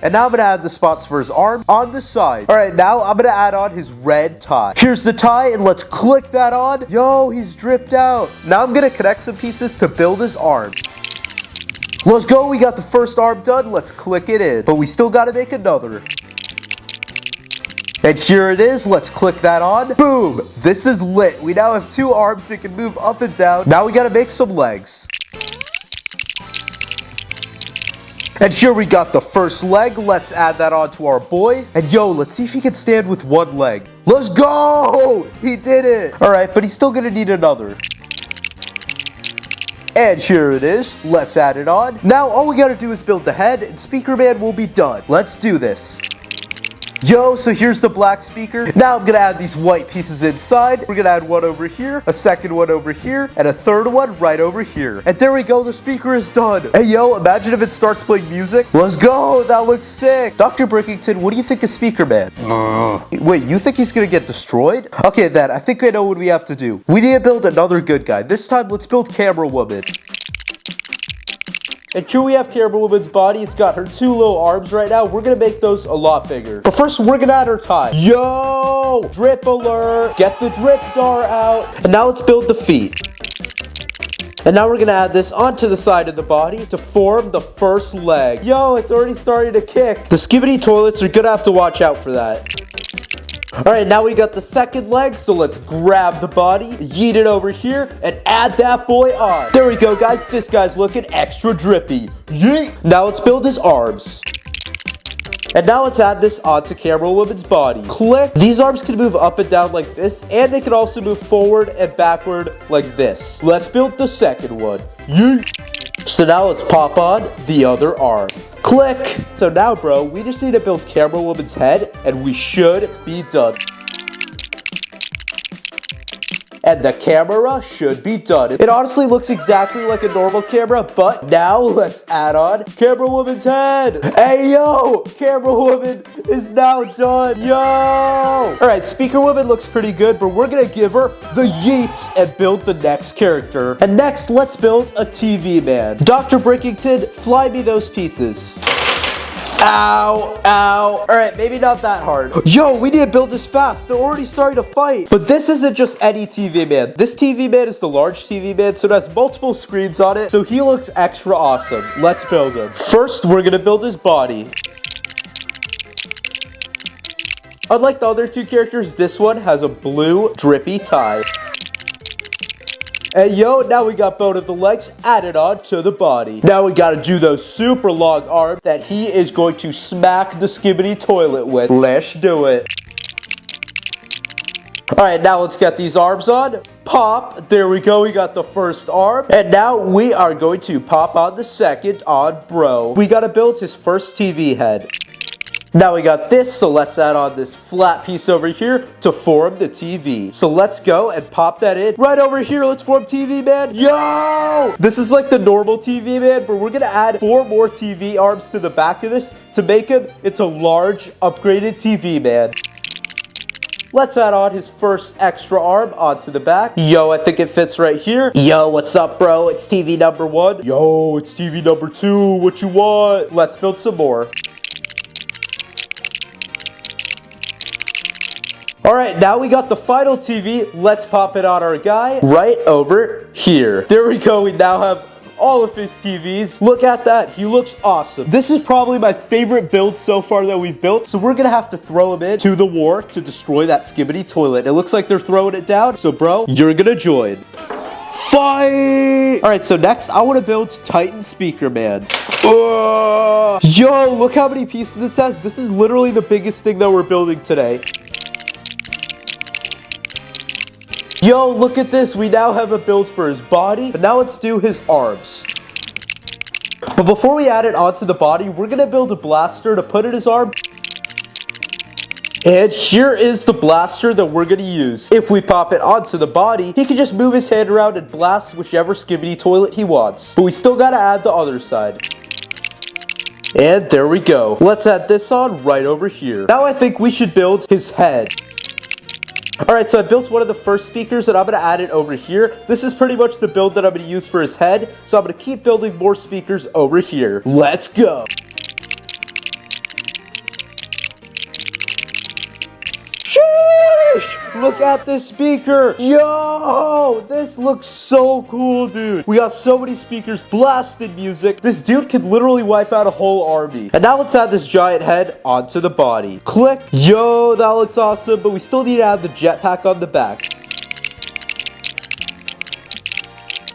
And now I'm going to add the spots for his arm on the side. All right, now I'm going to add on his red tie. Here's the tie, and let's click that on. Yo, he's dripped out. Now I'm going to connect some pieces to build his arm. Let's go, we got the first arm done. Let's click it in. But we still got to make another. And here it is. Let's click that on. Boom. This is lit. We now have 2 arms that can move up and down. Now we got to make some legs. And here we got the first leg. Let's add that onto our boy. And yo, let's see if he can stand with 1 leg. Let's go! He did it. All right, but he's still going to need another. And here it is. Let's add it on. Now all we gotta do is build the head and Speakerman will be done. Let's do this. Yo, so here's the black speaker. Now I'm gonna add these white pieces inside. We're gonna add one over here, a second one over here, and a third one right over here. And there we go, the speaker is done. Hey yo, imagine if it starts playing music. Let's go, that looks sick. Dr. Brickington, what do you think of Speakerman? Wait, you think he's gonna get destroyed? Okay then, I think I know what we have to do. We need to build another good guy. This time, let's build Camerawoman. And here we have Camerawoman's body. It's got her 2 little arms right now. We're gonna make those a lot bigger. But first, we're gonna add her tie. Yo! Drip alert! Get the drip dar out. And now let's build the feet. And now we're gonna add this onto the side of the body to form the first leg. Yo, it's already starting to kick. The Skibidi toilets are gonna have to watch out for that. Alright, now we got the second leg, so let's grab the body, yeet it over here, and add that boy on. There we go, guys. This guy's looking extra drippy. Yeet! Now let's build his arms. And now let's add this onto Camerawoman's body. Click. These arms can move up and down like this, and they can also move forward and backward like this. Let's build the second one. Yeet! So now let's pop on the other arm. Click! So now, bro, we just need to build Camerawoman's head, and we should be done. And the camera should be done. It honestly looks exactly like a normal camera, but now let's add on Camerawoman's head. Hey, yo! Camerawoman is now done. Yo! Alright, Speakerwoman looks pretty good, but we're gonna give her the yeet and build the next character. And next, let's build a TV man. Dr. Brickington, fly me those pieces. Ow, ow. Alright, maybe not that hard. Yo, we need to build this fast. They're already starting to fight. But this isn't just any TV man. This TV man is the large TV man, so it has multiple screens on it, so he looks extra awesome. Let's build him. First, we're gonna build his body. Unlike the other 2 characters, this one has a blue drippy tie. And yo, now we got both of the legs added on to the body. Now we gotta do those super long arms that he is going to smack the Skibidi toilet with. Let's do it. Alright, now let's get these arms on. Pop. There we go. We got the first arm. And now we are going to pop on the second on bro. We gotta build his first TV head. Now we got this, so let's add on this flat piece over here to form the TV. So let's go and pop that in. Right over here, let's form TV man. Yo! This is like the normal TV man, but we're gonna add 4 more TV arms to the back of this to make him into large, upgraded TV man. Let's add on his first extra arm onto the back. Yo, I think it fits right here. Yo, what's up, bro? It's TV number 1. Yo, it's TV number 2. What you want? Let's build some more. Alright, now we got the final TV. Let's pop it on our guy right over here. There we go. We now have all of his TVs. Look at that. He looks awesome. This is probably my favorite build so far that we've built. So we're going to have to throw him into the war to destroy that Skibidi toilet. It looks like they're throwing it down. So, bro, you're going to join. Fight! Alright, so next I want to build Titan Speakerman. Yo, look how many pieces this has. This is literally the biggest thing that we're building today. Yo, look at this. We now have a build for his body. But now let's do his arms. But before we add it onto the body, we're going to build a blaster to put in his arm. And here is the blaster that we're going to use. If we pop it onto the body, he can just move his hand around and blast whichever Skibidi toilet he wants. But we still got to add the other side. And there we go. Let's add this on right over here. Now I think we should build his head. Alright, so I built one of the first speakers and I'm going to add it over here. This is pretty much the build that I'm going to use for his head. So I'm going to keep building more speakers over here. Let's go. Sheesh! Look at this speaker. Yo! This looks so cool, dude. We got so many speakers, blasted music. This dude could literally wipe out a whole army. And now let's add this giant head onto the body. Click. Yo, that looks awesome, but we still need to add the jetpack on the back.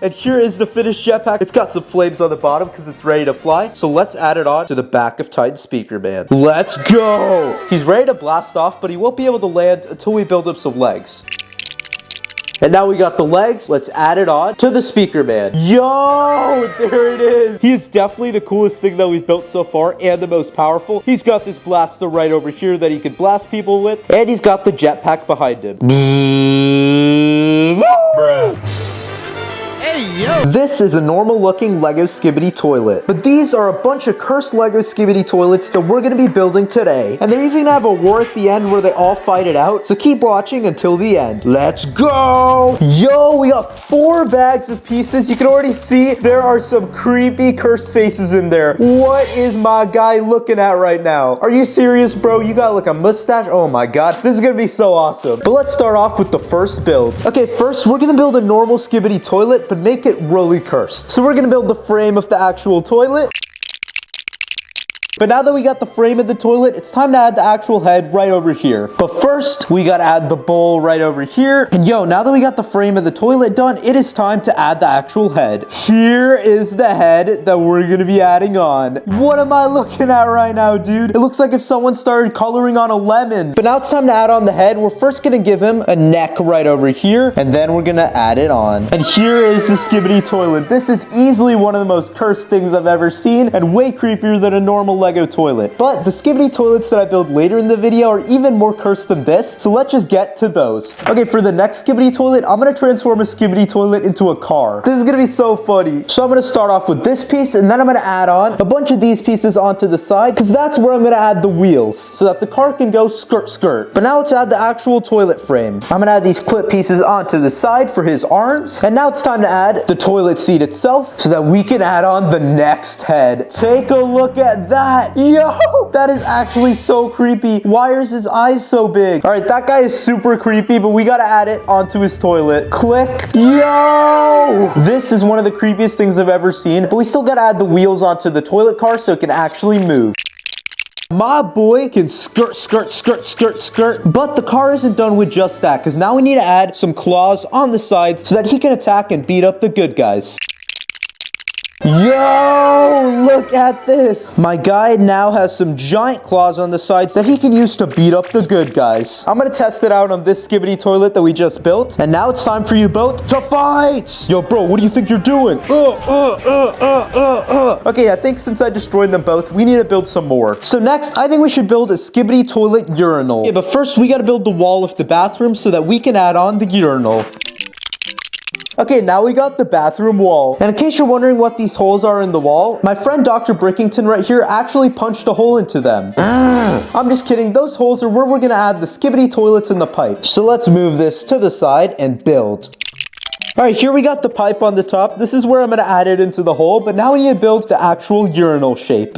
And here is the finished jetpack. It's got some flames on the bottom because it's ready to fly. So let's add it on to the back of Titan Speakerman. Let's go! He's ready to blast off, but he won't be able to land until we build up some legs. And now we got the legs. Let's add it on to the Speakerman. Yo! There it is. He is definitely the coolest thing that we've built so far and the most powerful. He's got this blaster right over here that he can blast people with. And he's got the jetpack behind him. Hey, yo! This is a normal looking Lego Skibidi toilet, but these are a bunch of cursed Lego Skibidi toilets that we're gonna be building today. And they're even gonna have a war at the end where they all fight it out, so keep watching until the end. Let's go! Yo, we got 4 bags of pieces. You can already see there are some creepy cursed faces in there. What is my guy looking at right now? Are you serious, bro? You got like a mustache? Oh my god, this is gonna be so awesome. But let's start off with the first build. Okay, first we're gonna build a normal Skibidi toilet, but make it really cursed. So we're gonna build the frame of the actual toilet. But now that we got the frame of the toilet, it's time to add the actual head right over here. But first, we gotta add the bowl right over here. And yo, now that we got the frame of the toilet done, it is time to add the actual head. Here is the head that we're gonna be adding on. What am I looking at right now, dude? It looks like if someone started coloring on a lemon. But now it's time to add on the head. We're first gonna give him a neck right over here, and then we're gonna add it on. And here is the Skibidi toilet. This is easily one of the most cursed things I've ever seen, and way creepier than a normal Lego toilet. But the Skibidi toilets that I build later in the video are even more cursed than this, so let's just get to those. Okay, for the next Skibidi toilet, I'm gonna transform a Skibidi toilet into a car. This is gonna be so funny. So I'm gonna start off with this piece, and then I'm gonna add on a bunch of these pieces onto the side, because that's where I'm gonna add the wheels, so that the car can go skirt skirt. But now let's add the actual toilet frame. I'm gonna add these clip pieces onto the side for his arms, and now it's time to add the toilet seat itself, so that we can add on the next head. Take a look at that. Yo, that is actually so creepy. Why is his eyes so big? All right, that guy is super creepy, but we gotta add it onto his toilet. Click. Yo! This is one of the creepiest things I've ever seen, but we still gotta add the wheels onto the toilet car so it can actually move. My boy can skirt, skirt, skirt, skirt, skirt. But the car isn't done with just that, because now we need to add some claws on the sides so that he can attack and beat up the good guys. Yo, look at this. My guy now has some giant claws on the sides that he can use to beat up the good guys. I'm gonna test it out on this Skibidi toilet that we just built. And now it's time for you both to fight. Yo, bro, what do you think you're doing? Okay, I think since I destroyed them both, we need to build some more. So next, I think we should build a Skibidi toilet urinal. Okay, but first we gotta build the wall of the bathroom so that we can add on the urinal. Okay, now we got the bathroom wall. And in case you're wondering what these holes are in the wall, my friend Dr. Brickington right here actually punched a hole into them. I'm just kidding. Those holes are where we're gonna add the Skibidi toilets and the pipe. So let's move this to the side and build. All right, here we got the pipe on the top. This is where I'm gonna add it into the hole, but now we need to build the actual urinal shape.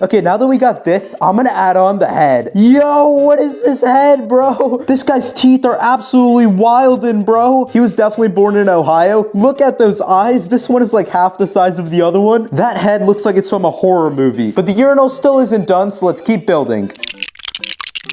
Okay, now that we got this, I'm gonna add on the head. Yo, what is this head, bro? This guy's teeth are absolutely wildin', bro. He was definitely born in Ohio. Look at those eyes. This one is like half the size of the other one. That head looks like it's from a horror movie. But the urinal still isn't done, so let's keep building.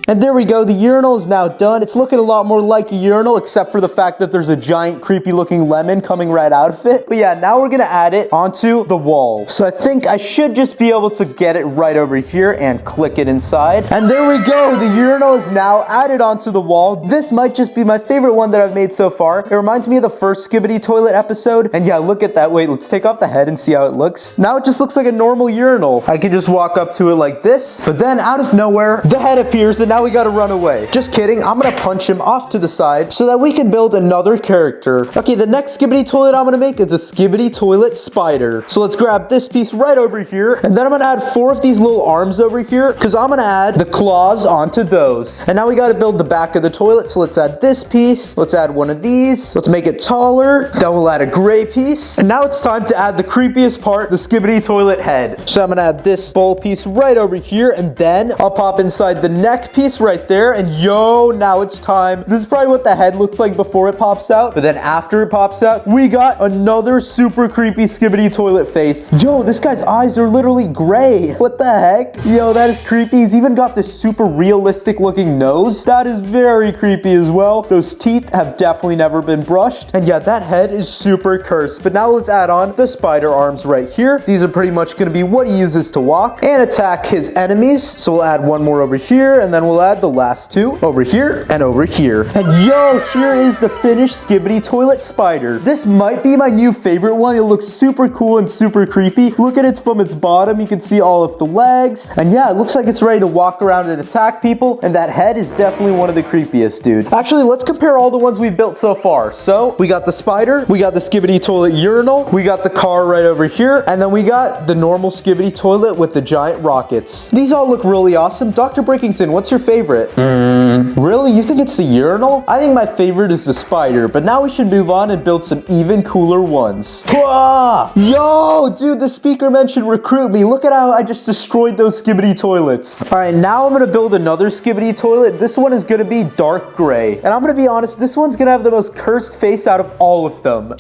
And there we go, the urinal is now done. It's looking a lot more like a urinal, except for the fact that there's a giant creepy looking lemon coming right out of it. But yeah, now we're gonna add it onto the wall. So I think I should just be able to get it right over here and click it inside. And there we go, the urinal is now added onto the wall. This might just be my favorite one that I've made so far. It reminds me of the first Skibidi toilet episode. And yeah, look at that. Wait, let's take off the head and see how it looks. Now it just looks like a normal urinal. I can just walk up to it like this, but then out of nowhere, the head appears and now we gotta run away. Just kidding, I'm gonna punch him off to the side so that we can build another character. Okay, the next Skibidi toilet I'm gonna make is a Skibidi toilet spider. So let's grab this piece right over here, and then I'm gonna add 4 of these little arms over here, because I'm gonna add the claws onto those. And now we gotta build the back of the toilet, so let's add this piece. Let's add one of these. Let's make it taller. Then we'll add a gray piece. And now it's time to add the creepiest part, the Skibidi toilet head. So I'm gonna add this bowl piece right over here, and then I'll pop inside the neck piece right there, and yo, now it's time. This is probably what the head looks like before it pops out, but then after it pops out, we got another super creepy Skibidi toilet face. Yo, this guy's eyes are literally gray. What the heck? Yo, that is creepy. He's even got this super realistic looking nose. That is very creepy as well. Those teeth have definitely never been brushed. And yeah, that head is super cursed. But now let's add on the spider arms right here. These are pretty much gonna be what he uses to walk and attack his enemies. So we'll add one more over here, and then we'll we'll add the last two over here and over here. And yo, here is the finished Skibidi Toilet Spider. This might be my new favorite one. It looks super cool and super creepy. Look at it from its bottom. You can see all of the legs. And yeah, it looks like it's ready to walk around and attack people. And that head is definitely one of the creepiest, dude. Actually, let's compare all the ones we've built so far. So we got the spider, we got the Skibidi Toilet Urinal, we got the car right over here, and then we got the normal Skibidi Toilet with the giant rockets. These all look really awesome. Dr. Breakington, what's your favorite? Really? You think it's the Urinal? I think my favorite is the spider, but now we should move on and build some even cooler ones. Whoa! Yo, dude, the Speakerman should recruit me. Look at how I just destroyed those Skibidi Toilets. All right, now I'm gonna build another Skibidi Toilet. This one is gonna be dark gray. And I'm gonna be honest, this one's gonna have the most cursed face out of all of them.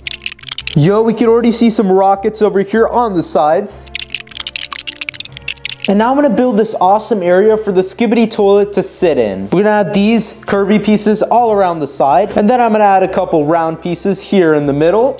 Yo, we can already see some rockets over here on the sides. And now I'm gonna build this awesome area for the Skibidi Toilet to sit in. We're gonna add these curvy pieces all around the side. And then I'm gonna add a couple round pieces here in the middle.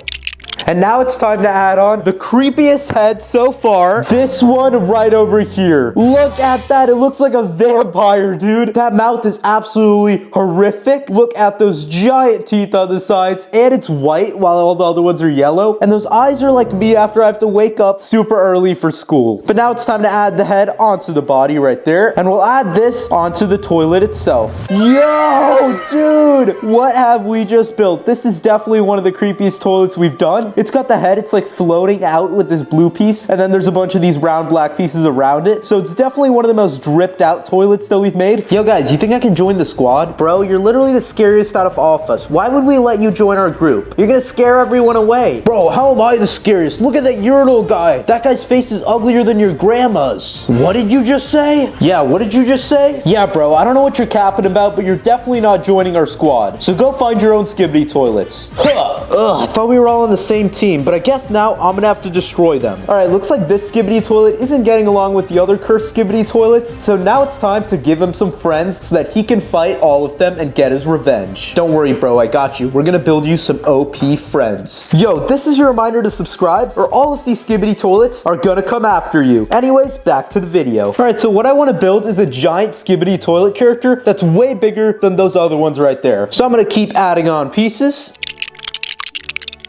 And now it's time to add on the creepiest head so far. This one right over here. Look at that. It looks like a vampire, dude. That mouth is absolutely horrific. Look at those giant teeth on the sides. And it's white while all the other ones are yellow. And those eyes are like me after I have to wake up super early for school. But now it's time to add the head onto the body right there. And we'll add this onto the toilet itself. Yo, dude. What have we just built? This is definitely one of the creepiest toilets we've done. It's got the head, it's like floating out with this blue piece, and then there's a bunch of these round black pieces around it. So it's definitely one of the most dripped out toilets that we've made. Yo guys, you think I can join the squad? Bro, you're literally the scariest out of all of us. Why would we let you join our group? You're gonna scare everyone away. Bro, how am I the scariest? Look at that urinal guy. That guy's face is uglier than your grandma's. What did you just say? Yeah, what did you just say? Yeah, bro, I don't know what you're capping about, but you're definitely not joining our squad. So go find your own Skibidi Toilets. Huh. Ugh, I thought we were all on the same team, but I guess now I'm gonna have to destroy them. All right, looks like this Skibidi Toilet isn't getting along with the other cursed Skibidi Toilets, so now it's time to give him some friends so that he can fight all of them and get his revenge. Don't worry, bro, I got you. We're gonna build you some OP friends. Yo, this is your reminder to subscribe, or all of these Skibidi Toilets are gonna come after you. Anyways, back to the video. All right, so what I wanna build is a giant Skibidi Toilet character that's way bigger than those other ones right there. So I'm gonna keep adding on pieces.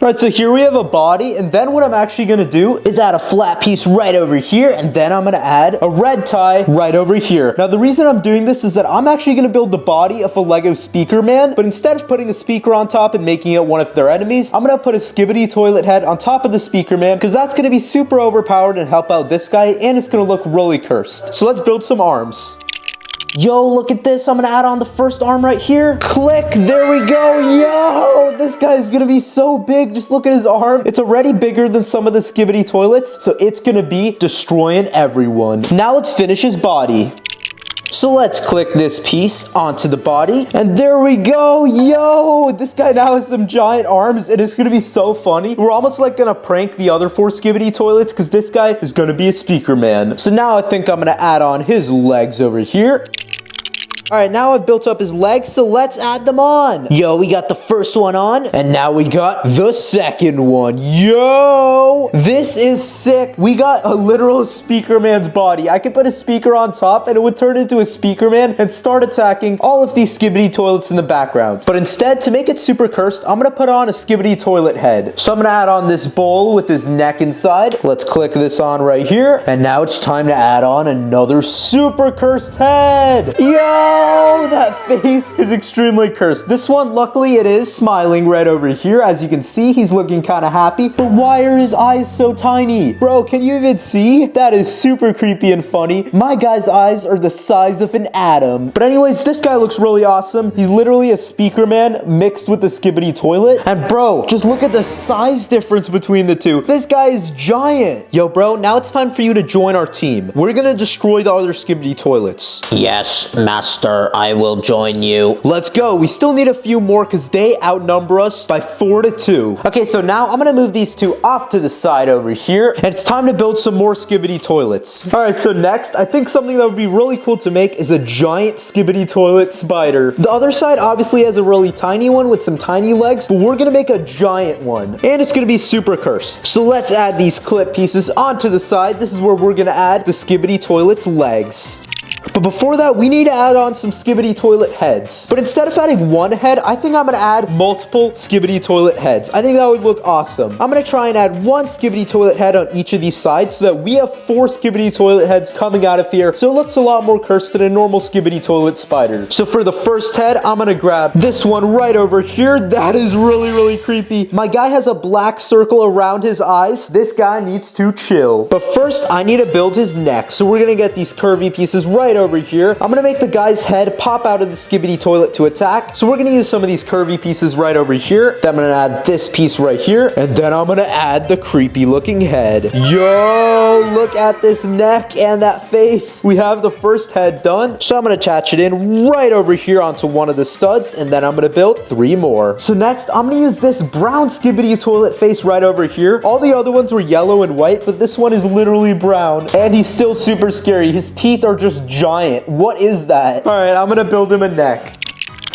Right, so here we have a body, and then what I'm actually gonna do is add a flat piece right over here, and then I'm gonna add a red tie right over here. Now, the reason I'm doing this is that I'm actually gonna build the body of a Lego Speakerman, but instead of putting a speaker on top and making it one of their enemies, I'm gonna put a Skibidi Toilet head on top of the Speakerman, because that's gonna be super overpowered and help out this guy, and it's gonna look really cursed. So let's build some arms. Yo, look at this. I'm gonna add on the first arm right here. Click, there we go. Yo, this guy's gonna be so big. Just look at his arm. It's already bigger than some of the Skibidi Toilets, so it's gonna be destroying everyone. Now let's finish his body. So let's click this piece onto the body, and there we go. Yo, this guy now has some giant arms, and it's gonna be so funny. We're almost like gonna prank the other 4 Skibidi Toilets, because this guy is gonna be a Speakerman. So now I think I'm gonna add on his legs over here. All right, now I've built up his legs, so let's add them on. Yo, we got the first one on, and now we got the second one. Yo, this is sick. We got a literal Speakerman's body. I could put a speaker on top, and it would turn into a Speakerman and start attacking all of these Skibidi Toilets in the background. But instead, to make it super cursed, I'm gonna put on a Skibidi Toilet head. So I'm gonna add on this bowl with his neck inside. Let's click this on right here, and now it's time to add on another super cursed head. Yo! Oh, that face is extremely cursed. This one, luckily, it is smiling right over here. As you can see, he's looking kind of happy. But why are his eyes so tiny? Bro, can you even see? That is super creepy and funny. My guy's eyes are the size of an atom. But anyways, this guy looks really awesome. He's literally a Speakerman mixed with the Skibidi Toilet. And bro, just look at the size difference between the two. This guy is giant. Yo, bro, now it's time for you to join our team. We're gonna destroy the other Skibidi Toilets. Yes, master. I will join you. Let's go. We still need a few more because they outnumber us by 4-2. Okay, so now I'm gonna move these two off to the side over here, and it's time to build some more Skibidi Toilets. All right, so next, I think something that would be really cool to make is a giant Skibidi Toilet spider. The other side obviously has a really tiny one with some tiny legs, but we're gonna make a giant one, and it's gonna be super cursed. So let's add these clip pieces onto the side. This is where we're gonna add the Skibidi Toilet's legs. But before that, we need to add on some Skibidi Toilet heads. But instead of adding one head, I think I'm gonna add multiple Skibidi Toilet heads. I think that would look awesome. I'm gonna try and add one Skibidi Toilet head on each of these sides so that we have 4 Skibidi Toilet heads coming out of here. So it looks a lot more cursed than a normal Skibidi Toilet spider. So for the first head, I'm gonna grab this one right over here. That is really creepy. My guy has a black circle around his eyes. This guy needs to chill. But first, I need to build his neck. So we're gonna get these curvy pieces right over here. I'm gonna make the guy's head pop out of the Skibidi Toilet to attack. So we're gonna use some of these curvy pieces right over here. Then I'm gonna add this piece right here. And then I'm gonna add the creepy looking head. Yo, look at this neck and that face. We have the first head done. So I'm gonna attach it in right over here onto one of the studs. And then I'm gonna build 3 more. So next, I'm gonna use this brown Skibidi Toilet face right over here. All the other ones were yellow and white, but this one is literally brown. And he's still super scary. His teeth are just giant. What is that? All right, I'm gonna build him a neck.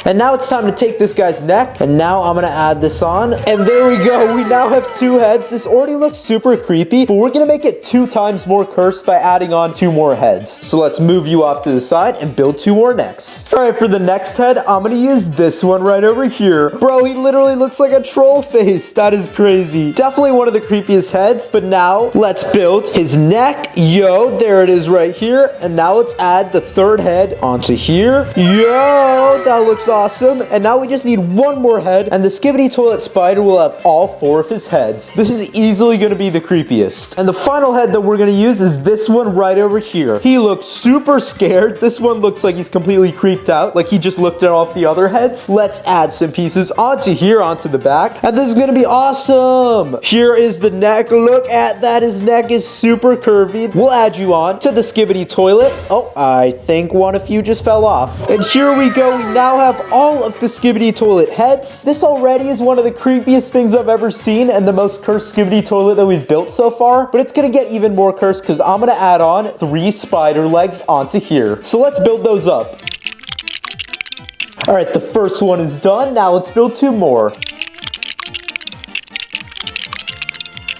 And now it's time to take this guy's neck. And now I'm gonna add this on. And there we go. We now have 2 heads. This already looks super creepy, but we're gonna make it 2 times more cursed by adding on 2 more heads. So let's move you off to the side and build 2 more necks. All right, for the next head, I'm gonna use this one right over here. Bro, he literally looks like a troll face. That is crazy. Definitely one of the creepiest heads, but now let's build his neck. Yo, there it is right here. And now let's add the 3rd head onto here. Yo, that looks awesome. And now we just need 1 more head, and the Skibidi Toilet Spider will have all 4 of his heads. This is easily going to be the creepiest. And the final head that we're going to use is this one right over here. He looks super scared. This one looks like he's completely creeped out, like he just looked at off the other heads. Let's add some pieces onto here, onto the back, and this is going to be awesome. Here is the neck. Look at that. His neck is super curvy. We'll add you on to the Skibidi Toilet. Oh, I think one of you just fell off. And here we go. We now have all of the Skibidi Toilet heads. This already is one of the creepiest things I've ever seen and the most cursed Skibidi Toilet that we've built so far. But it's gonna get even more cursed because I'm gonna add on 3 spider legs onto here. So let's build those up. All right, the first one is done. Now let's build 2 more.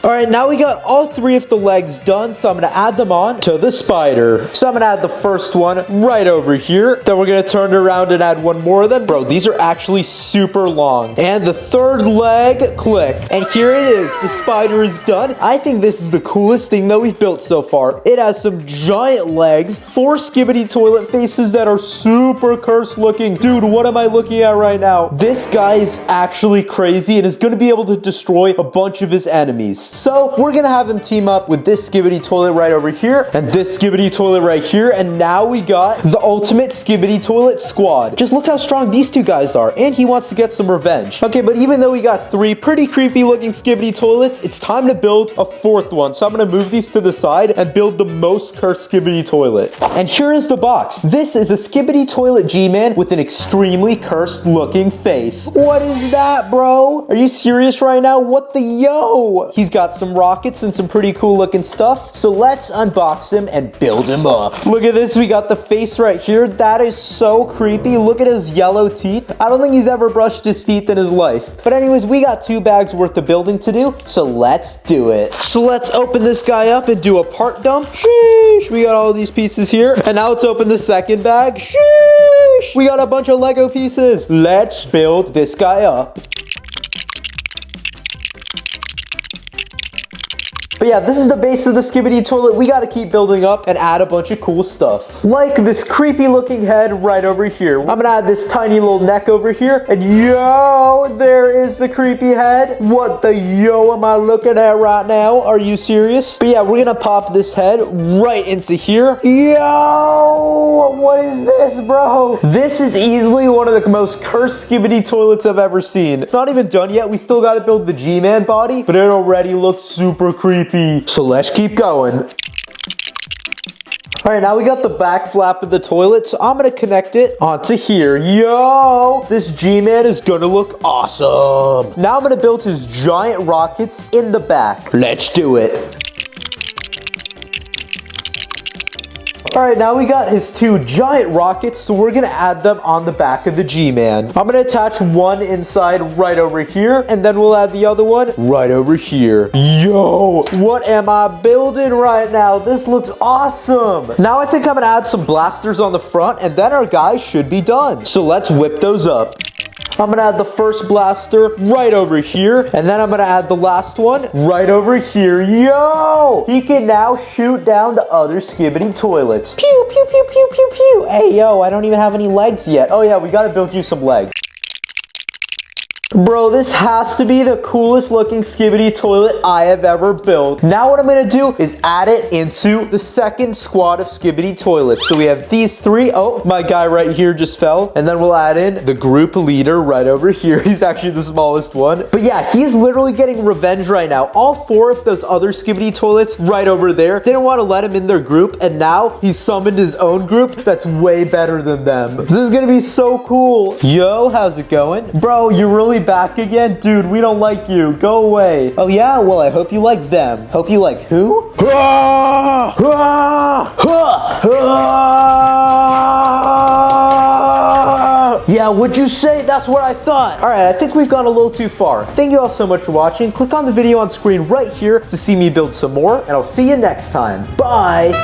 All right, now we got all 3 of the legs done, so I'm gonna add them on to the spider. So I'm gonna add the first one right over here. Then we're gonna turn it around and add 1 more of them. Bro, these are actually super long. And the 3rd leg, click. And here it is, the spider is done. I think this is the coolest thing that we've built so far. It has some giant legs, 4 Skibidi Toilet faces that are super cursed looking. Dude, what am I looking at right now? This guy is actually crazy and is gonna be able to destroy a bunch of his enemies. So we're gonna have him team up with this Skibidi Toilet right over here and this Skibidi Toilet right here. And now we got the ultimate Skibidi Toilet squad. Just look how strong these 2 guys are. And he wants to get some revenge. Okay, but even though we got 3 pretty creepy looking Skibidi Toilets, it's time to build a 4th one. So I'm gonna move these to the side and build the most cursed Skibidi Toilet. And here is the box. This is a Skibidi Toilet G-Man with an extremely cursed looking face. What is that, bro? Are you serious right now? What the yo? He's got some rockets and some pretty cool looking stuff. So let's unbox him and build him up. Look at this. We got the face right here. That is so creepy. Look at his yellow teeth. I don't think he's ever brushed his teeth in his life. But anyways, we got 2 bags worth of building to do. So let's do it. So let's open this guy up and do a part dump. Sheesh. We got all these pieces here. And now let's open the second bag. Sheesh. We got a bunch of Lego pieces. Let's build this guy up. But yeah, this is the base of the Skibidi Toilet. We gotta keep building up and add a bunch of cool stuff. Like this creepy looking head right over here. I'm gonna add this tiny little neck over here. And yo, there is the creepy head. What the yo am I looking at right now? Are you serious? But yeah, we're gonna pop this head right into here. Yo, what is this, bro? This is easily one of the most cursed Skibidi Toilets I've ever seen. It's not even done yet. We still gotta build the G-Man body, but it already looks super creepy. So let's keep going. All right, now we got the back flap of the toilet, so I'm gonna connect it onto here. Yo, this G-Man is gonna look awesome. Now I'm gonna build his giant rockets in the back. Let's do it. All right, now we got his 2 giant rockets, so we're gonna add them on the back of the G-Man. I'm gonna attach one inside right over here, and then we'll add the other one right over here. Yo, what am I building right now? This looks awesome. Now I think I'm gonna add some blasters on the front, and then our guys should be done. So let's whip those up. I'm gonna add the first blaster right over here, and then I'm gonna add the last one right over here. Yo! He can now shoot down the other Skibidi toilets. Pew, pew, pew, pew, pew, pew. Hey, yo, I don't even have any legs yet. Oh yeah, we gotta build you some legs. Bro, this has to be the coolest looking Skibidi toilet I have ever built. Now what I'm gonna do is add it into the second squad of Skibidi toilets. So we have these 3. Oh, my guy right here just fell. And then we'll add in the group leader right over here. He's actually the smallest one. But yeah, he's literally getting revenge right now. All 4 of those other Skibidi toilets right over there didn't want to let him in their group. And now he's summoned his own group that's way better than them. This is gonna be so cool. Yo, how's it going? Bro, you're really back again? Dude, we don't like you. Go away. Oh yeah? Well, I hope you like them. Hope you like who? Yeah, what'd you say? That's what I thought. All right, I think we've gone a little too far. Thank you all so much for watching. Click on the video on screen right here to see me build some more, and I'll see you next time. Bye.